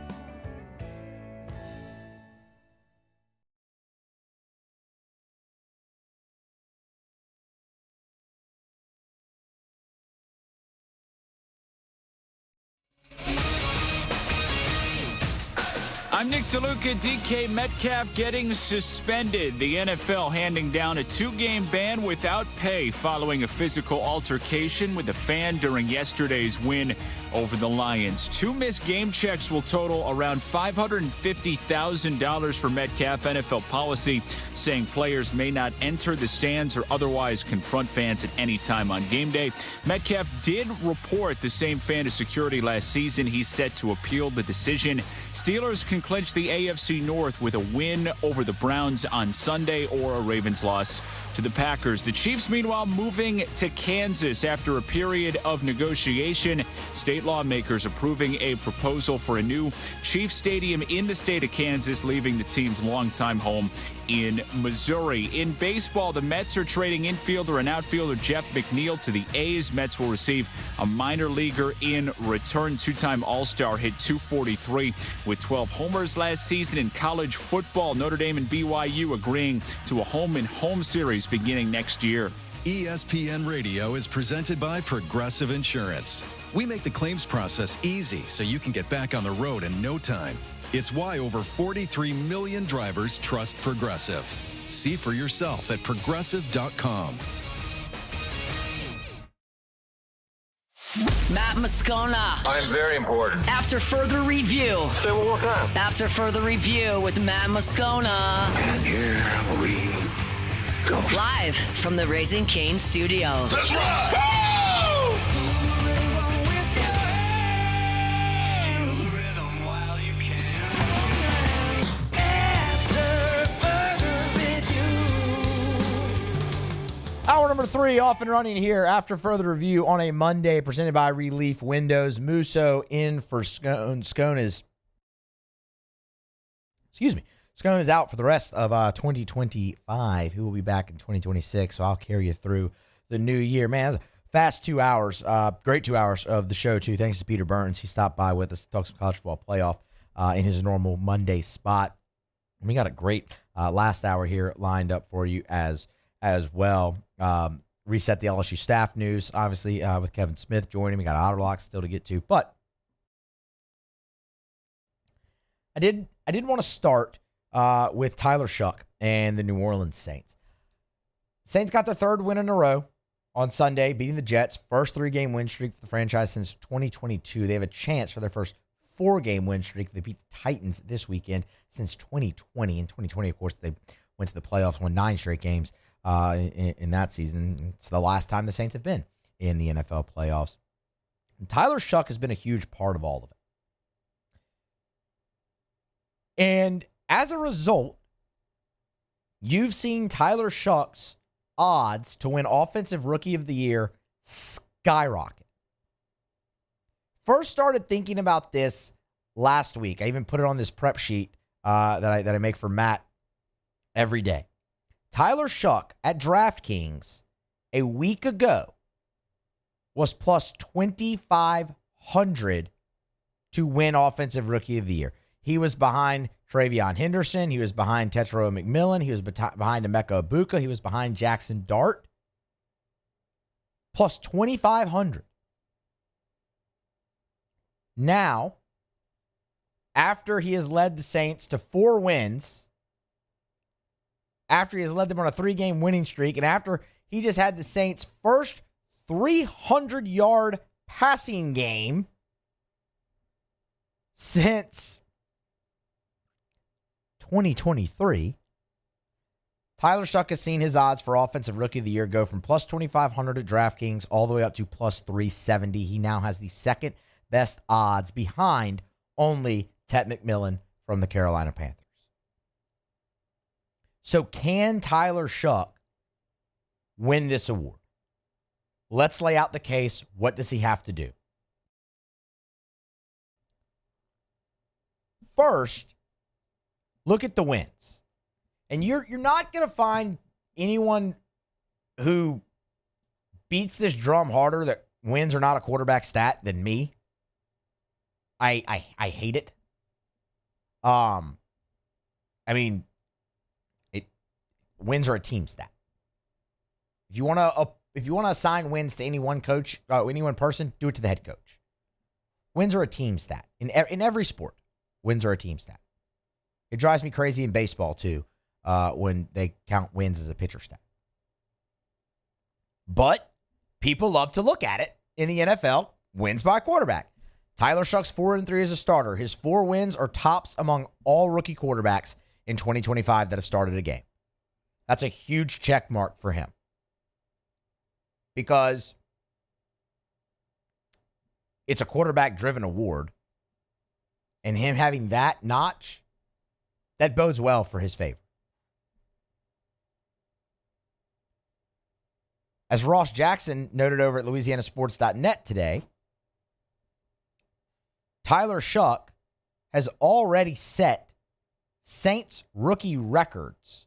I'm Nick DeLuca. DK Metcalf getting suspended. The NFL handing down a 2-game ban without pay following a physical altercation with a fan during yesterday's win over the Lions. 2 missed game checks will total around $550,000 for Metcalf. NFL policy saying players may not enter the stands or otherwise confront fans at any time on game day. Metcalf did report the same fan to security last season. He's set to appeal the decision. Steelers can clinch the AFC North with a win over the Browns on Sunday or a Ravens loss to the Packers. The Chiefs, meanwhile, moving to Kansas after a period of negotiation. State lawmakers approving a proposal for a new Chiefs stadium in the state of Kansas, leaving the team's longtime home in Missouri. In baseball, the Mets are trading infielder and outfielder Jeff McNeil to the A's. Mets will receive a minor leaguer in return. 2-time All-Star, hit .243 with 12 homers last season. In college football, Notre Dame and BYU agreeing to a home-and-home series beginning next year. ESPN Radio is presented by Progressive Insurance. We make the claims process easy so you can get back on the road in no time. It's why over 43 million drivers trust Progressive. See for yourself at progressive.com. Matt Moscona. I'm very important. After further review. Say it one more time. After further review with Matt Moscona. And here we go. Live from the Raising Cane studio. Let's rock! Hour number 3 off and running here after further review on a Monday, presented by Relief Windows. Musso in for Scone. Scone is out for the rest of 2025. He will be back in 2026, so I'll carry you through the new year. Man, that's a fast 2 hours. Great 2 hours of the show, too. Thanks to Peter Burns. He stopped by with us to talk some college football playoff in his normal Monday spot. And we got a great last hour here lined up for you as well. Reset the LSU staff news, obviously, with Kevin Smith joining. We got Otterlocks still to get to, but I did want to start with Tyler Shuck and the New Orleans Saints. Saints got their 3rd win in a row on Sunday, beating the Jets. First 3-game win streak for the franchise since 2022. They have a chance for their first 4-game win streak. They beat the Titans this weekend since 2020. In 2020, of course, they went to the playoffs, won 9 straight games. In that season. It's the last time the Saints have been in the NFL playoffs. And Tyler Shuck has been a huge part of all of it. And as a result, you've seen Tyler Shuck's odds to win Offensive Rookie of the Year skyrocket. First started thinking about this last week. I even put it on this prep sheet that I make for Matt every day. Tyler Shuck at DraftKings a week ago was plus 2,500 to win Offensive Rookie of the Year. He was behind Travion Henderson. He was behind Tetro McMillan. He was behind Emeka Ibuka. He was behind Jackson Dart. Plus 2,500. Now, after he has led the Saints to 4 wins, after he has led them on a 3-game winning streak, and after he just had the Saints' first 300-yard passing game since 2023, Tyler Shuck has seen his odds for Offensive Rookie of the Year go from plus 2,500 at DraftKings all the way up to plus 370. He now has the second best odds behind only Tet McMillan from the Carolina Panthers. So can Tyler Shuck win this award? Let's lay out the case. What does he have to do? First, look at the wins. And you're not going to find anyone who beats this drum harder that wins are not a quarterback stat than me. I hate it. Wins are a team stat. If you want to assign wins to any one coach, any one person, do it to the head coach. Wins are a team stat in every sport. Wins are a team stat. It drives me crazy in baseball too when they count wins as a pitcher stat. But people love to look at it in the NFL. Wins by a quarterback. Tyler Shuck's 4-3 as a starter. His 4 wins are tops among all rookie quarterbacks in 2025 that have started a game. That's a huge check mark for him. Because it's a quarterback-driven award. And him having that notch, that bodes well for his favor. As Ross Jackson noted over at LouisianaSports.net today, Tyler Shuck has already set Saints rookie records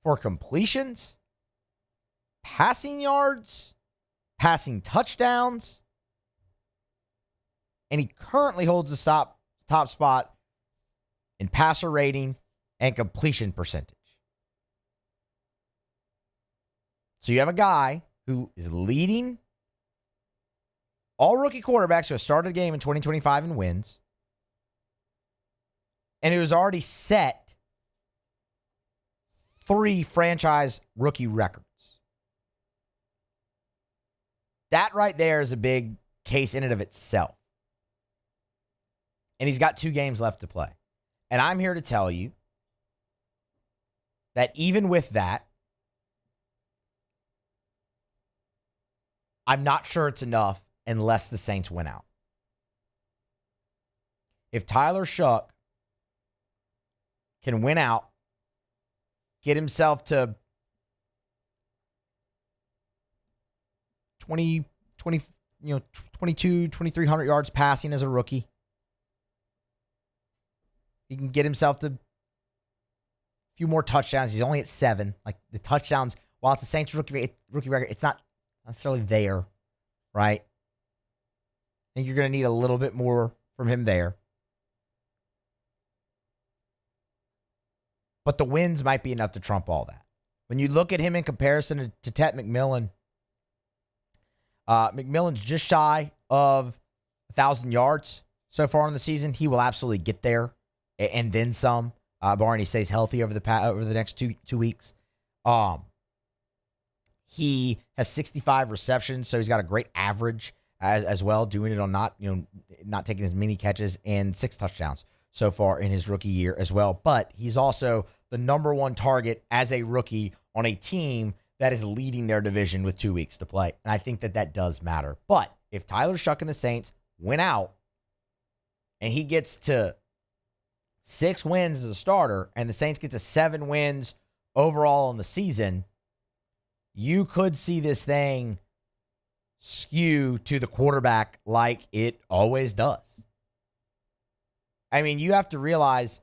for completions, passing yards, passing touchdowns, and he currently holds the top spot in passer rating and completion percentage. So you have a guy who is leading all rookie quarterbacks who have started a game in 2025 and wins, and who has already set 3 franchise rookie records. That right there is a big case in and of itself. And he's got 2 games left to play. And I'm here to tell you that even with that, I'm not sure it's enough unless the Saints win out. If Tyler Shuck can win out, get himself to 2,300 yards passing as a rookie, he can get himself to a few more touchdowns. He's only at 7. Like the touchdowns, while it's the Saints rookie record, it's not necessarily there, right? I think you're going to need a little bit more from him there. But the wins might be enough to trump all that. When you look at him in comparison to Tet McMillan, McMillan's just shy of 1,000 yards so far in the season. He will absolutely get there and then some. Barney stays healthy over the next two weeks. He has 65 receptions, so he's got a great average as well, doing it on not taking as many catches, and 6 touchdowns so far in his rookie year as well. But he's also the number 1 target as a rookie on a team that is leading their division with 2 weeks to play. And I think that does matter. But if Tyler Shuck and the Saints win out and he gets to 6 wins as a starter and the Saints get to 7 wins overall in the season, you could see this thing skew to the quarterback like it always does. I mean, you have to realize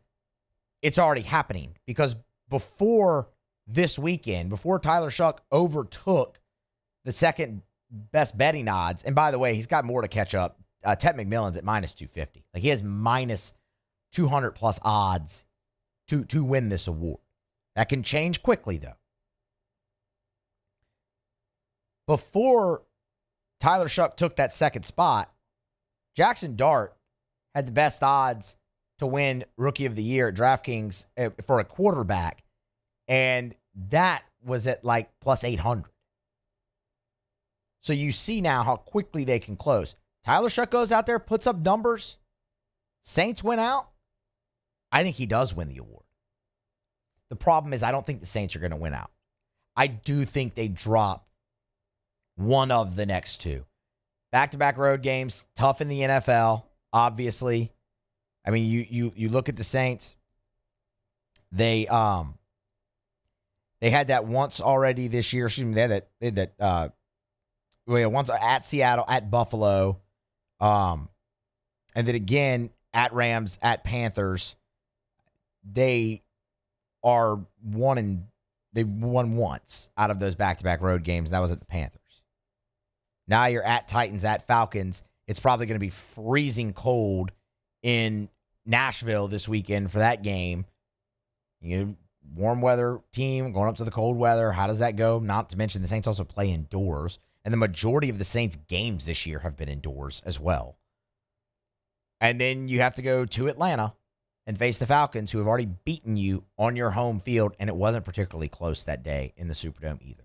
it's already happening because before this weekend, before Tyler Shuck overtook the second best betting odds, and by the way, he's got more to catch up. Tet McMillan's at minus 250. Like he has minus 200 plus odds to win this award. That can change quickly though. Before Tyler Shuck took that second spot, Jackson Dart had the best odds to win Rookie of the Year at DraftKings for a quarterback, and that was at like plus 800. So you see now how quickly they can close. Tyler Shuck goes out there, puts up numbers. Saints win out. I think he does win the award. The problem is I don't think the Saints are going to win out. I do think they drop one of the next 2. Back-to-back road games, tough in the NFL, obviously. I mean, you look at the Saints. They They had that once already this year. Excuse me, they had that once at Seattle, at Buffalo, and then again at Rams, at Panthers. They won once out of those back-to-back road games. And that was at the Panthers. Now you're at Titans, at Falcons. It's probably going to be freezing cold in Nashville this weekend for that game. Warm weather team going up to the cold weather. How does that go? Not to mention the Saints also play indoors. And the majority of the Saints games this year have been indoors as well. And then you have to go to Atlanta and face the Falcons, who have already beaten you on your home field, and it wasn't particularly close that day in the Superdome either.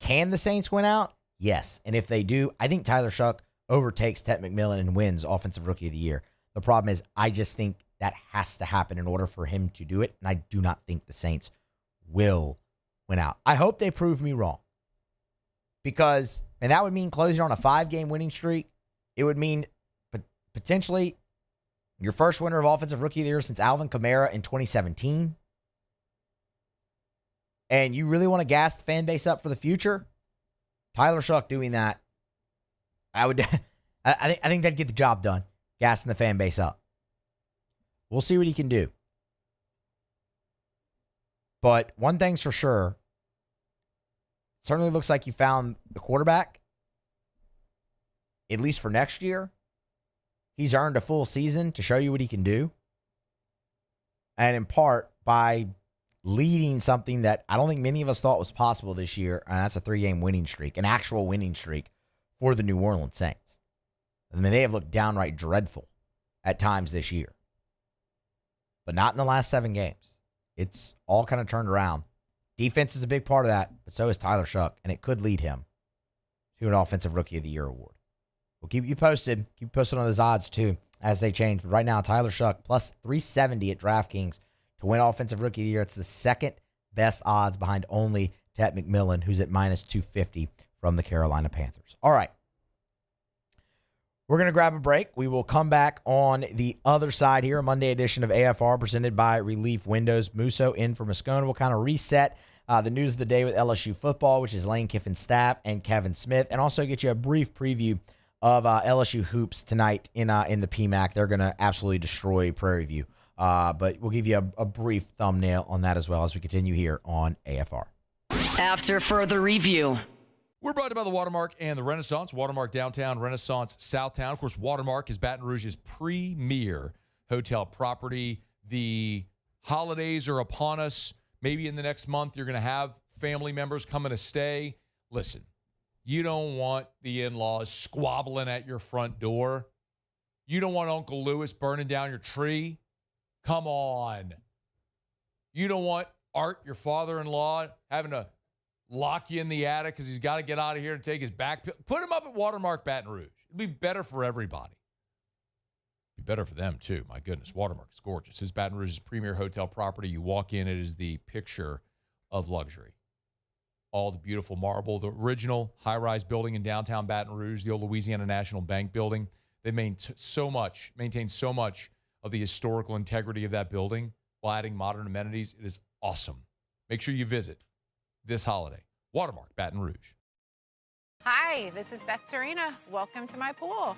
Can the Saints win out? Yes. And if they do, I think Tyler Shuck overtakes Ted McMillan and wins Offensive Rookie of the Year. The problem is I just think that has to happen in order for him to do it, and I do not think the Saints will win out. I hope they prove me wrong, because, and that would mean closing on a 5-game winning streak. It would mean potentially your first winner of Offensive Rookie of the Year since Alvin Kamara in 2017. And you really want to gas the fan base up for the future? Tyler Shuck doing that, I think that'd get the job done, gassing the fan base up. We'll see what he can do. But one thing's for sure, certainly looks like you found the quarterback, at least for next year. He's earned a full season to show you what he can do. And in part by leading something that I don't think many of us thought was possible this year, and that's a 3-game winning streak, an actual winning streak for the New Orleans Saints. I mean, they have looked downright dreadful at times this year, but not in the last 7 games. It's all kind of turned around. Defense is a big part of that, but so is Tyler Shuck, and it could lead him to an Offensive Rookie of the Year award. We'll keep you posted. Keep you posted on those odds, too, as they change. But right now, Tyler Shuck, plus 370 at DraftKings to win Offensive Rookie of the Year. It's the second best odds behind only Ted McMillan, who's at minus 250 from the Carolina Panthers. All right. We're going to grab a break. We will come back on the other side here, a Monday edition of AFR presented by Relief Windows. Musso in for Moscona. We'll kind of reset the news of the day with LSU football, which is Lane Kiffin's staff and Kevin Smith, and also get you a brief preview of LSU hoops tonight in the PMAC. They're going to absolutely destroy Prairie View. But we'll give you a brief thumbnail on that as well as we continue here on AFR. After further review. We're brought to you by the Watermark and the Renaissance. Watermark Downtown, Renaissance Southtown. Of course, Watermark is Baton Rouge's premier hotel property. The holidays are upon us. Maybe in the next month you're going to have family members coming to stay. Listen, you don't want the in-laws squabbling at your front door. You don't want Uncle Lewis burning down your tree. Come on. You don't want Art, your father-in-law, having to lock you in the attic because he's got to get out of here and take his back. Put him up at Watermark Baton Rouge. It'll be better for everybody. Be better for them, too. My goodness, Watermark is gorgeous. It's Baton Rouge's premier hotel property. You walk in, it is the picture of luxury. All the beautiful marble, the original high-rise building in downtown Baton Rouge, the old Louisiana National Bank building. They maintain so much of the historical integrity of that building while adding modern amenities. It is awesome. Make sure you visit this holiday. Watermark, Baton Rouge. Hi, this is Beth Serena. Welcome to my pool.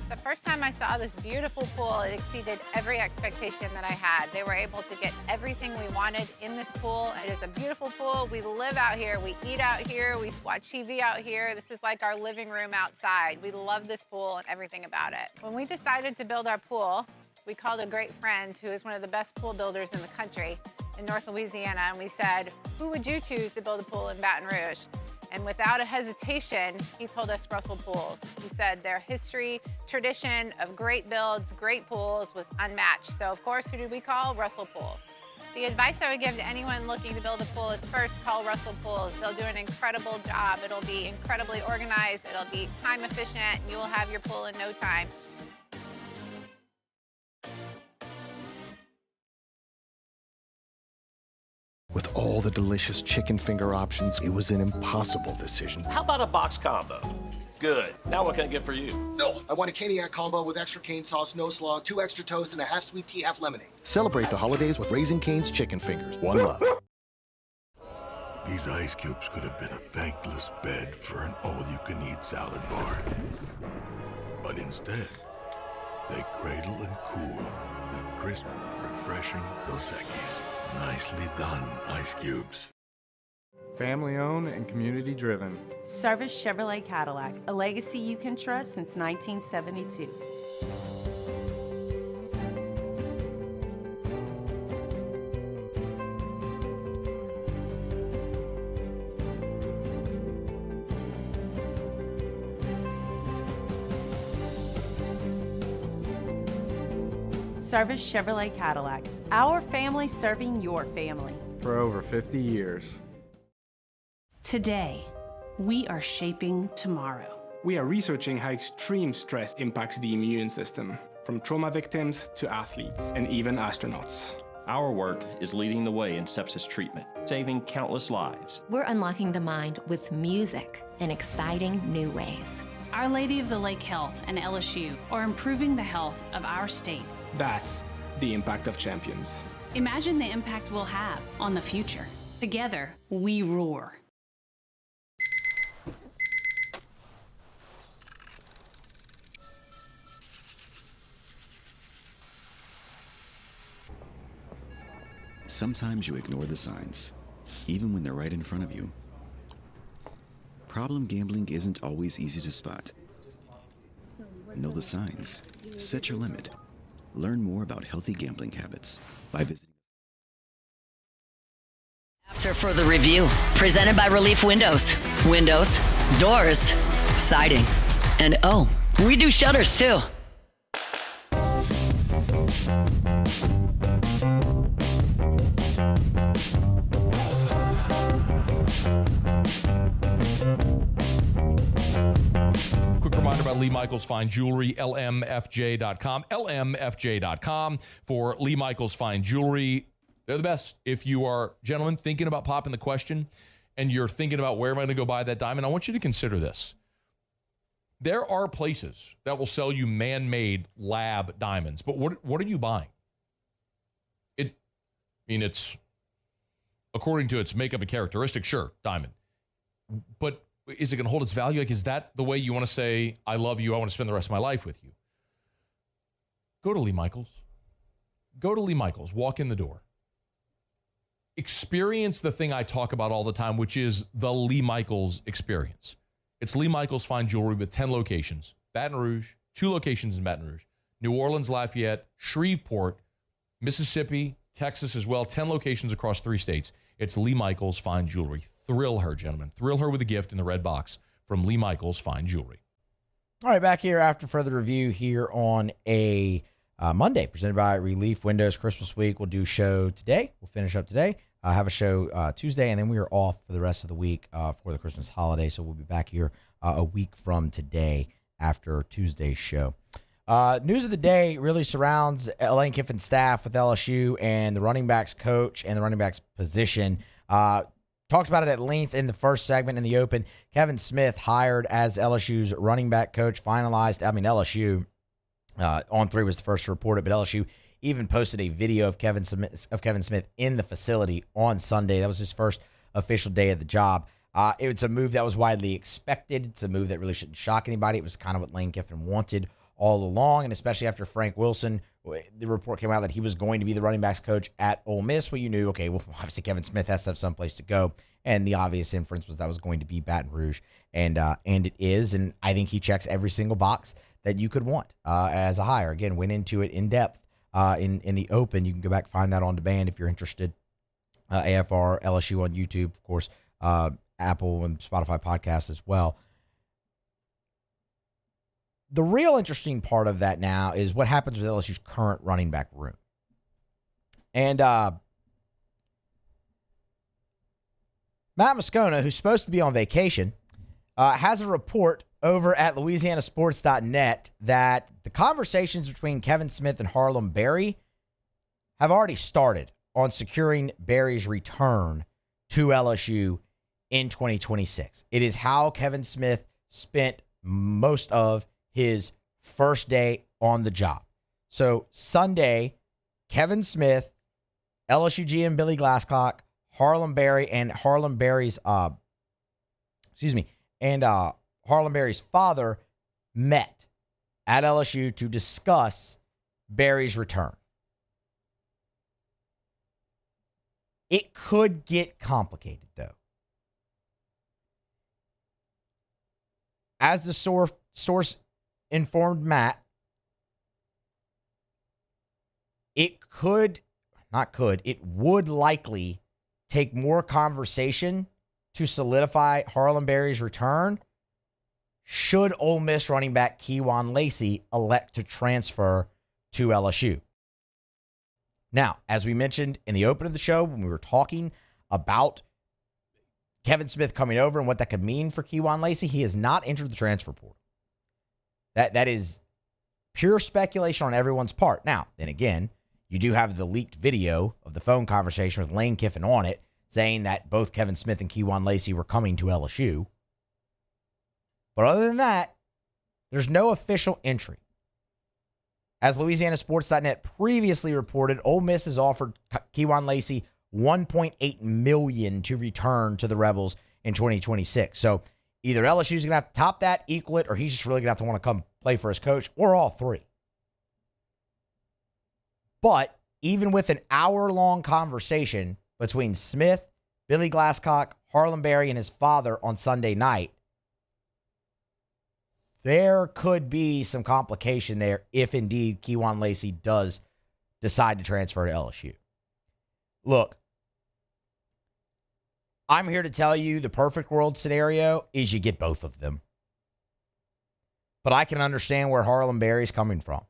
The first time I saw this beautiful pool, it exceeded every expectation that I had. They were able to get everything we wanted in this pool. It is a beautiful pool. We live out here. We eat out here. We watch TV out here. This is like our living room outside. We love this pool and everything about it. When we decided to build our pool, we called a great friend who is one of the best pool builders in the country in North Louisiana, and we said, who would you choose to build a pool in Baton Rouge? And without a hesitation, he told us Russell Pools. He said their history, tradition of great builds, great pools was unmatched. So of course, who did we call? Russell Pools. The advice I would give to anyone looking to build a pool is first call Russell Pools. They'll do an incredible job. It'll be incredibly organized. It'll be time efficient. And you will have your pool in no time. With all the delicious chicken finger options, it was an impossible decision. How about a box combo? Good. Now what can I get for you? No, I want a Caniac combo with extra cane sauce, no slaw, 2 extra toast, and a half sweet tea, half lemonade. Celebrate the holidays with Raising Cane's chicken fingers. One love. These ice cubes could have been a thankless bed for an all-you-can-eat salad bar. But instead, they cradle and cool the crisp, refreshing Dos Equis. Nicely done, ice cubes. Family owned and community driven. Service Chevrolet Cadillac, a legacy you can trust since 1972. Service Chevrolet Cadillac, our family serving your family. For over 50 years. Today, we are shaping tomorrow. We are researching how extreme stress impacts the immune system, from trauma victims to athletes and even astronauts. Our work is leading the way in sepsis treatment, saving countless lives. We're unlocking the mind with music in exciting new ways. Our Lady of the Lake Health and LSU are improving the health of our state. That's the impact of champions. Imagine the impact we'll have on the future. Together, we roar. Sometimes you ignore the signs, even when they're right in front of you. Problem gambling isn't always easy to spot. Know the signs. Set your limit. Learn more about healthy gambling habits by visiting. After further review, presented by Relief Windows. Windows, doors, siding, and oh, we do shutters too. Quick reminder about Lee Michaels Fine Jewelry, lmfj.com. lmfj.com for Lee Michaels Fine Jewelry. They're the best. If you are, gentlemen, thinking about popping the question and you're thinking about where am I going to go buy that diamond, I want you to consider this. There are places that will sell you man-made lab diamonds, but what are you buying? It's according to its makeup and characteristics, sure, diamond. But is it going to hold its value? Like, is that the way you want to say, I love you, I want to spend the rest of my life with you? Go to Lee Michaels. Go to Lee Michaels. Walk in the door. Experience the thing I talk about all the time, which is the Lee Michaels experience. It's Lee Michaels Fine Jewelry with 10 locations. Baton Rouge, 2 locations in Baton Rouge. New Orleans, Lafayette, Shreveport, Mississippi, Texas as well. 10 locations across 3 states. It's Lee Michaels Fine Jewelry. Thrill her, gentlemen. Thrill her with a gift in the red box from Lee Michaels Fine Jewelry. All right, back here after further review here on a Monday, presented by Relief Windows. Christmas week. We'll do show today. We'll finish up today. Have a show Tuesday, and then we are off for the rest of the week for the Christmas holiday. So we'll be back here a week from today after Tuesday's show. News of the day really surrounds Lane Kiffin's staff with LSU and the running backs coach and the running backs position. Talked about it at length in the first segment in the open. Kevin Smith hired as LSU's running back coach, finalized. LSU on 3 was the first to report it, but LSU even posted a video of Kevin Smith in the facility on Sunday. That was his first official day of the job. It's a move that was widely expected. It's a move that really shouldn't shock anybody. It was kind of what Lane Kiffin wanted all along, and especially after Frank Wilson, the report came out that he was going to be the running backs coach at Ole Miss. Well, you knew, okay, well, obviously Kevin Smith has to have someplace to go, and the obvious inference was that was going to be Baton Rouge, and it is, and I think he checks every single box that you could want as a hire. Again, went into it in depth in the open. You can go back and find that on demand if you're interested. AFR, LSU on YouTube, of course, Apple and Spotify podcasts as well. The real interesting part of that now is what happens with LSU's current running back room. And Matt Moscona, who's supposed to be on vacation, has a report over at LouisianaSports.net that the conversations between Kevin Smith and Harlem Berry have already started on securing Berry's return to LSU in 2026. It is how Kevin Smith spent most of his first day on the job. So Sunday, Kevin Smith, LSU GM Billy Glasscock, Harlem Berry, and Harlem Berry's father met at LSU to discuss Berry's return. It could get complicated, though. As the source informed Matt, it would likely take more conversation to solidify Harlem Berry's return should Ole Miss running back Kewan Lacey elect to transfer to LSU. Now, as we mentioned in the open of the show, when we were talking about Kevin Smith coming over and what that could mean for Kewan Lacey, he has not entered the transfer portal. That is pure speculation on everyone's part. Now, then again, you do have the leaked video of the phone conversation with Lane Kiffin on it, saying that both Kevin Smith and Kewan Lacey were coming to LSU. But other than that, there's no official entry. As LouisianaSports.net previously reported, Ole Miss has offered Kewan Lacey $1.8 million to return to the Rebels in 2026. So either LSU's going to have to top that, equal it, or he's just really going to have to want to come play for his coach, or all three. But even with an hour-long conversation between Smith, Billy Glasscock, Harlem Berry, and his father on Sunday night, there could be some complication there if indeed Kewan Lacey does decide to transfer to LSU. Look, I'm here to tell you the perfect world scenario is you get both of them. But I can understand where Harlem Berry's coming from.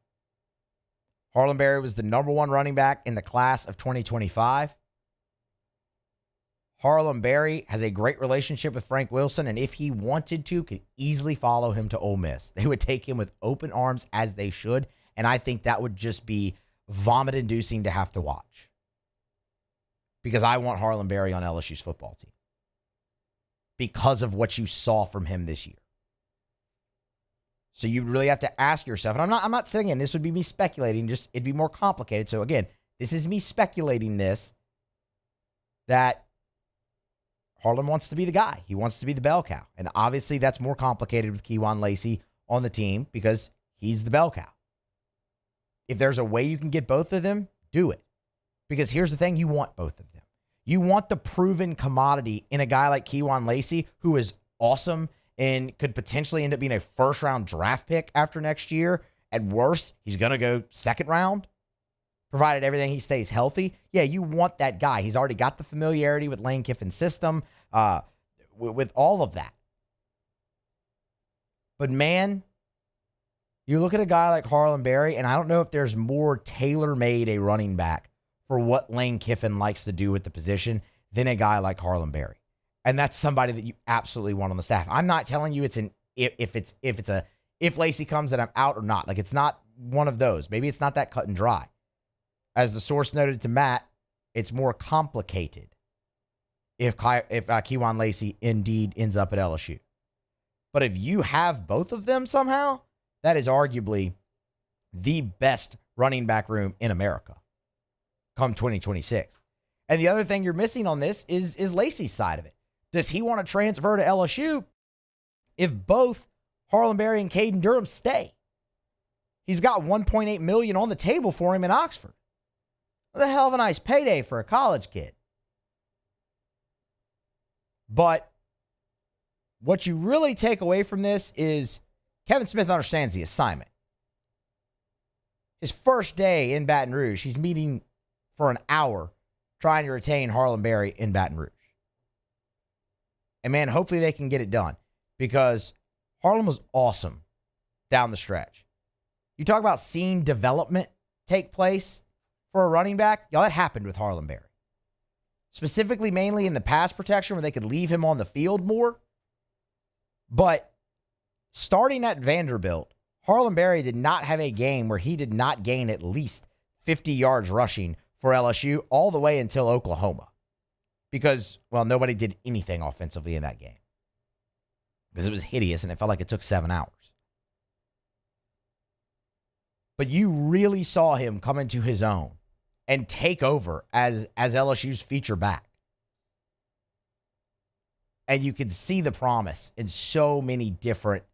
Harlem Berry was the number one running back in the class of 2025. Harlem Berry has a great relationship with Frank Wilson, and if he wanted to, could easily follow him to Ole Miss. They would take him with open arms, as they should, and I think that would just be vomit-inducing to have to watch. Because I want Harlem Berry on LSU's football team. Because of what you saw from him this year. So you really have to ask yourself, and I'm not saying this would be me speculating, just it'd be more complicated. So again, this is me speculating this, that Harlem wants to be the guy. He wants to be the bell cow. And obviously that's more complicated with Kewan Lacey on the team because he's the bell cow. If there's a way you can get both of them, do it. Because here's the thing, you want both of them. You want the proven commodity in a guy like Kewan Lacey, who is awesome and could potentially end up being a first-round draft pick after next year. At worst, he's going to go second round, provided everything he stays healthy. Yeah, you want that guy. He's already got the familiarity with Lane Kiffin's system, with all of that. But man, you look at a guy like Harlem Berry, and I don't know if there's more tailor-made a running back for what Lane Kiffin likes to do with the position than a guy like Harlem Berry. And that's somebody that you absolutely want on the staff. I'm not telling you it's an if Lacey comes that I'm out or not. Like, it's not one of those. Maybe it's not that cut and dry. As the source noted to Matt, it's more complicated if Kewan Lacey indeed ends up at LSU. But if you have both of them somehow, that is arguably the best running back room in America come 2026. And the other thing you're missing on this is Lacey's side of it. Does he want to transfer to LSU if both Harlem Berry and Caden Durham stay? He's got $1.8 million on the table for him in Oxford. What a hell of a nice payday for a college kid. But what you really take away from this is Kevin Smith understands the assignment. His first day in Baton Rouge, he's meeting for an hour trying to retain Harlem Berry in Baton Rouge. And man, hopefully they can get it done because Harlem was awesome down the stretch. You talk about seeing development take place for a running back. Y'all, that happened with Harlem Berry. Specifically, mainly in the pass protection where they could leave him on the field more. But starting at Vanderbilt, Harlem Berry did not have a game where he did not gain at least 50 yards rushing for LSU all the way until Oklahoma. Because, well, nobody did anything offensively in that game. because it was hideous and it felt like it took 7 hours. But you really saw him come into his own and take over as LSU's feature back. And you could see the promise in so many different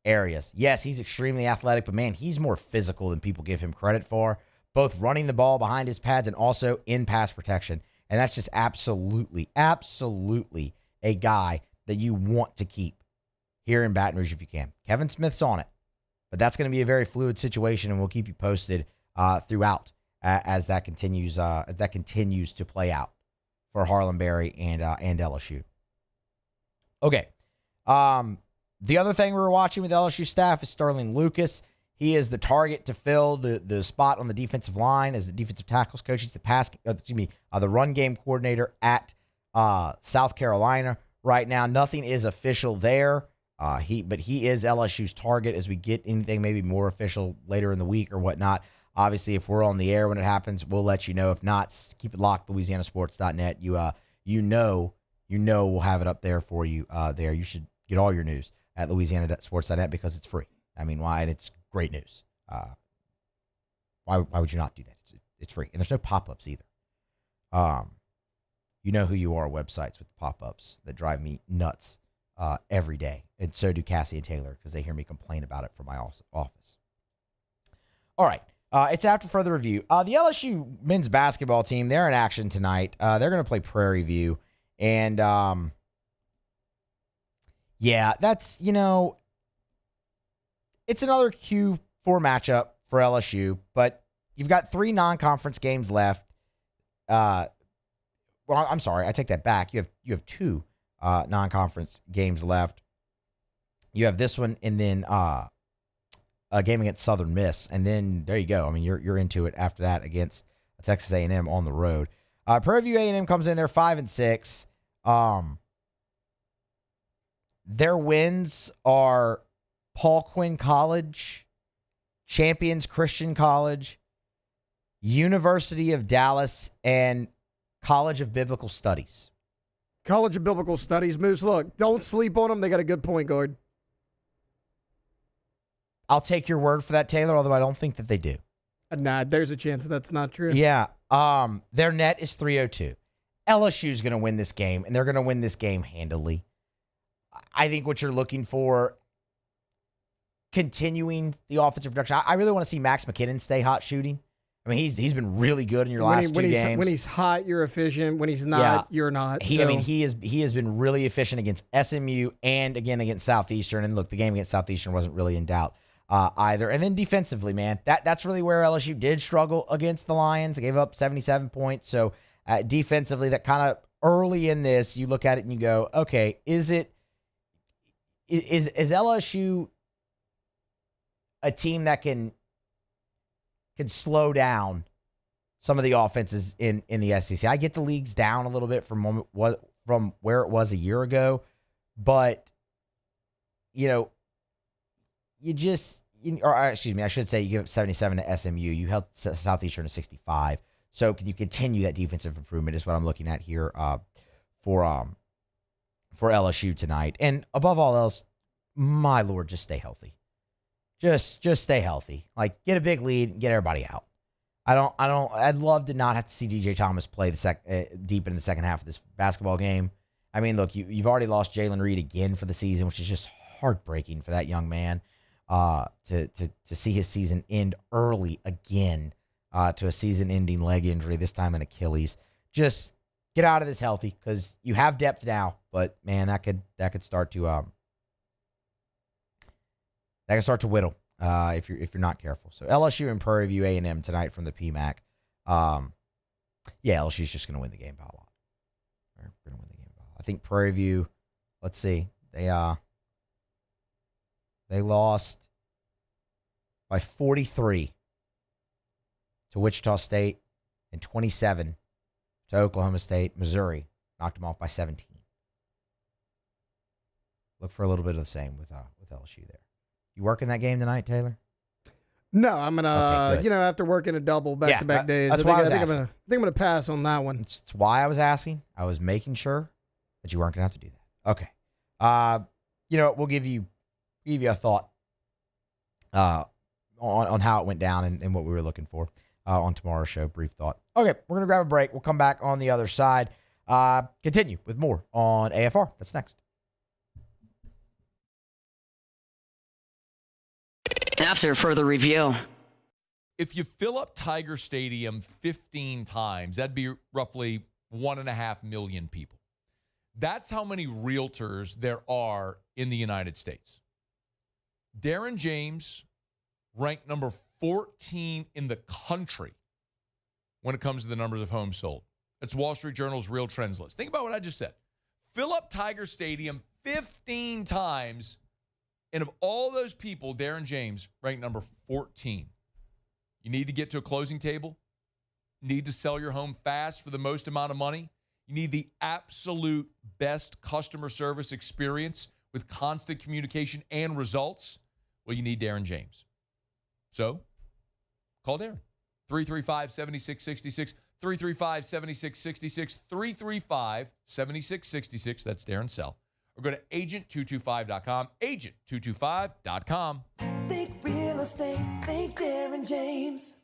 areas. Yes, he's extremely athletic, but man, he's more physical than people give him credit for, both running the ball behind his pads and also in pass protection. And that's just absolutely a guy that you want to keep here in Baton Rouge if you can. Kevin Smith's on it, but that's going to be a very fluid situation, and we'll keep you posted throughout as that continues to play out for Harlan Berry and LSU. Okay. The other thing we were watching with LSU staff is Sterling Lucas. He is the target to fill the spot on the defensive line as the defensive tackles coach. He's the run game coordinator at South Carolina right now. Nothing is official there. But he is LSU's target. As we get anything maybe more official later in the week or whatnot, obviously if we're on the air when it happens, we'll let you know. If not, keep it locked, LouisianaSports.net. You know we'll have it up there for you there. You should get all your news at LouisianaSports.net because it's free. I mean, why? And it's great news. Why would you not do that? It's free. And there's no pop-ups either. You know who you are websites with pop-ups that drive me nuts every day. And so do Cassie and Taylor because they hear me complain about it from my office. All right. It's after further review. The LSU men's basketball team, they're in action tonight. They're going to play Prairie View. And, that's, it's another Q4 matchup for LSU, but you've got 3 non-conference games left. Well, I'm sorry. I take that back. You have 2 non-conference games left. You have this one and then a game against Southern Miss, and then there you go. I mean, you're into it after that against Texas A&M on the road. Prairie View A&M comes in there 5-6. Their wins are Paul Quinn College, Champions Christian College, University of Dallas, and College of Biblical Studies. College of Biblical Studies. Moose, look, don't sleep on them. They got a good point guard. I'll take your word for that, Taylor, although I don't think that they do. Nah, there's a chance that's not true. Yeah. Their net is 302. LSU's going to win this game, and they're going to win this game handily. I think what you're looking for, continuing the offensive production. I really want to see Max McKinnon stay hot shooting. I mean, he's been really good in your last 2 games. When he's hot, you're efficient. When he's not, you're not. He has been really efficient against SMU and again against Southeastern. And look, the game against Southeastern wasn't really in doubt either. And then defensively, man, that's really where LSU did struggle against the Lions. They gave up 77 points. So defensively, that kind of early in this, you look at it and you go, okay, is LSU a team that can slow down some of the offenses in the SEC? I get the league's down a little bit from where it was a year ago, but I should say you give up 77 to SMU. You held Southeastern to 65. So can you continue that defensive improvement is what I'm looking at here for LSU tonight. And above all else, my Lord, just stay healthy. Just stay healthy. Like, get a big lead and get everybody out. I'd love to not have to see DJ Thomas play deep in the second half of this basketball game. I mean, look, you've already lost Jalen Reed again for the season, which is just heartbreaking for that young man to see his season end early again to a season-ending leg injury, this time an Achilles. Just get out of this healthy because you have depth now, but man, that could start to whittle if you're not careful. So LSU and Prairie View A&M tonight from the PMAC. LSU's just going to win the game by a lot. They're going to win the game by a lot. I think Prairie View. Let's see, they lost by 43 to Wichita State and 27 to Oklahoma State. Missouri knocked them off by 17. Look for a little bit of the same with LSU there. You working that game tonight, Taylor? No, I'm gonna. After working a double back-to-back days, that's why I think I'm gonna pass on that one. That's why I was asking. I was making sure that you weren't gonna have to do that. Okay. we'll give you a thought on how it went down and what we were looking for on tomorrow's show. Brief thought. Okay, we're going to grab a break. We'll come back on the other side. Continue with more on AFR. That's next. After further review. If you fill up Tiger Stadium 15 times, that'd be roughly 1.5 million people. That's how many realtors there are in the United States. Darren James ranked number 14 in the country when it comes to the numbers of homes sold. That's Wall Street Journal's Real Trends list. Think about what I just said. Fill up Tiger Stadium 15 times, and of all those people, Darren James ranked number 14. You need to get to a closing table. You need to sell your home fast for the most amount of money. You need the absolute best customer service experience with constant communication and results. Well, you need Darren James. So, call Darren. 335-7666, 335-7666, 335-7666. That's Darren's cell. Or go to agent225.com, agent225.com. Think real estate, think Darren James.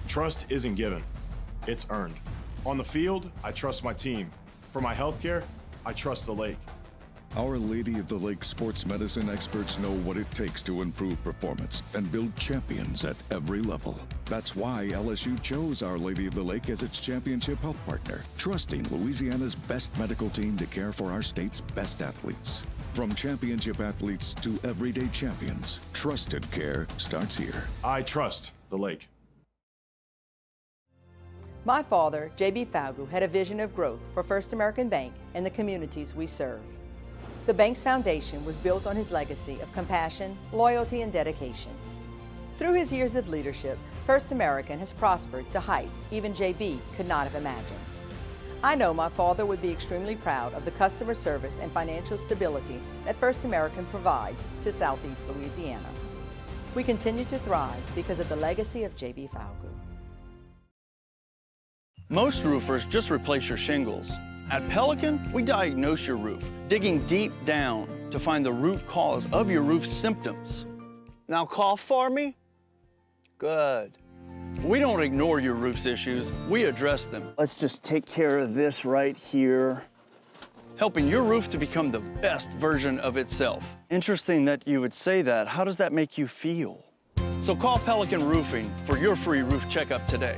Trust isn't given, it's earned. On the field, I trust my team. For my healthcare, I trust the lake. Our Lady of the Lake sports medicine experts know what it takes to improve performance and build champions at every level. That's why LSU chose Our Lady of the Lake as its championship health partner, trusting Louisiana's best medical team to care for our state's best athletes. From championship athletes to everyday champions, trusted care starts here. I trust the lake. My father, J.B. Falgu, had a vision of growth for First American Bank and the communities we serve. The bank's foundation was built on his legacy of compassion, loyalty, and dedication. Through his years of leadership, First American has prospered to heights even J.B. could not have imagined. I know my father would be extremely proud of the customer service and financial stability that First American provides to Southeast Louisiana. We continue to thrive because of the legacy of J.B. Falgu. Most roofers just replace your shingles. At Pelican, we diagnose your roof, digging deep down to find the root cause of your roof symptoms. Now cough for me? Good. We don't ignore your roof's issues, we address them. Let's just take care of this right here, helping your roof to become the best version of itself. Interesting that you would say that. How does that make you feel? So call Pelican Roofing for your free roof checkup today.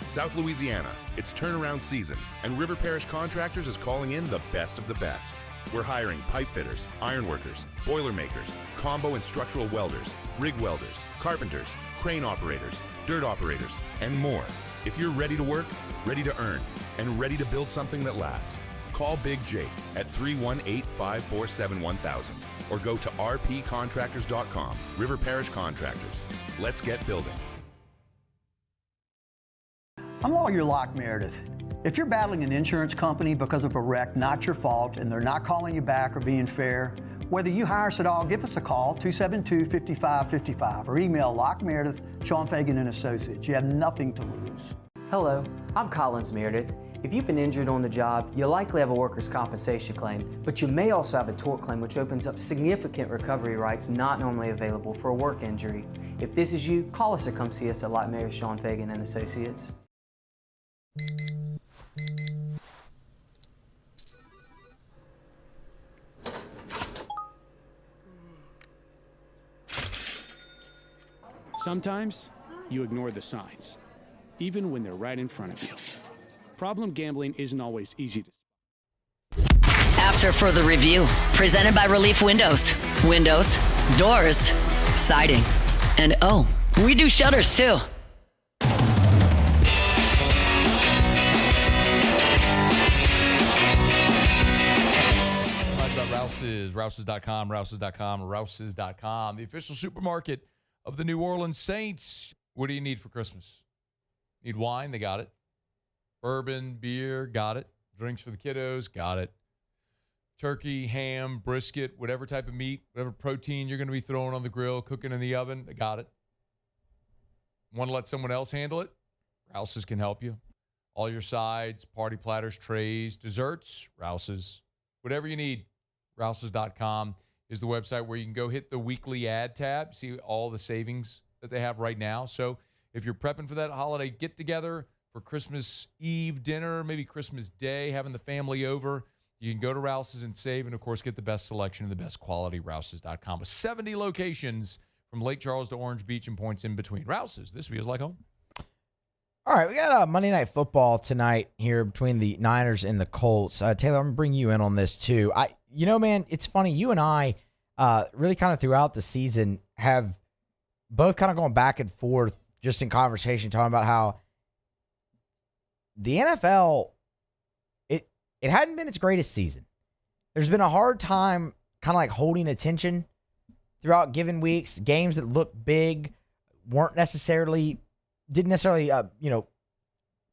South Louisiana, it's turnaround season, and River Parish Contractors is calling in the best of the best. We're hiring pipe fitters, iron workers, boiler makers, combo and structural welders, rig welders, carpenters, crane operators, dirt operators, and more. If you're ready to work, ready to earn, and ready to build something that lasts, call Big Jake at 318-547-1000 or go to rpcontractors.com. River Parish Contractors. Let's get building. I'm Lawyer Locke Meredith. If you're battling an insurance company because of a wreck not your fault and they're not calling you back or being fair, whether you hire us at all, give us a call, 272-5555, or email Locke Meredith, Sean Fagan and Associates. You have nothing to lose. Hello, I'm Collins Meredith. If you've been injured on the job, you likely have a workers' compensation claim, but you may also have a tort claim, which opens up significant recovery rights not normally available for a work injury. If this is you, call us or come see us at Locke Meredith, Sean Fagan and Associates. Sometimes you ignore the signs, even when they're right in front of you. Problem gambling isn't always easy to. After further review, presented by Relief Windows. Windows, doors, siding, and oh, we do shutters too. Rouses.com, Rouses.com, the official supermarket of the New Orleans Saints. What do you need for Christmas? Need wine? They got it. Bourbon, beer, got it. Drinks for the kiddos, got it. Turkey, ham, brisket, whatever type of meat, whatever protein you're going to be throwing on the grill, cooking in the oven, they got it. Want to let someone else handle it? Rouse's can help you. All your sides, party platters, trays, desserts, Rouse's. Whatever you need, Rouse's.com is the website where you can go hit the weekly ad tab, see all the savings that they have right now. So if you're prepping for that holiday get-together, for Christmas Eve dinner, maybe Christmas Day, having the family over, you can go to Rouse's and save, and, of course, get the best selection and the best quality, Rouse's.com. With 70 locations from Lake Charles to Orange Beach and points in between. Rouse's, this feels like home. All right, we got Monday Night Football tonight here between the Niners and the Colts. Taylor, I'm going to bring you in on this too. Man, it's funny. You and I really kind of throughout the season have both kind of gone back and forth just in conversation talking about how the NFL, it hadn't been its greatest season. There's been a hard time kind of like holding attention throughout given weeks. Games that looked big didn't necessarily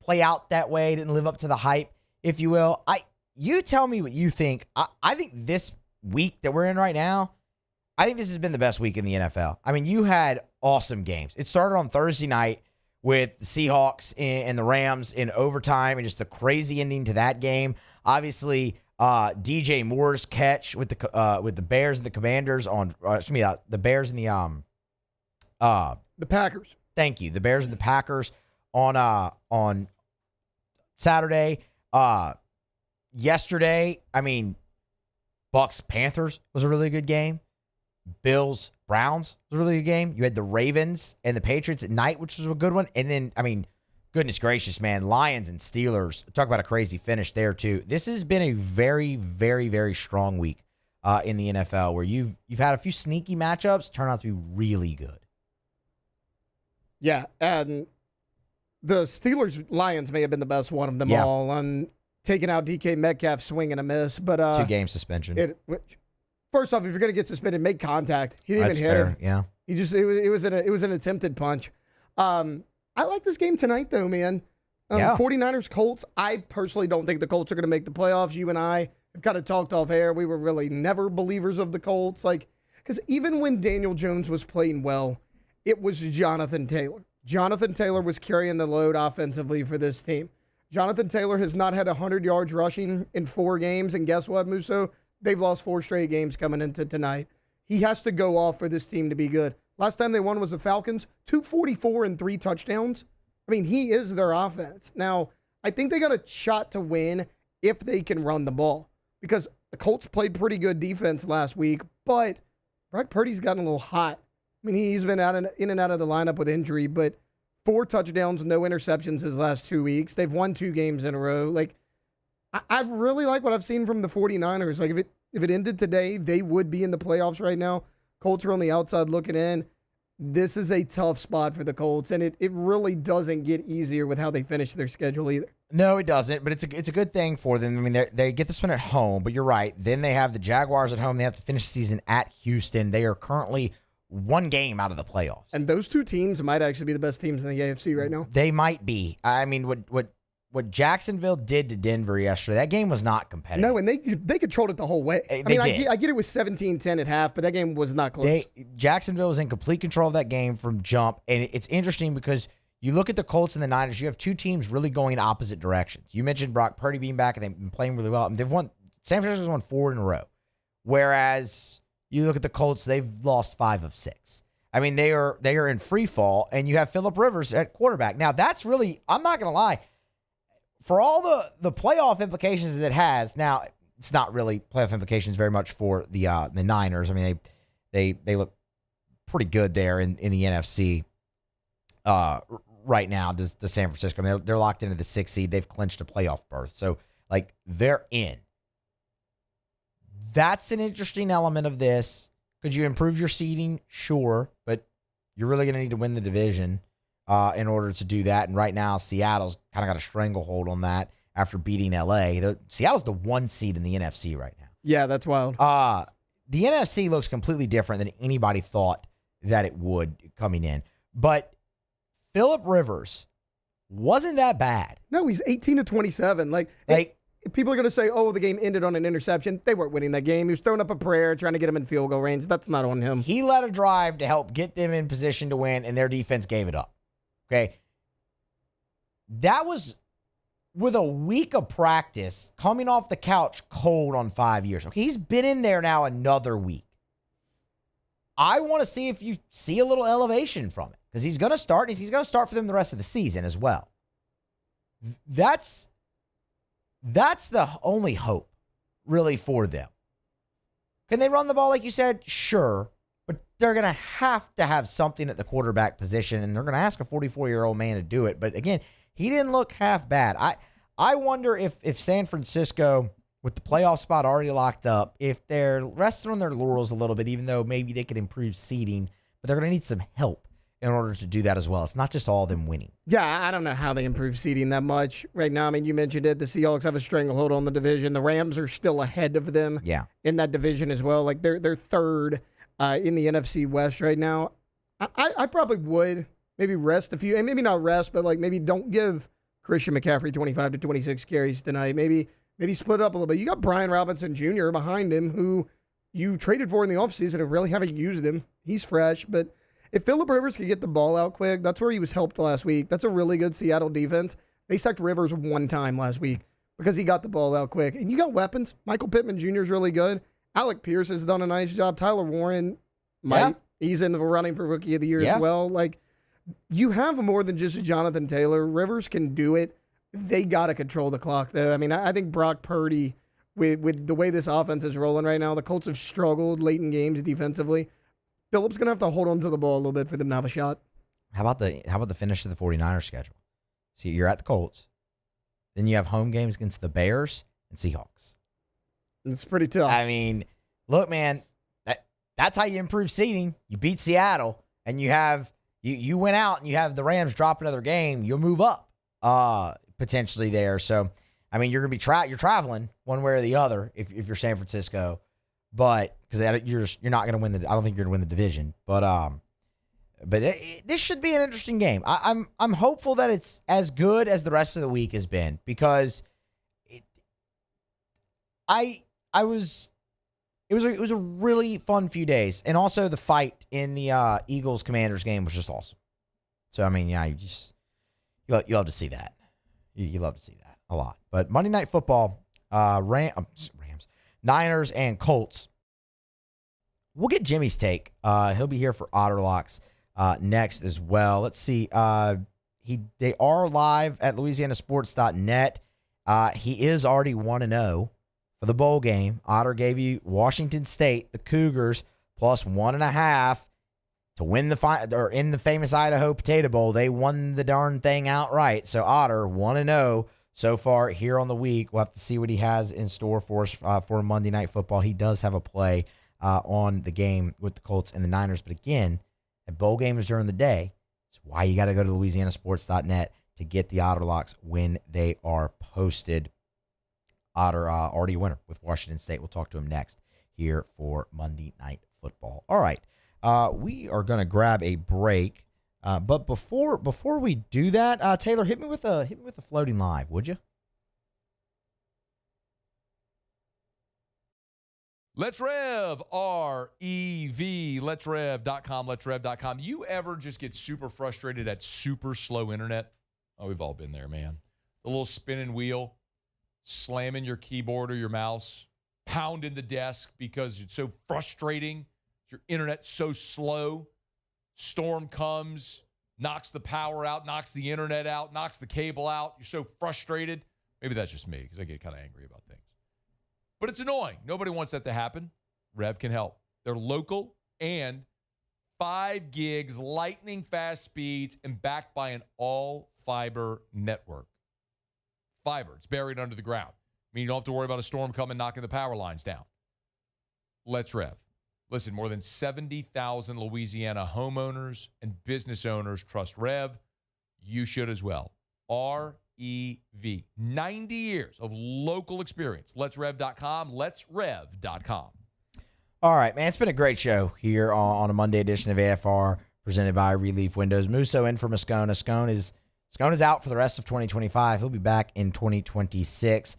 play out that way, didn't live up to the hype, if you will. You tell me what you think. I think this week that we're in right now, I think this has been the best week in the NFL. I mean, you had awesome games. It started on Thursday night with the Seahawks and the Rams in overtime and just the crazy ending to that game. Obviously, DJ Moore's catch with the Bears and the Commanders the Bears and the Packers. Thank you. The Bears and the Packers on Saturday. Yesterday, Bucks Panthers was a really good game. Bills Browns was a really good game. You had the Ravens and the Patriots at night, which was a good one. And then, goodness gracious, man, Lions and Steelers. Talk about a crazy finish there too. This has been a very, very, very strong week in the NFL where you've had a few sneaky matchups turn out to be really good. Yeah, and the Steelers-Lions may have been the best one of them all on taking out DK Metcalf swing and a miss. But 2-game suspension. First off, if you're going to get suspended, make contact. He didn't even hit him. Yeah. It was an attempted punch. I like this game tonight, though, man. 49ers Colts. I personally don't think the Colts are going to make the playoffs. You and I have kind of talked off air. We were really never believers of the Colts, because even when Daniel Jones was playing well, it was Jonathan Taylor. Jonathan Taylor was carrying the load offensively for this team. Jonathan Taylor has not had 100 yards rushing in 4 games, and guess what, Musso? They've lost 4 straight games coming into tonight. He has to go off for this team to be good. Last time they won was the Falcons, 244 and 3 touchdowns. He is their offense. Now, I think they got a shot to win if they can run the ball, because the Colts played pretty good defense last week, but Brock Purdy's gotten a little hot. He's been in and out of the lineup with injury, but 4 touchdowns, no interceptions his last 2 weeks. They've won 2 games in a row. I really like what I've seen from the 49ers. If it ended today, they would be in the playoffs right now. Colts are on the outside looking in. This is a tough spot for the Colts, and it really doesn't get easier with how they finish their schedule either. No, it doesn't, but it's a good thing for them. They get this one at home, but you're right. Then they have the Jaguars at home. They have to finish the season at Houston. They are currently 1 game out of the playoffs. And those 2 teams might actually be the best teams in the AFC right now. They might be. What Jacksonville did to Denver yesterday, that game was not competitive. No, and they controlled it the whole way. I get it was 17-10 at half, but that game was not close. Jacksonville was in complete control of that game from jump, and it's interesting because you look at the Colts and the Niners, you have 2 teams really going in opposite directions. You mentioned Brock Purdy being back, and they've been playing really well. San Francisco's won 4 in a row, whereas you look at the Colts, they've lost 5 of 6. They are in free fall, and you have Phillip Rivers at quarterback. Now, that's really, I'm not going to lie, for all the playoff implications that it has, now it's not really playoff implications very much for the Niners. They look pretty good there in the NFC right now. Does the San Francisco? They're locked into the 6th seed. They've clinched a playoff berth, so they're in. That's an interesting element of this. Could you improve your seeding? Sure, but you're really going to need to win the division in order to do that. And right now, Seattle's kind of got a stranglehold on that after beating LA. Seattle's the 1 seed in the NFC right now. Yeah, that's wild. The NFC looks completely different than anybody thought that it would coming in. But Phillip Rivers wasn't that bad. No, he's 18-27. People are going to say, oh, the game ended on an interception. They weren't winning that game. He was throwing up a prayer, trying to get him in field goal range. That's not on him. He led a drive to help get them in position to win, and their defense gave it up. Okay. That was with a week of practice, coming off the couch cold on 5 years. Okay, he's been in there now another week. I want to see if you see a little elevation from it, because he's going to start. He's going to start for them the rest of the season as well. That's the only hope, really, for them. Can they run the ball like you said? Sure. But they're going to have something at the quarterback position, and they're going to ask a 44-year-old man to do it. But again, he didn't look half bad. I wonder if San Francisco, with the playoff spot already locked up, if they're resting on their laurels a little bit, even though maybe they could improve seeding, but they're going to need some help in order to do that as well. It's not just all them winning. Yeah, I don't know how they improve seeding that much right now. I mean, you mentioned it. The Seahawks have a stranglehold on the division. The Rams are still ahead of them in that division as well. Like, they're third in the NFC West right now. I probably would maybe rest a few, and maybe not rest, but like maybe don't give Christian McCaffrey 25 to 26 carries tonight. Maybe split it up a little bit. You got Brian Robinson Jr. behind him, who you traded for in the offseason and really haven't used him. He's fresh, but if Phillip Rivers could get the ball out quick, that's where he was helped last week. That's a really good Seattle defense. They sacked Rivers one time last week because he got the ball out quick. And you got weapons. Michael Pittman Jr. is really good. Alec Pierce has done a nice job. Tyler Warren he's in the running for Rookie of the Year as well. Like, you have more than just Jonathan Taylor. Rivers can do it. They got to control the clock, though. I mean, I think Brock Purdy, with the way this offense is rolling right now, the Colts have struggled late in games defensively. Phillip's going to have to hold on to the ball a little bit for them to have a shot. How about the finish of the 49ers schedule? See, you're at the Colts. Then you have home games against the Bears and Seahawks. It's pretty tough. I mean, look, man, that's how you improve seeding. You beat Seattle, and you went out and you have the Rams drop another game. You'll move up potentially there. So, I mean, you're going to be you're traveling one way or the other if you're San Francisco, but because you're not going to win I don't think you're going to win the division. But this should be an interesting game. I'm hopeful that it's as good as the rest of the week has been, because it was a really fun few days, and also the fight in the Eagles Commanders game was just awesome. So I mean, you love to see that. You love to see that a lot. But Monday Night Football, Rams, Niners, and Colts. We'll get Jimmy's take. He'll be here for Otterlocks next as well. Let's see. They are live at LouisianaSports.net. He is already 1-0 for the bowl game. Otter gave you Washington State, the Cougars, plus 1.5 to win in the famous Idaho Potato Bowl. They won the darn thing outright. So Otter 1-0 so far here on the week. We'll have to see what he has in store for us for Monday Night Football. He does have a play on the game with the Colts and the Niners. But again, a bowl game is during the day. That's why you got to go to LouisianaSports.net to get the Otterlocks when they are posted. Otter already a winner with Washington State. We'll talk to him next here for Monday Night Football. All right. We are going to grab a break. But before we do that, Taylor, hit me with a floating live, would you? Let's Rev, R-E-V, letsrev.com, letsrev.com. You ever just get super frustrated at super slow internet? Oh, we've all been there, man. The little spinning wheel, slamming your keyboard or your mouse, pounding the desk because it's so frustrating. Your internet's so slow. Storm comes, knocks the power out, knocks the internet out, knocks the cable out. You're so frustrated. Maybe that's just me because I get kind of angry about things. But it's annoying. Nobody wants that to happen. Rev can help. They're local and 5 gigs, lightning fast speeds, and backed by an all-fiber network. Fiber. It's buried under the ground. I mean, you don't have to worry about a storm coming, knocking the power lines down. Let's Rev. Listen, more than 70,000 Louisiana homeowners and business owners trust Rev. You should as well. R-E-V. 90 years of local experience. Let'sRev.com. Let'sRev.com. All right, man. It's been a great show here on a Monday edition of AFR presented by Relief Windows. Musso in for Moscona. Scone is out for the rest of 2025. He'll be back in 2026.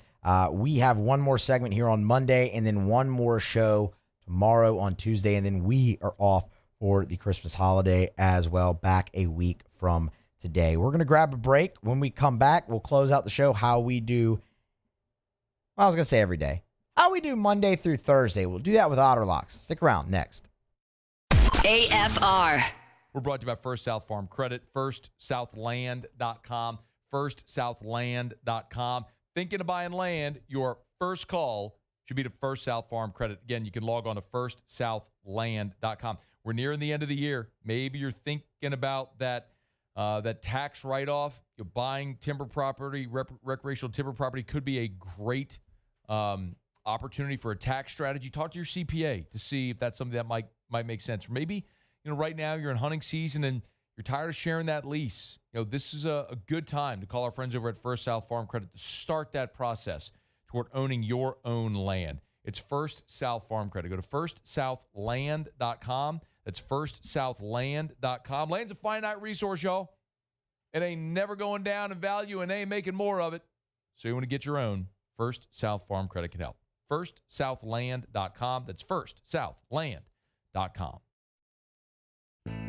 We have one more segment here on Monday and then one more show tomorrow on Tuesday, and then we are off for the Christmas holiday as well, back a week from today. We're going to grab a break. When we come back, we'll close out the show how we do, well, I was going to say every day, how we do Monday through Thursday. We'll do that with Otterlocks. Stick around. Next. AFR. We're brought to you by First South Farm Credit, firstsouthland.com, firstsouthland.com. Thinking of buying land, your first call should be to First South Farm Credit. Again, you can log on to firstsouthland.com. We're nearing the end of the year. Maybe you're thinking about that tax write-off. You're buying timber property, recreational timber property could be a great opportunity for a tax strategy. Talk to your CPA to see if that's something that might make sense. Or maybe, right now you're in hunting season and you're tired of sharing that lease. This is a good time to call our friends over at First South Farm Credit to start that process toward owning your own land. It's First South Farm Credit. Go to firstsouthland.com. That's firstsouthland.com. Land's a finite resource, y'all. It ain't never going down in value and they ain't making more of it. So you want to get your own. First South Farm Credit can help. firstsouthland.com. That's firstsouthland.com.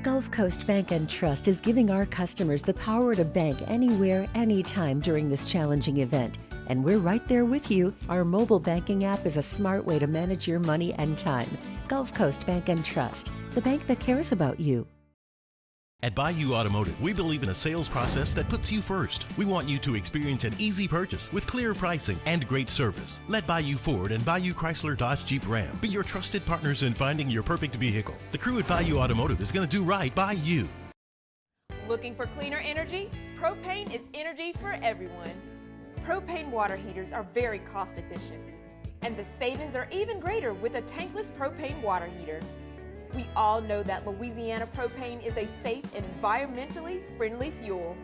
Gulf Coast Bank and Trust is giving our customers the power to bank anywhere, anytime during this challenging event. And we're right there with you. Our mobile banking app is a smart way to manage your money and time. Gulf Coast Bank and Trust, the bank that cares about you. At Bayou Automotive, we believe in a sales process that puts you first. We want you to experience an easy purchase with clear pricing and great service. Let Bayou Ford and Bayou Chrysler Dodge Jeep Ram be your trusted partners in finding your perfect vehicle. The crew at Bayou Automotive is going to do right by you. Looking for cleaner energy? Propane is energy for everyone. Propane water heaters are very cost efficient, and the savings are even greater with a tankless propane water heater. We all know that Louisiana propane is a safe and environmentally friendly fuel.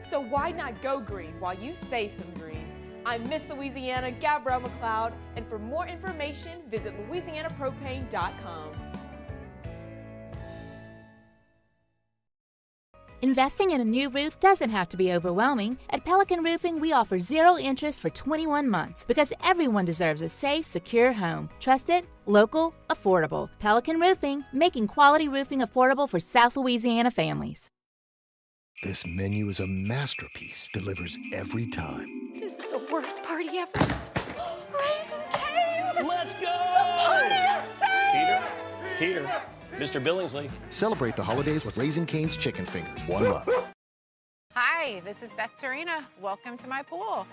So why not go green while you save some green? I'm Miss Louisiana, Gabrielle McLeod, and for more information, visit louisianapropane.com. Investing in a new roof doesn't have to be overwhelming. At Pelican Roofing, we offer 0 interest for 21 months because everyone deserves a safe, secure home. Trusted, local, affordable. Pelican Roofing, making quality roofing affordable for South Louisiana families. This menu is a masterpiece, delivers every time. This is the worst party ever. Raisin Cane's! Let's go! The party is saved! Peter, Mr. Billingsley. Celebrate the holidays with Raisin Cane's Chicken Fingers. One love. Hi, this is Beth Serena. Welcome to my pool.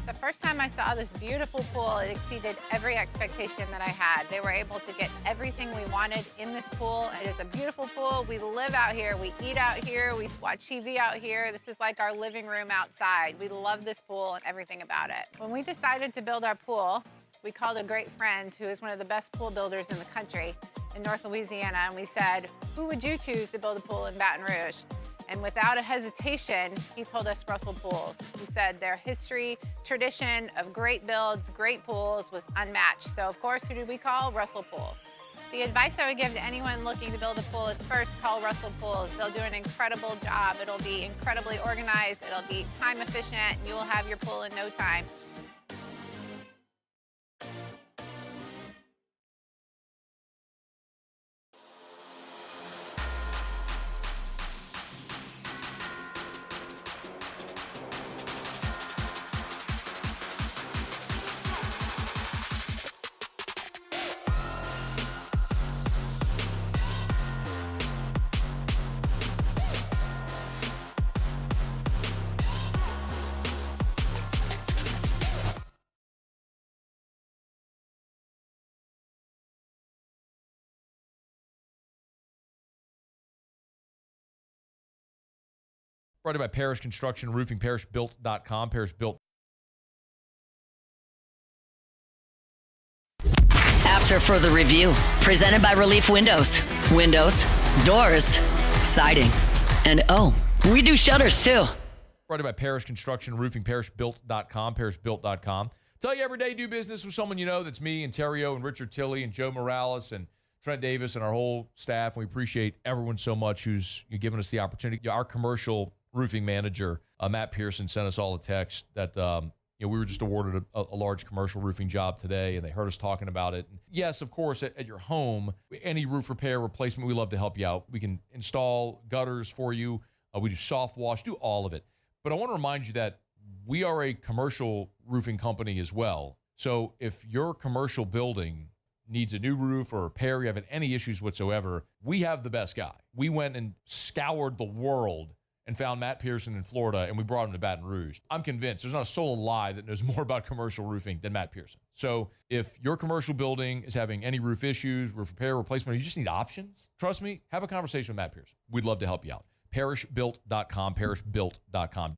The first time I saw this beautiful pool, it exceeded every expectation that I had. They were able to get everything we wanted in this pool. It is a beautiful pool. We live out here, we eat out here, we watch TV out here. This is like our living room outside. We love this pool and everything about it. When we decided to build our pool, we called a great friend who is one of the best pool builders in the country in North Louisiana, and we said, who would you choose to build a pool in Baton Rouge? And without a hesitation, he told us Russell Pools. He said their history, tradition of great builds, great pools was unmatched. So of course, who did we call? Russell Pools. The advice I would give to anyone looking to build a pool is first call Russell Pools. They'll do an incredible job. It'll be incredibly organized. It'll be time efficient. And you will have your pool in no time. Brought to you by Parish Construction Roofing, parishbuilt.com, parishbuilt. After further review, presented by Relief Windows. Windows, doors, siding, and oh, we do shutters too. Brought to you by Parish Construction Roofing, parishbuilt.com, parishbuilt.com. Tell you every day do business with someone you know. That's me and Terrio and Richard Tilley and Joe Morales and Trent Davis and our whole staff. We appreciate everyone so much who's giving us the opportunity. Our commercial roofing manager, Matt Pearson, sent us all a text that we were just awarded a large commercial roofing job today, and they heard us talking about it. Yes, of course, at your home, any roof repair, replacement, we love to help you out. We can install gutters for you. We do soft wash, do all of it. But I want to remind you that we are a commercial roofing company as well. So if your commercial building needs a new roof or repair, you're having any issues whatsoever, we have the best guy. We went and scoured the world and found Matt Pearson in Florida, and we brought him to Baton Rouge. I'm convinced there's not a soul alive that knows more about commercial roofing than Matt Pearson. So if your commercial building is having any roof issues, roof repair, replacement, or you just need options, trust me, have a conversation with Matt Pearson. We'd love to help you out. Parishbuilt.com, parishbuilt.com.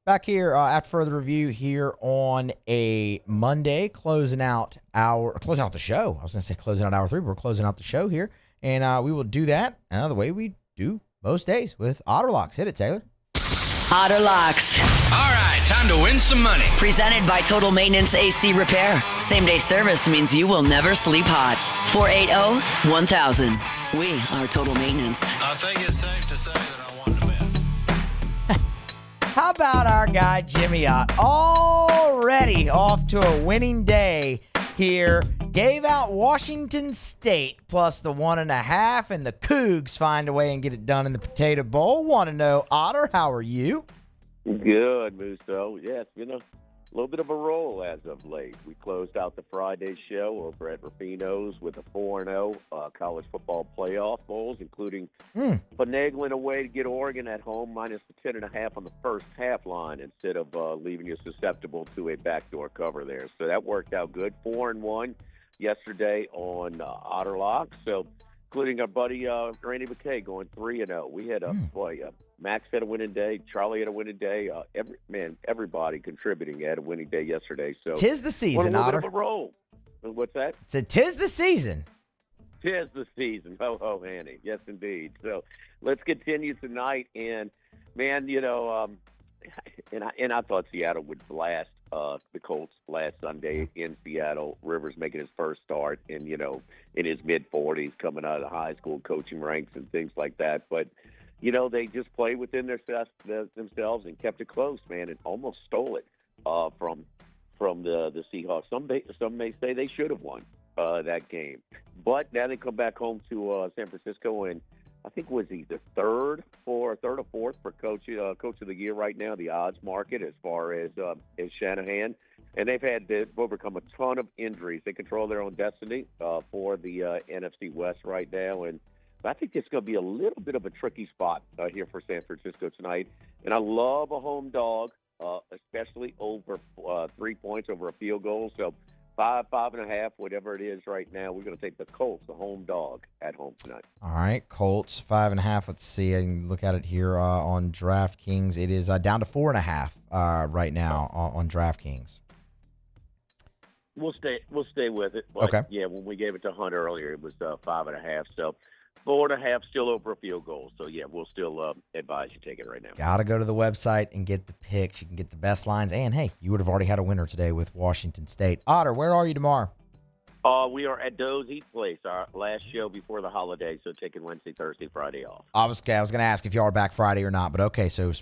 Back here after further review here on a Monday, closing out the show. I was going to say closing out hour 3, but we're closing out the show here. And we will do that the way we do most days with Otterlocks. Hit it, Taylor. Otterlocks. All right, time to win some money. Presented by Total Maintenance AC Repair. Same-day service means you will never sleep hot. 480-1000. We are Total Maintenance. I think it's safe to say that I won to win. How about our guy Jimmy Ott? Already off to a winning day here. Gave out Washington State plus the 1.5, and the Cougs find a way and get it done in the Potato Bowl. Want to know, Otter, how are you? Good, Musso. Yeah, it's been a little bit of a roll as of late. We closed out the Friday show over at Rufino's with a 4-0 college football playoff bowls, including finagling a way to get Oregon at home minus the 10.5 on the first half line instead of leaving you susceptible to a backdoor cover there. So that worked out good. 4-1 yesterday on Otterlocks. So including our buddy Randy McKay going 3-0. We had Max had a winning day. Charlie had a winning day. Everybody contributing had a winning day yesterday. So 'tis the season, a little Otter. bit of a roll. What's that? So 'tis the season. 'Tis the season. Ho, ho, Annie. Yes, indeed. So let's continue tonight. And, man, and I thought Seattle would blast the Colts last Sunday in Seattle. Rivers making his first start in his mid-40s, coming out of the high school coaching ranks and things like that. But, they just played within themselves and kept it close, man, and almost stole it from the Seahawks. Some may say they should have won that game. But now they come back home to San Francisco, and I think was either third or fourth for coach of the year right now, the odds market as far as Shanahan. And they've overcome a ton of injuries. They control their own destiny for the NFC West right now. And I think it's going to be a little bit of a tricky spot here for San Francisco tonight. And I love a home dog, especially over 3 points over a field goal. So 5.5, whatever it is right now, we're going to take the Colts, the home dog, at home tonight. All right, Colts 5.5. Let's see. I can look at it here on DraftKings. It is down to 4.5 right now on DraftKings. We'll stay with it. But okay. Yeah, when we gave it to Hunt earlier, it was 5.5. So 4.5 still over a field goal. So yeah, we'll still advise you take it right now. Got to go to the website and get the picks. You can get the best lines. And hey, you would have already had a winner today with Washington State. Otter, where are you tomorrow? We are at Doe's Eat Place, our last show before the holiday. So taking Wednesday, Thursday, Friday off. I was going to ask if y'all are back Friday or not, but okay. So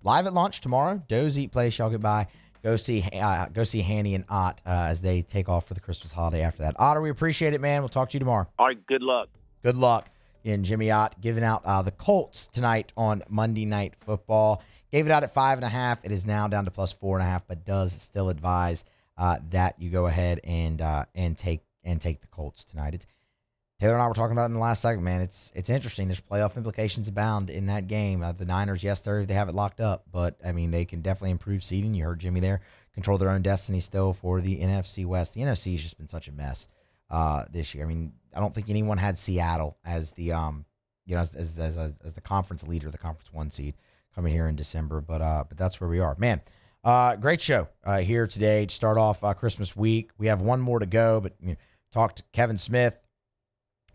live at lunch tomorrow, Doe's Eat Place. Y'all get by. Go see Hanny and Ott as they take off for the Christmas holiday after that. Otter, we appreciate it, man. We'll talk to you tomorrow. All right, good luck. Good luck. And Jimmy Ott giving out the Colts tonight on Monday Night Football. Gave it out at 5.5. It is now down to plus 4.5, but does still advise that you go ahead and take the Colts tonight. Taylor and I were talking about it in the last segment, man. It's interesting. There's playoff implications abound in that game. The Niners, yes, they have it locked up, but I mean they can definitely improve seeding. You heard Jimmy there. Control their own destiny still for the NFC West. The NFC has just been such a mess this year. I mean, I don't think anyone had Seattle as the as the conference leader, the conference 1 seed coming here in December. But that's where we are, man. Great show here today to start off Christmas week. We have one more to go, but talked to Kevin Smith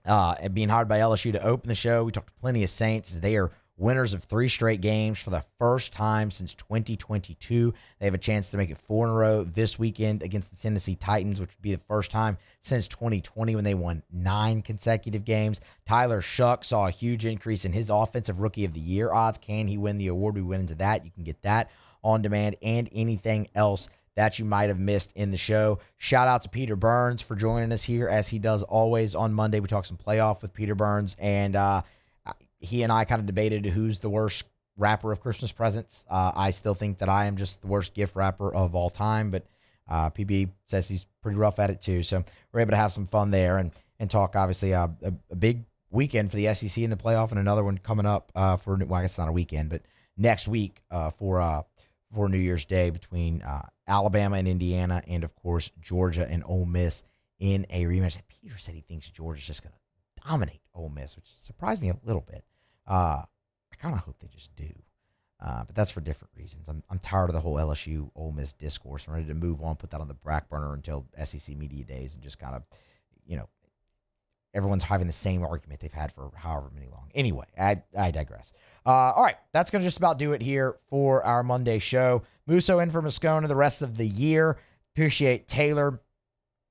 and being hired by LSU to open the show. We talked to plenty of Saints as they are winners of 3 straight games for the first time since 2022. They have a chance to make it 4 in a row this weekend against the Tennessee Titans, which would be the first time since 2020 when they won 9 consecutive games. Tyler Shuck saw a huge increase in his Offensive Rookie of the Year odds. Can he win the award? We went into that. You can get that on demand, and anything else that you might have missed in the show. Shout out to Peter Burns for joining us here, as he does always on Monday. We talk some playoff with Peter Burns, and he and I kind of debated who's the worst wrapper of Christmas presents. I still think that I am just the worst gift wrapper of all time, but PB says he's pretty rough at it too. So we're able to have some fun there and talk, obviously, a big weekend for the SEC in the playoff, and another one coming up for, well, I guess it's not a weekend, but next week for New Year's Day between Alabama and Indiana, and of course Georgia and Ole Miss in a rematch. Peter said he thinks Georgia's just going to dominate Ole Miss, which surprised me a little bit. I kind of hope they just do, but that's for different reasons. I'm tired of the whole LSU Ole Miss discourse. I'm ready to move on, put that on the back burner until SEC Media Days, and just kind of, everyone's having the same argument they've had for however many long. Anyway, I digress. All right, that's going to just about do it here for our Monday show. Musso in for Moscona the rest of the year. Appreciate Taylor.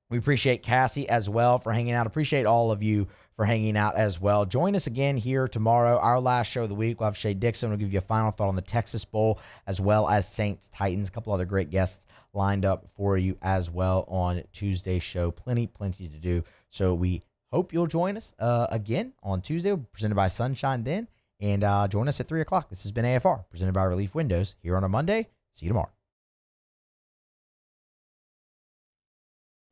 We appreciate Cassie as well for hanging out. Appreciate all of you for hanging out as well. Join us again here tomorrow, our last show of the week. We'll have Shay Dixon. We'll give you a final thought on the Texas Bowl, as well as Saints Titans. A couple other great guests lined up for you as well on Tuesday's show. Plenty to do. So we hope you'll join us again on Tuesday, presented by Sunshine then. And join us at 3 o'clock. This has been AFR, presented by Relief Windows, here on a Monday. See you tomorrow.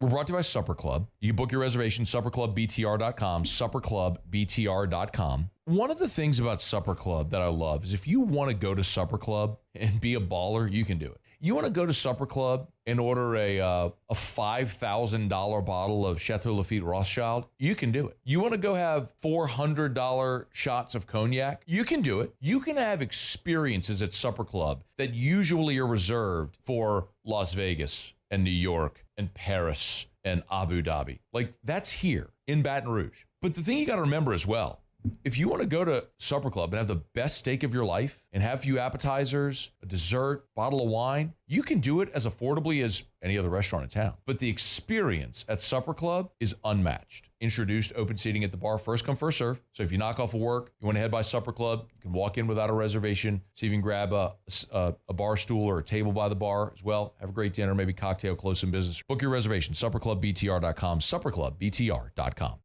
We're brought to you by Supper Club. You can book your reservation, supperclubbtr.com, supperclubbtr.com. One of the things about Supper Club that I love is if you want to go to Supper Club and be a baller, you can do it. You want to go to Supper Club and order a $5,000 bottle of Chateau Lafite Rothschild, you can do it. You want to go have $400 shots of cognac, you can do it. You can have experiences at Supper Club that usually are reserved for Las Vegas and New York and Paris and Abu Dhabi. Like, that's here in Baton Rouge. But the thing you got to remember as well, if you want to go to Supper Club and have the best steak of your life and have a few appetizers, a dessert, bottle of wine, you can do it as affordably as any other restaurant in town. But the experience at Supper Club is unmatched. Introduced open seating at the bar, first come, first serve. So if you knock off of work, you want to head by Supper Club, you can walk in without a reservation, see if you can grab a bar stool or a table by the bar as well. Have a great dinner, maybe cocktail, close some business. Book your reservation, supperclubbtr.com, supperclubbtr.com.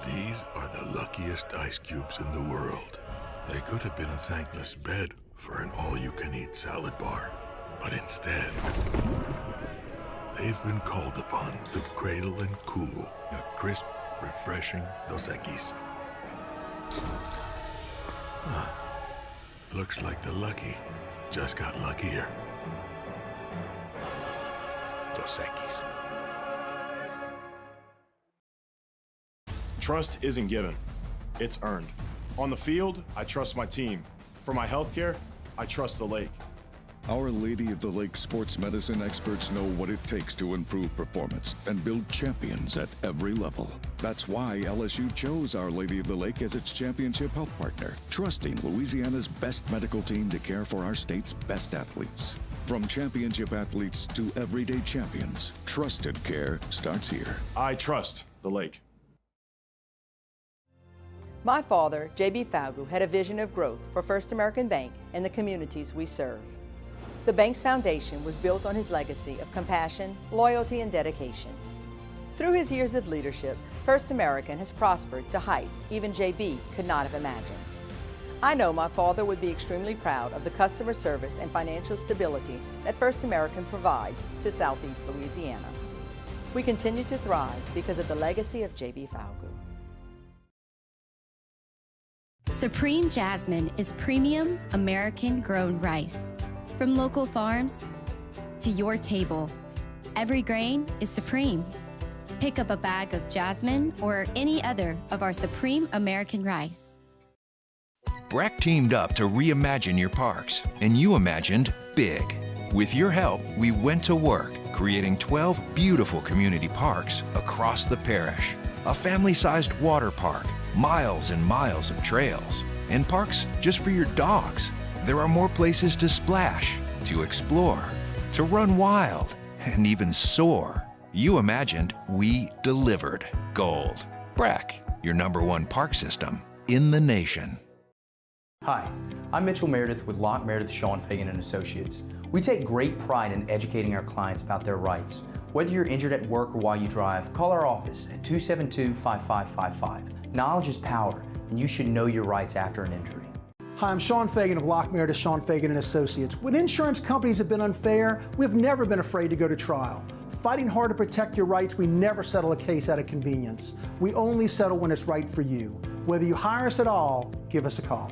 These are the luckiest ice cubes in the world. They could have been a thankless bed for an all-you-can-eat salad bar. But instead, they've been called upon to cradle and cool a crisp, refreshing Dos Equis. Looks like the lucky just got luckier. Dos Equis. Trust isn't given, it's earned. On the field, I trust my team. For my healthcare, I trust the lake. Our Lady of the Lake sports medicine experts know what it takes to improve performance and build champions at every level. That's why LSU chose Our Lady of the Lake as its championship health partner, trusting Louisiana's best medical team to care for our state's best athletes. From championship athletes to everyday champions, trusted care starts here. I trust the lake. My father, J.B. Falgu, had a vision of growth for First American Bank and the communities we serve. The bank's foundation was built on his legacy of compassion, loyalty, and dedication. Through his years of leadership, First American has prospered to heights even J.B. could not have imagined. I know my father would be extremely proud of the customer service and financial stability that First American provides to Southeast Louisiana. We continue to thrive because of the legacy of J.B. Falgu. Supreme Jasmine is premium American-grown rice. From local farms to your table, every grain is supreme. Pick up a bag of Jasmine or any other of our Supreme American rice. BRAC teamed up to reimagine your parks, and you imagined big. With your help, we went to work, creating 12 beautiful community parks across the parish. A family-sized water park, miles and miles of trails, and parks just for your dogs. There are more places to splash, to explore, to run wild, and even soar. You imagined, we delivered. Gold. BRAC, your #1 park system in the nation. Hi, I'm Mitchell Meredith with Locke Meredith Sean Fagan and Associates. We take great pride in educating our clients about their rights. Whether you're injured at work or while you drive, call our office at 272-5555. Knowledge is power, and you should know your rights after an injury. Hi, I'm Sean Fagan of Locke Meredith Sean Fagan and Associates. When insurance companies have been unfair, we've never been afraid to go to trial. Fighting hard to protect your rights, we never settle a case out of convenience. We only settle when it's right for you. Whether you hire us at all, give us a call.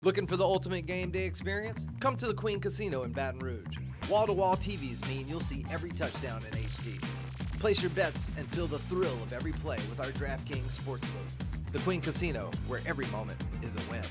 Looking for the ultimate game day experience? Come to the Queen Casino in Baton Rouge. Wall-to-wall TVs mean you'll see every touchdown in HD. Place your bets and feel the thrill of every play with our DraftKings Sportsbook. The Queen Casino, where every moment is a win.